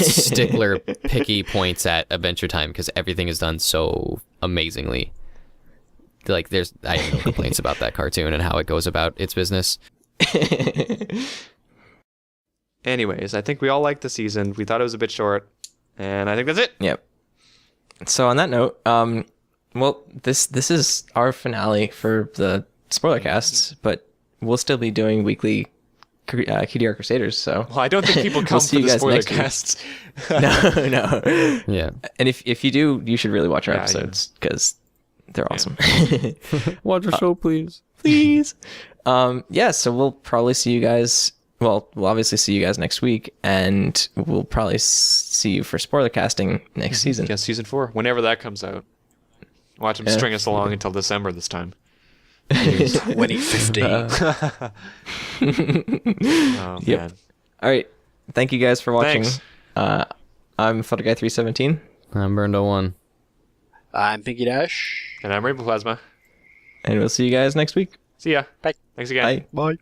S2: stickler picky points at Adventure Time, because everything is done so amazingly. Like I have no complaints about that cartoon and how it goes about its business.
S1: Anyways, I think we all liked the season. We thought it was a bit short, and I think that's it.
S3: Yep. So on that note, well, this is our finale for the spoiler casts, but we'll still be doing weekly Cutie Art Crusaders. So
S1: Well, I don't think people come
S3: see
S1: for
S3: you
S1: the
S3: guys
S1: spoiler
S3: next week.
S1: casts.
S3: no.
S2: Yeah.
S3: And if you do, you should really watch our
S1: Yeah,
S3: episodes because they're awesome.
S2: Watch a show, please.
S3: Please. So we'll probably see you guys. Well, we'll obviously see you guys next week, and we'll probably see you for spoiler casting next season.
S1: Yeah, season 4, whenever that comes out. Watch them string us along until December this time.
S4: 2015.
S1: Oh,
S3: Yep.
S1: man.
S3: All right. Thank you guys for watching.
S1: Thanks.
S3: I'm PhotoGuy317.
S2: I'm Burned01.
S4: I'm Pinky Dash.
S1: And I'm Rainbow Plasma.
S3: And we'll see you guys next week.
S1: See ya.
S4: Bye.
S1: Thanks again.
S3: Bye.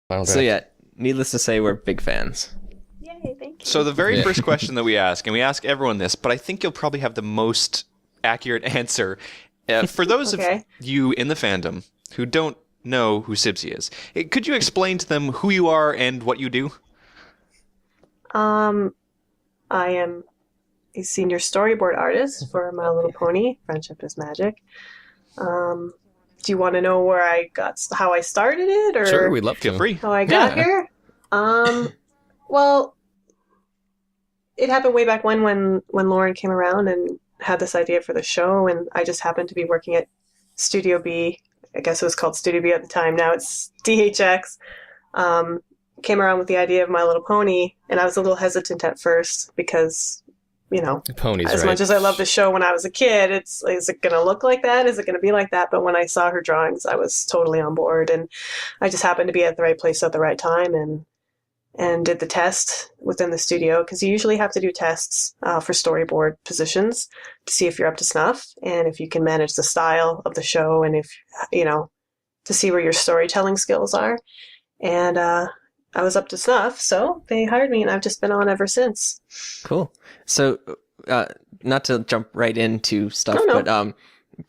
S4: Bye.
S3: So yeah, needless to say, we're big fans.
S5: Yay, thank you.
S1: So the very first question that we ask, and we ask everyone this, but I think you'll probably have the most accurate answer. For those
S5: Okay.
S1: of you in the fandom who don't know who Sibsy is, could you explain to them who you are and what you do?
S5: I am a senior storyboard artist for My Little Pony, Friendship is Magic. Do you want to know how I started it, or
S2: Sure, we'd love to.
S1: Feel free.
S5: how I got here? Well, it happened way back when Lauren came around and had this idea for the show, and I just happened to be working at Studio B. I guess it was called Studio B at the time. Now it's DHX. Came around with the idea of My Little Pony, and I was a little hesitant at first because,
S2: Ponies,
S5: as much as I loved the show when I was a kid, is it going to look like that? Is it going to be like that? But when I saw her drawings, I was totally on board, and I just happened to be at the right place at the right time, and did the test within the studio, because you usually have to do tests for storyboard positions to see if you're up to snuff and if you can manage the style of the show, and if, to see where your storytelling skills are. And I was up to snuff, so they hired me, and I've just been on ever since.
S3: Cool. So, not to jump right into stuff,
S5: No.
S3: but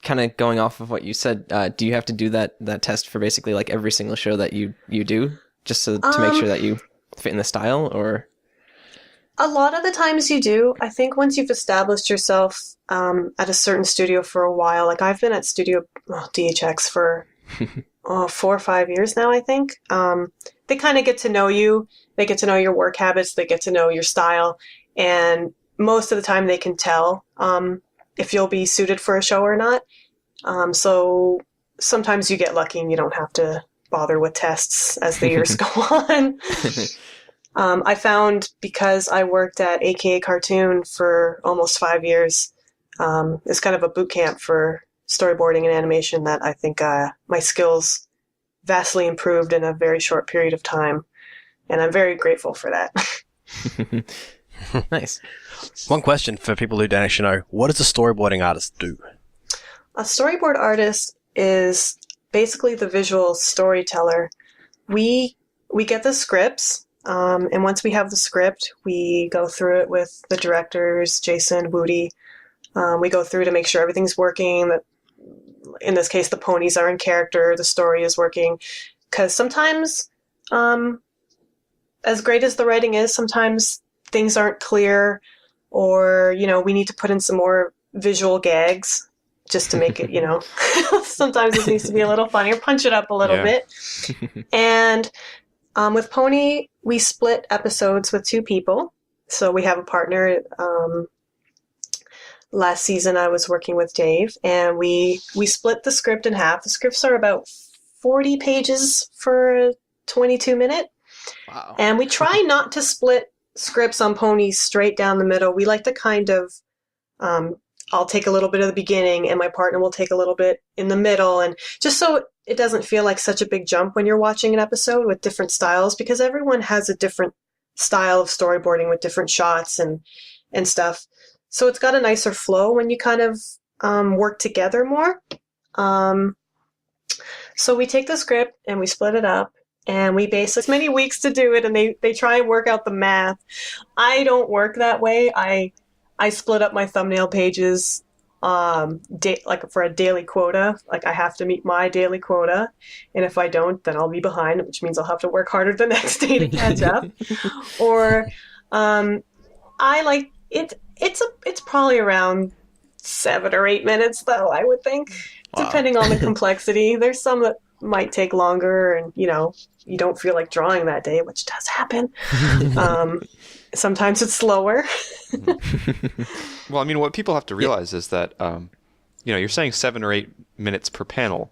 S3: kind of going off of what you said, do you have to do that test for basically like every single show that you do, just to make sure that you fit in the style, or?
S5: A lot of the times you do. I think once you've established yourself at a certain studio for a while, like I've been at Studio DHX for 4 or 5 years now, I think. They kind of get to know you. They get to know your work habits. They get to know your style. And most of the time they can tell if you'll be suited for a show or not. So sometimes you get lucky and you don't have to bother with tests as the years go on. I found, because I worked at AKA Cartoon for almost 5 years, it's kind of a boot camp for storyboarding and animation, that I think my skills vastly improved in a very short period of time. And I'm very grateful for that.
S3: Nice.
S4: One question for people who don't actually know: what does a storyboarding artist do?
S5: A storyboard artist is basically the visual storyteller. We get the scripts, and once we have the script, we go through it with the directors, Jason, Woody. We go through to make sure everything's working, that in this case the ponies are in character, the story is working. Because sometimes, as great as the writing is, sometimes things aren't clear, or, we need to put in some more visual gags just to make it, sometimes it needs to be a little funnier, punch it up a little bit. And with Pony, we split episodes with 2 people. So we have a partner. Last season I was working with Dave, and we split the script in half. The scripts are about 40 pages for a 22-minute.
S3: Wow.
S5: And we try not to split scripts on Ponies straight down the middle. We like to kind of, I'll take a little bit of the beginning, and my partner will take a little bit in the middle, and just so it doesn't feel like such a big jump when you're watching an episode with different styles, because everyone has a different style of storyboarding with different shots and stuff. So it's got a nicer flow when you kind of work together more. So we take the script and we split it up, and we base as many weeks to do it, and they try and work out the math. I don't work that way. I split up my thumbnail pages like for a daily quota. Like I have to meet my daily quota, and if I don't, then I'll be behind, which means I'll have to work harder the next day to catch up. Or I like it. It's probably around 7 or 8 minutes, though, I would think, depending on the complexity. There's some that might take longer, and you don't feel like drawing that day, which does happen. Sometimes it's slower.
S1: Well, I mean, what people have to realize is that, you're saying 7 or 8 minutes per panel.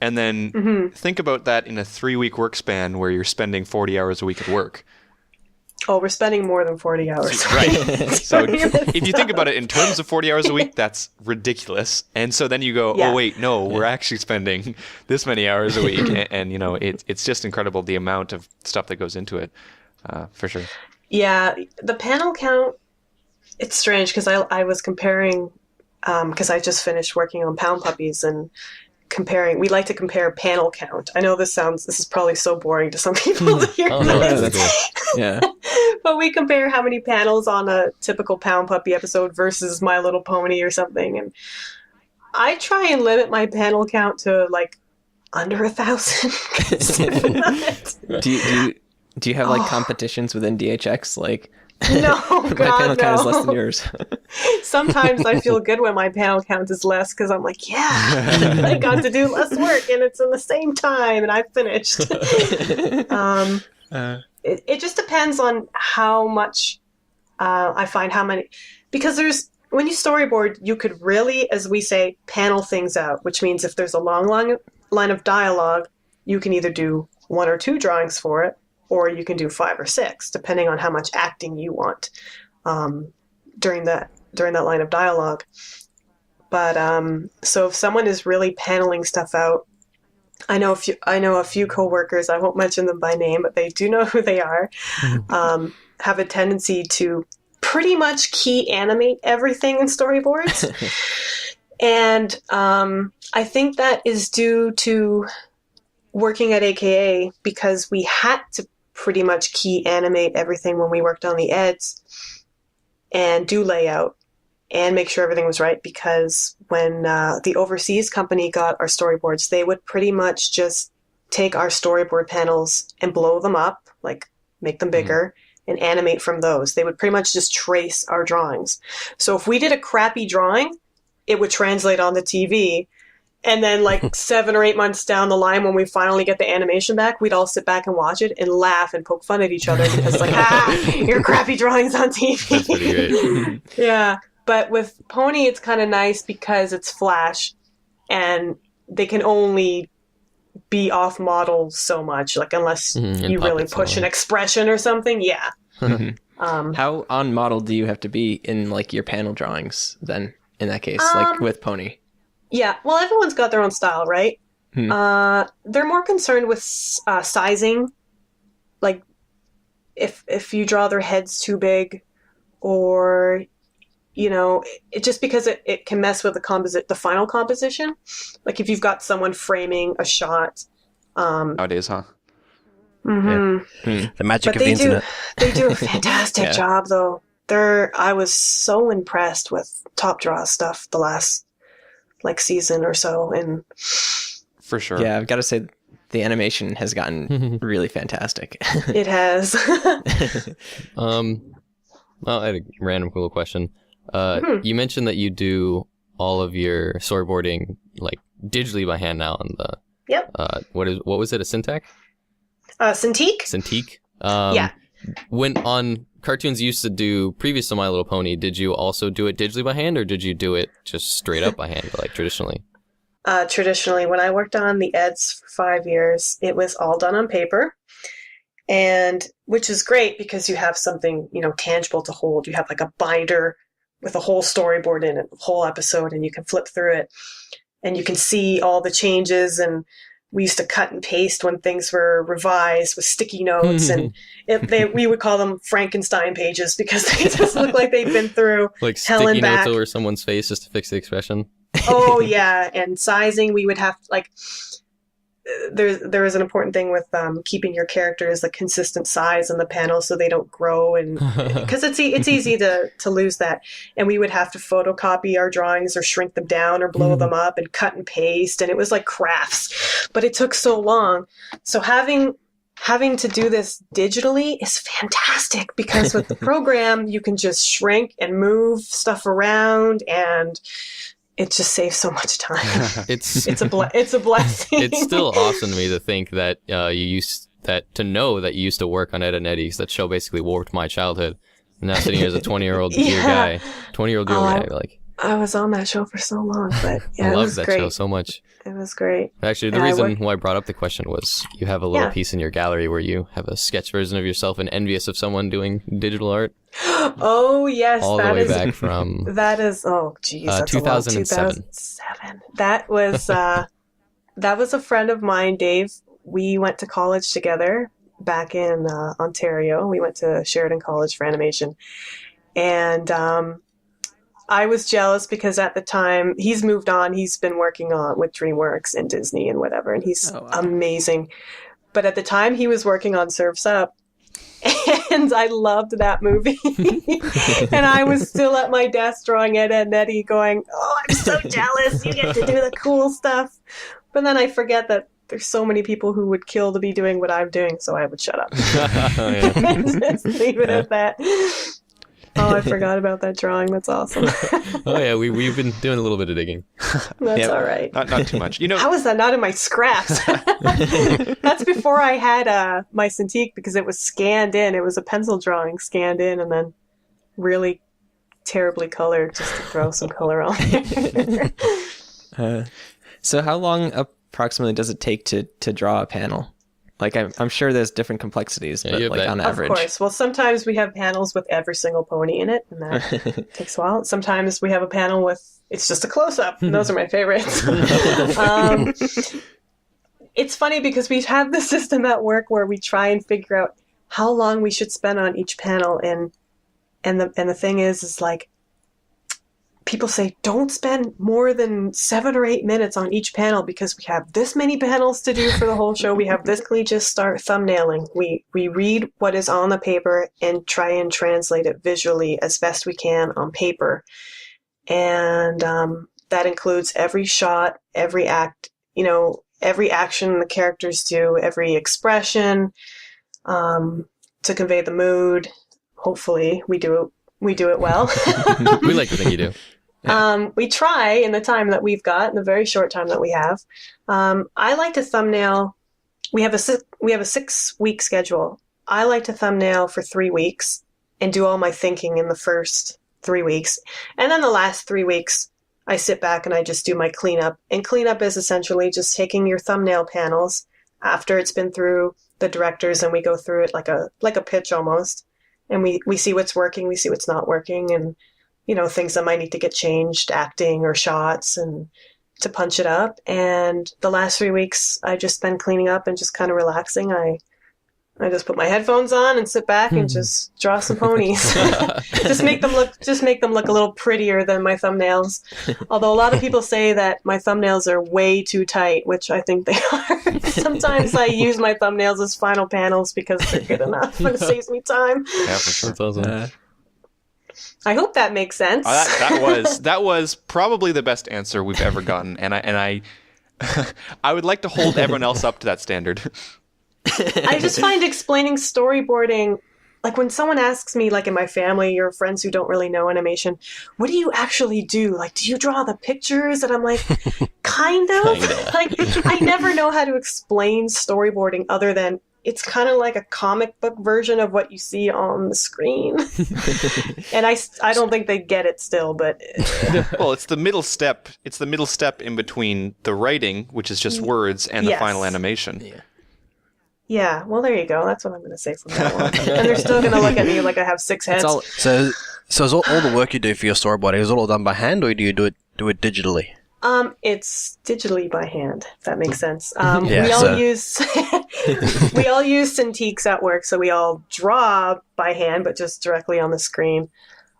S1: And then think about that in a 3-week work span where you're spending 40 hours a week at work.
S5: Oh, we're spending more than 40 hours.
S1: Right. So if you think about it in terms of 40 hours a week, that's ridiculous. And so then you go, oh, wait, no, we're actually spending this many hours a week. And it's just incredible the amount of stuff that goes into it, for sure.
S5: Yeah, the panel count, it's strange because I was comparing, because I just finished working on Pound Puppies, and we like to compare panel count. I know this is probably so boring to some people to hear this.
S3: Yeah.
S5: But we compare how many panels on a typical Pound Puppy episode versus My Little Pony or something. And I try and limit my panel count to like under 1,000.
S3: Do you have like competitions within DHX? Like,
S5: no,
S3: my
S5: God,
S3: panel count is
S5: no.
S3: less than yours.
S5: Sometimes I feel good when my panel count is less, because I'm like, yeah, I got to do less work and it's in the same time and I finished. It just depends on how much I find how many, because when you storyboard, you could really, as we say, panel things out, which means if there's a long line of dialogue, you can either do 1 or 2 drawings for it, or you can do 5 or 6, depending on how much acting you want during that line of dialogue. But so if someone is really paneling stuff out, I know a few coworkers, I won't mention them by name, but they do know who they are, have a tendency to pretty much key animate everything in storyboards. And I think that is due to working at AKA, because we had to pretty much key animate everything when we worked on the eds and do layout and make sure everything was right, because when the overseas company got our storyboards, they would pretty much just take our storyboard panels and blow them up, like make them bigger, and animate from those. They would pretty much just trace our drawings. So if we did a crappy drawing, it would translate on the TV. And then like 7 or 8 months down the line, when we finally get the animation back, we'd all sit back and watch it and laugh and poke fun at each other because like, your crappy drawings on TV.
S2: That's pretty great.
S5: Yeah. But with Pony, it's kind of nice because it's Flash and they can only be off model so much, like unless you really push an expression or something. Yeah.
S3: How on model do you have to be in like your panel drawings then in that case, like with Pony?
S5: Yeah. Well, everyone's got their own style, right? They're more concerned with sizing. Like if you draw their heads too big, or it just because it can mess with the final composition. Like if you've got someone framing a shot.
S1: Nowadays, huh?
S5: Mm-hmm.
S4: The magic of the internet.
S5: They do a fantastic job, though. I was so impressed with Top Draw stuff the last season or so, and
S1: for sure.
S3: Yeah, I've got to say the animation has gotten really fantastic.
S5: It has.
S2: Well, I had a random cool question. You mentioned that you do all of your storyboarding like digitally by hand now on the.
S5: Yep.
S2: What was it? A Cintiq?
S5: Cintiq.
S2: Cintiq.
S5: Yeah.
S2: When on cartoons you used to do previous to My Little Pony, did you also do it digitally by hand, or did you do it just straight up by hand, like traditionally?
S5: Traditionally, when I worked on the eds for 5 years, it was all done on paper, and which is great because you have something tangible to hold. You have like a binder with a whole storyboard in it, a whole episode, and you can flip through it, and you can see all the changes. And we used to cut and paste when things were revised with sticky notes, and we would call them Frankenstein pages because they just look like they've been through
S2: like
S5: hell
S2: sticky
S5: and back.
S2: notes over someone's face just to fix the expression.
S5: Oh yeah, and sizing, we would have there is an important thing with keeping your characters a consistent size in the panel so they don't grow, and because it's easy to lose that. And we would have to photocopy our drawings or shrink them down or blow them up and cut and paste, and it was like crafts, but it took so long. So having to do this digitally is fantastic because with the program you can just shrink and move stuff around, and it just saves so much time. It's a blessing.
S2: It's still awesome to me to think that to know that you used to work on Ed and Eddie's. That show basically warped my childhood. And now sitting here as a 20-year-old guy, 20-year-old guy, like.
S5: I was on that show for so long, but yeah,
S2: I
S5: it was
S2: loved that
S5: great.
S2: show so much.
S5: It was great.
S2: Actually, the reason why I brought up the question was you have a little piece in your gallery where you have a sketch version of yourself and envious of someone doing digital art.
S5: Oh yes,
S2: all the way back from
S5: that's 2007. That was a friend of mine, Dave. We went to college together back in Ontario. We went to Sheridan College for animation, and I was jealous because at the time he's moved on. He's been working on with DreamWorks and Disney and whatever, and he's amazing. But at the time he was working on Surf's Up, and I loved that movie. And I was still at my desk drawing Ed and Eddie going, oh, I'm so jealous. You get to do the cool stuff. But then I forget that there's so many people who would kill to be doing what I'm doing, so I would shut up. Just leave it at that. Oh, I forgot about that drawing. That's awesome.
S2: Oh yeah, we've been doing a little bit of digging.
S5: That's all right.
S1: Not too much.
S5: How is that not in my scraps? That's before I had my Cintiq because it was scanned in. It was a pencil drawing scanned in, and then really terribly colored just to throw some color on there.
S3: So how long approximately does it take to draw a panel? Like, I'm sure there's different complexities,
S2: Yeah,
S3: but
S2: you have
S3: like
S2: that.
S3: on average.
S5: Of course. Well, sometimes we have panels with every single pony in it, and that takes a while. Sometimes we have a panel with it's just a close-up, and those are my favorites. It's funny because we have this system at work where we try and figure out how long we should spend on each panel, and the thing is like, people say don't spend more than 7 or 8 minutes on each panel because we have this many panels to do for the whole show. We have this. We just start thumbnailing. We read what is on the paper and try and translate it visually as best we can on paper. And that includes every shot, every act, every action the characters do, every expression to convey the mood. Hopefully we do it well.
S2: We like to think you do.
S3: Yeah.
S5: We try in the time that we've got, in the very short time that we have. I like to thumbnail. We have a 6-week schedule. I like to thumbnail for 3 weeks and do all my thinking in the first 3 weeks. And then the last 3 weeks, I sit back and I just do my cleanup. And cleanup is essentially just taking your thumbnail panels after it's been through the directors, and we go through it like a pitch almost. And we see what's working, we see what's not working, and things that might need to get changed, acting or shots, and to punch it up. And the last 3 weeks, I just spend cleaning up and just kind of relaxing. I just put my headphones on and sit back and just draw some ponies. just make them look a little prettier than my thumbnails. Although a lot of people say that my thumbnails are way too tight, which I think they are. Sometimes I use my thumbnails as final panels because they're good enough and it saves me time.
S1: Yeah, for sure.
S2: That's awesome.
S5: I hope that makes sense.
S1: That was probably the best answer we've ever gotten, and I I would like to hold everyone else up to that standard.
S5: I just find explaining storyboarding, like when someone asks me, like in my family or friends who don't really know animation, what do you actually do? Like, do you draw the pictures? And I'm like, kind of. Like, I never know how to explain storyboarding other than it's kind of like a comic book version of what you see on the screen. And I don't think they get it still, but...
S1: Well, it's the middle step. It's the middle step in between the writing, which is just words, and the final animation.
S5: Yeah, well, there you go. That's what I'm going to say from now on. And they're still going to look at me like I have 6 heads.
S4: So is all the work you do for your storyboarding, is it all done by hand, or do you do it digitally?
S5: It's digitally by hand, if that makes sense.
S4: Yeah,
S5: we all use Cintiqs at work, so we all draw by hand, but just directly on the screen.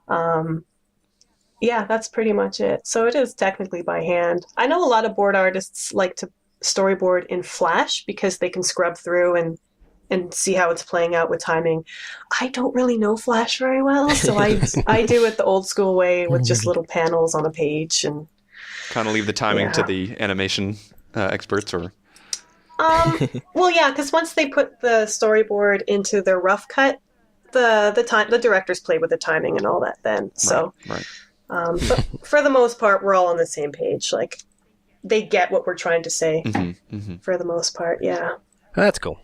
S5: Yeah, that's pretty much it. So it is technically by hand. I know a lot of board artists like to storyboard in Flash because they can scrub through and see how it's playing out with timing. I don't really know Flash very well, so I do it the old school way with just little panels on a page and
S1: kind of leave the timing to the animation experts, or
S5: well, yeah, because once they put the storyboard into their rough cut, the directors play with the timing and all that then. So
S1: right.
S5: But for the most part, we're all on the same page. Like, they get what we're trying to say for the most part. Yeah.
S4: Oh, that's cool.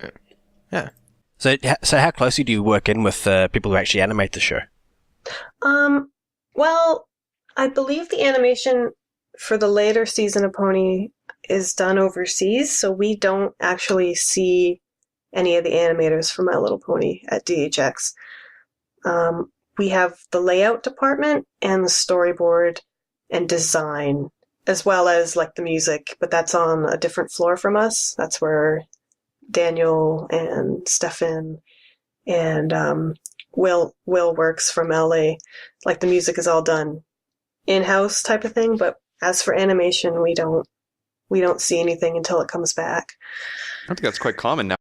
S3: Yeah.
S4: So how closely do you work in with people who actually animate the show?
S5: Well, I believe the animation for the later season of Pony is done overseas, so we don't actually see any of the animators for My Little Pony at DHX. We have the layout department and the storyboard and design, as well as like the music, but that's on a different floor from us. That's where Daniel and Stefan and Will works from LA. Like, the music is all done in-house type of thing, but as for animation, we don't see anything until it comes back.
S1: I think that's quite common now.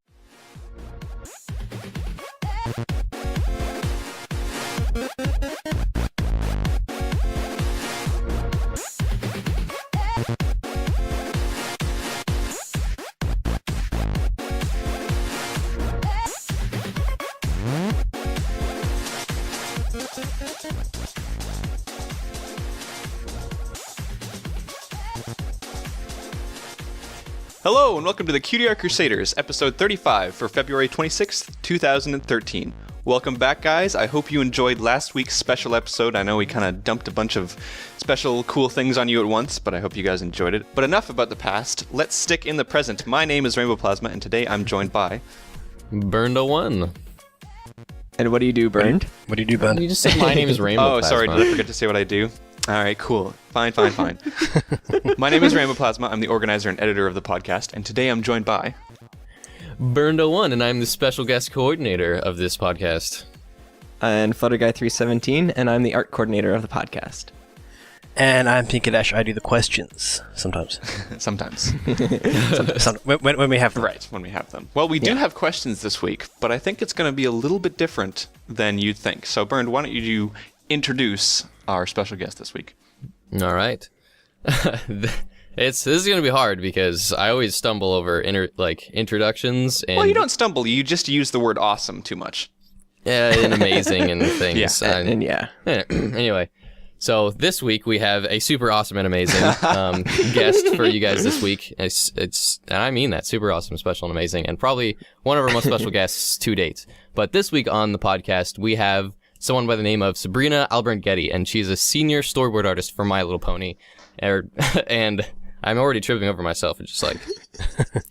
S1: Hello and welcome to the Cutie Art Crusaders, episode 35 for February 26th, 2013. Welcome back, guys. I hope you enjoyed last week's special episode. I know we kind of dumped a bunch of special cool things on you at once, but I hope you guys enjoyed it. But enough about the past. Let's stick in the present. My name is Rainbow Plasma, and today I'm joined by...
S2: Burned-a-one.
S3: And what do you do, Burned?
S4: What do you do, Ben?
S2: You just said my name is Rainbow
S1: Oh,
S2: Plasma.
S1: sorry, did I forget to say what I do? All right, cool. Fine. My name is Rainbow Plasma. I'm the organizer and editor of the podcast, and today I'm joined by...
S2: Burned-a-one, and I'm the special guest coordinator of this podcast.
S3: And Flutterguy317, and I'm the art coordinator of the podcast.
S4: And I'm Pinkadash. I do the questions sometimes.
S1: Sometimes.
S4: When we have them.
S1: Right, when we have them. Well, we do have questions this week, but I think it's going to be a little bit different than you'd think. So, Burned, why don't you introduce our special guest this week?
S2: All right. This is going to be hard because I always stumble over introductions. And,
S1: Well, you don't stumble. You just use the word awesome too much.
S2: Yeah, and amazing and things.
S1: Yeah.
S3: And yeah.
S2: Anyway, so this week we have a super awesome and amazing guest for you guys this week. It's and I mean that, super awesome, special, and amazing, and probably one of our most special guests to date. But this week on the podcast, we have someone by the name of Sabrina Albert-Getty, and she's a senior storyboard artist for My Little Pony. And I'm already tripping over myself. It's just like,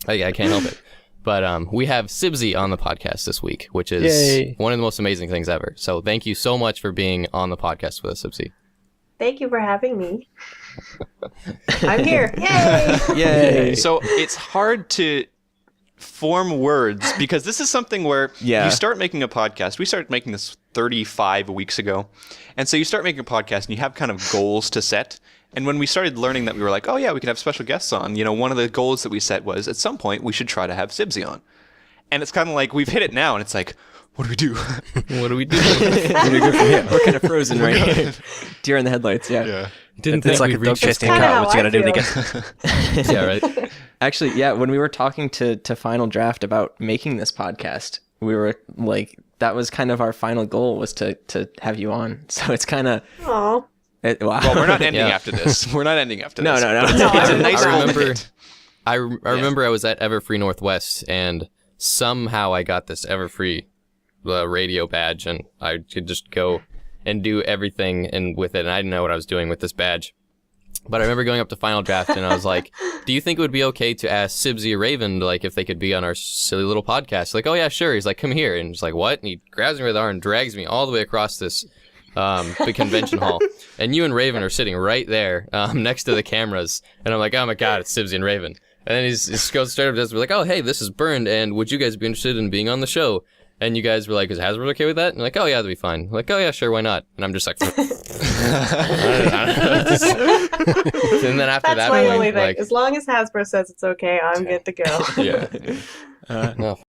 S2: I can't help it. But we have Sibsy on the podcast this week, which is one of the most amazing things ever. So thank you so much for being on the podcast with us, Sibsy.
S5: Thank you for having me. I'm here. Yay!
S3: Yay!
S1: So it's hard to form words because this is something where you start making a podcast. We started making this 35 weeks ago. And so you start making a podcast and you have kind of goals to set. And when we started learning that, we were like, oh yeah, we can have special guests on. You know, one of the goals that we set was at some point we should try to have Sibsy on. And it's kind of like we've hit it now and it's like, what do we do?
S2: What do we do?
S3: Where do we go from here? We're kind of frozen right here. Deer in the headlights, yeah.
S2: Didn't
S4: It's
S2: think
S4: like
S2: we'd
S4: a dog
S2: reach this
S4: chasing a
S5: kinda
S4: cat.
S5: how
S4: What's you
S5: I
S4: got to do to
S5: feel.
S4: get...
S2: Yeah, right.
S3: Actually, yeah, when we were talking to Final Draft about making this podcast, we were like, that was kind of our final goal, was to have you on. So it's kind of...
S5: Aw.
S3: Wow.
S1: Well, we're not ending
S2: Yeah.
S1: after this. We're not ending after
S3: No,
S1: this.
S3: no.
S1: But it's a nice
S2: I
S1: moment.
S2: remember, I remember I was at Everfree Northwest, and somehow I got this Everfree radio badge, and I could just go and do everything and with it, and I didn't know what I was doing with this badge. But I remember going up to Final Draft, and I was like, do you think it would be okay to ask Sibsy or Raven, like, if they could be on our silly little podcast? Like, oh yeah, sure. He's like, come here. And he's like, what? And he grabs me by the arm and drags me all the way across this big convention hall. And you and Raven are sitting right there next to the cameras. And I'm like, oh my God, it's Sibsy and Raven. And then he goes straight up to us and be like, oh, hey, this is Burned, and would you guys be interested in being on the show? And you guys were like, is Hasbro okay with that? And you're like, oh yeah, that'd be fine. I'm like, oh yeah, sure, why not? And I'm just like, and then after
S5: That's
S2: that
S5: my
S2: point,
S5: only thing.
S2: like,
S5: As long as Hasbro says it's okay, I'm good to go.
S2: yeah. No,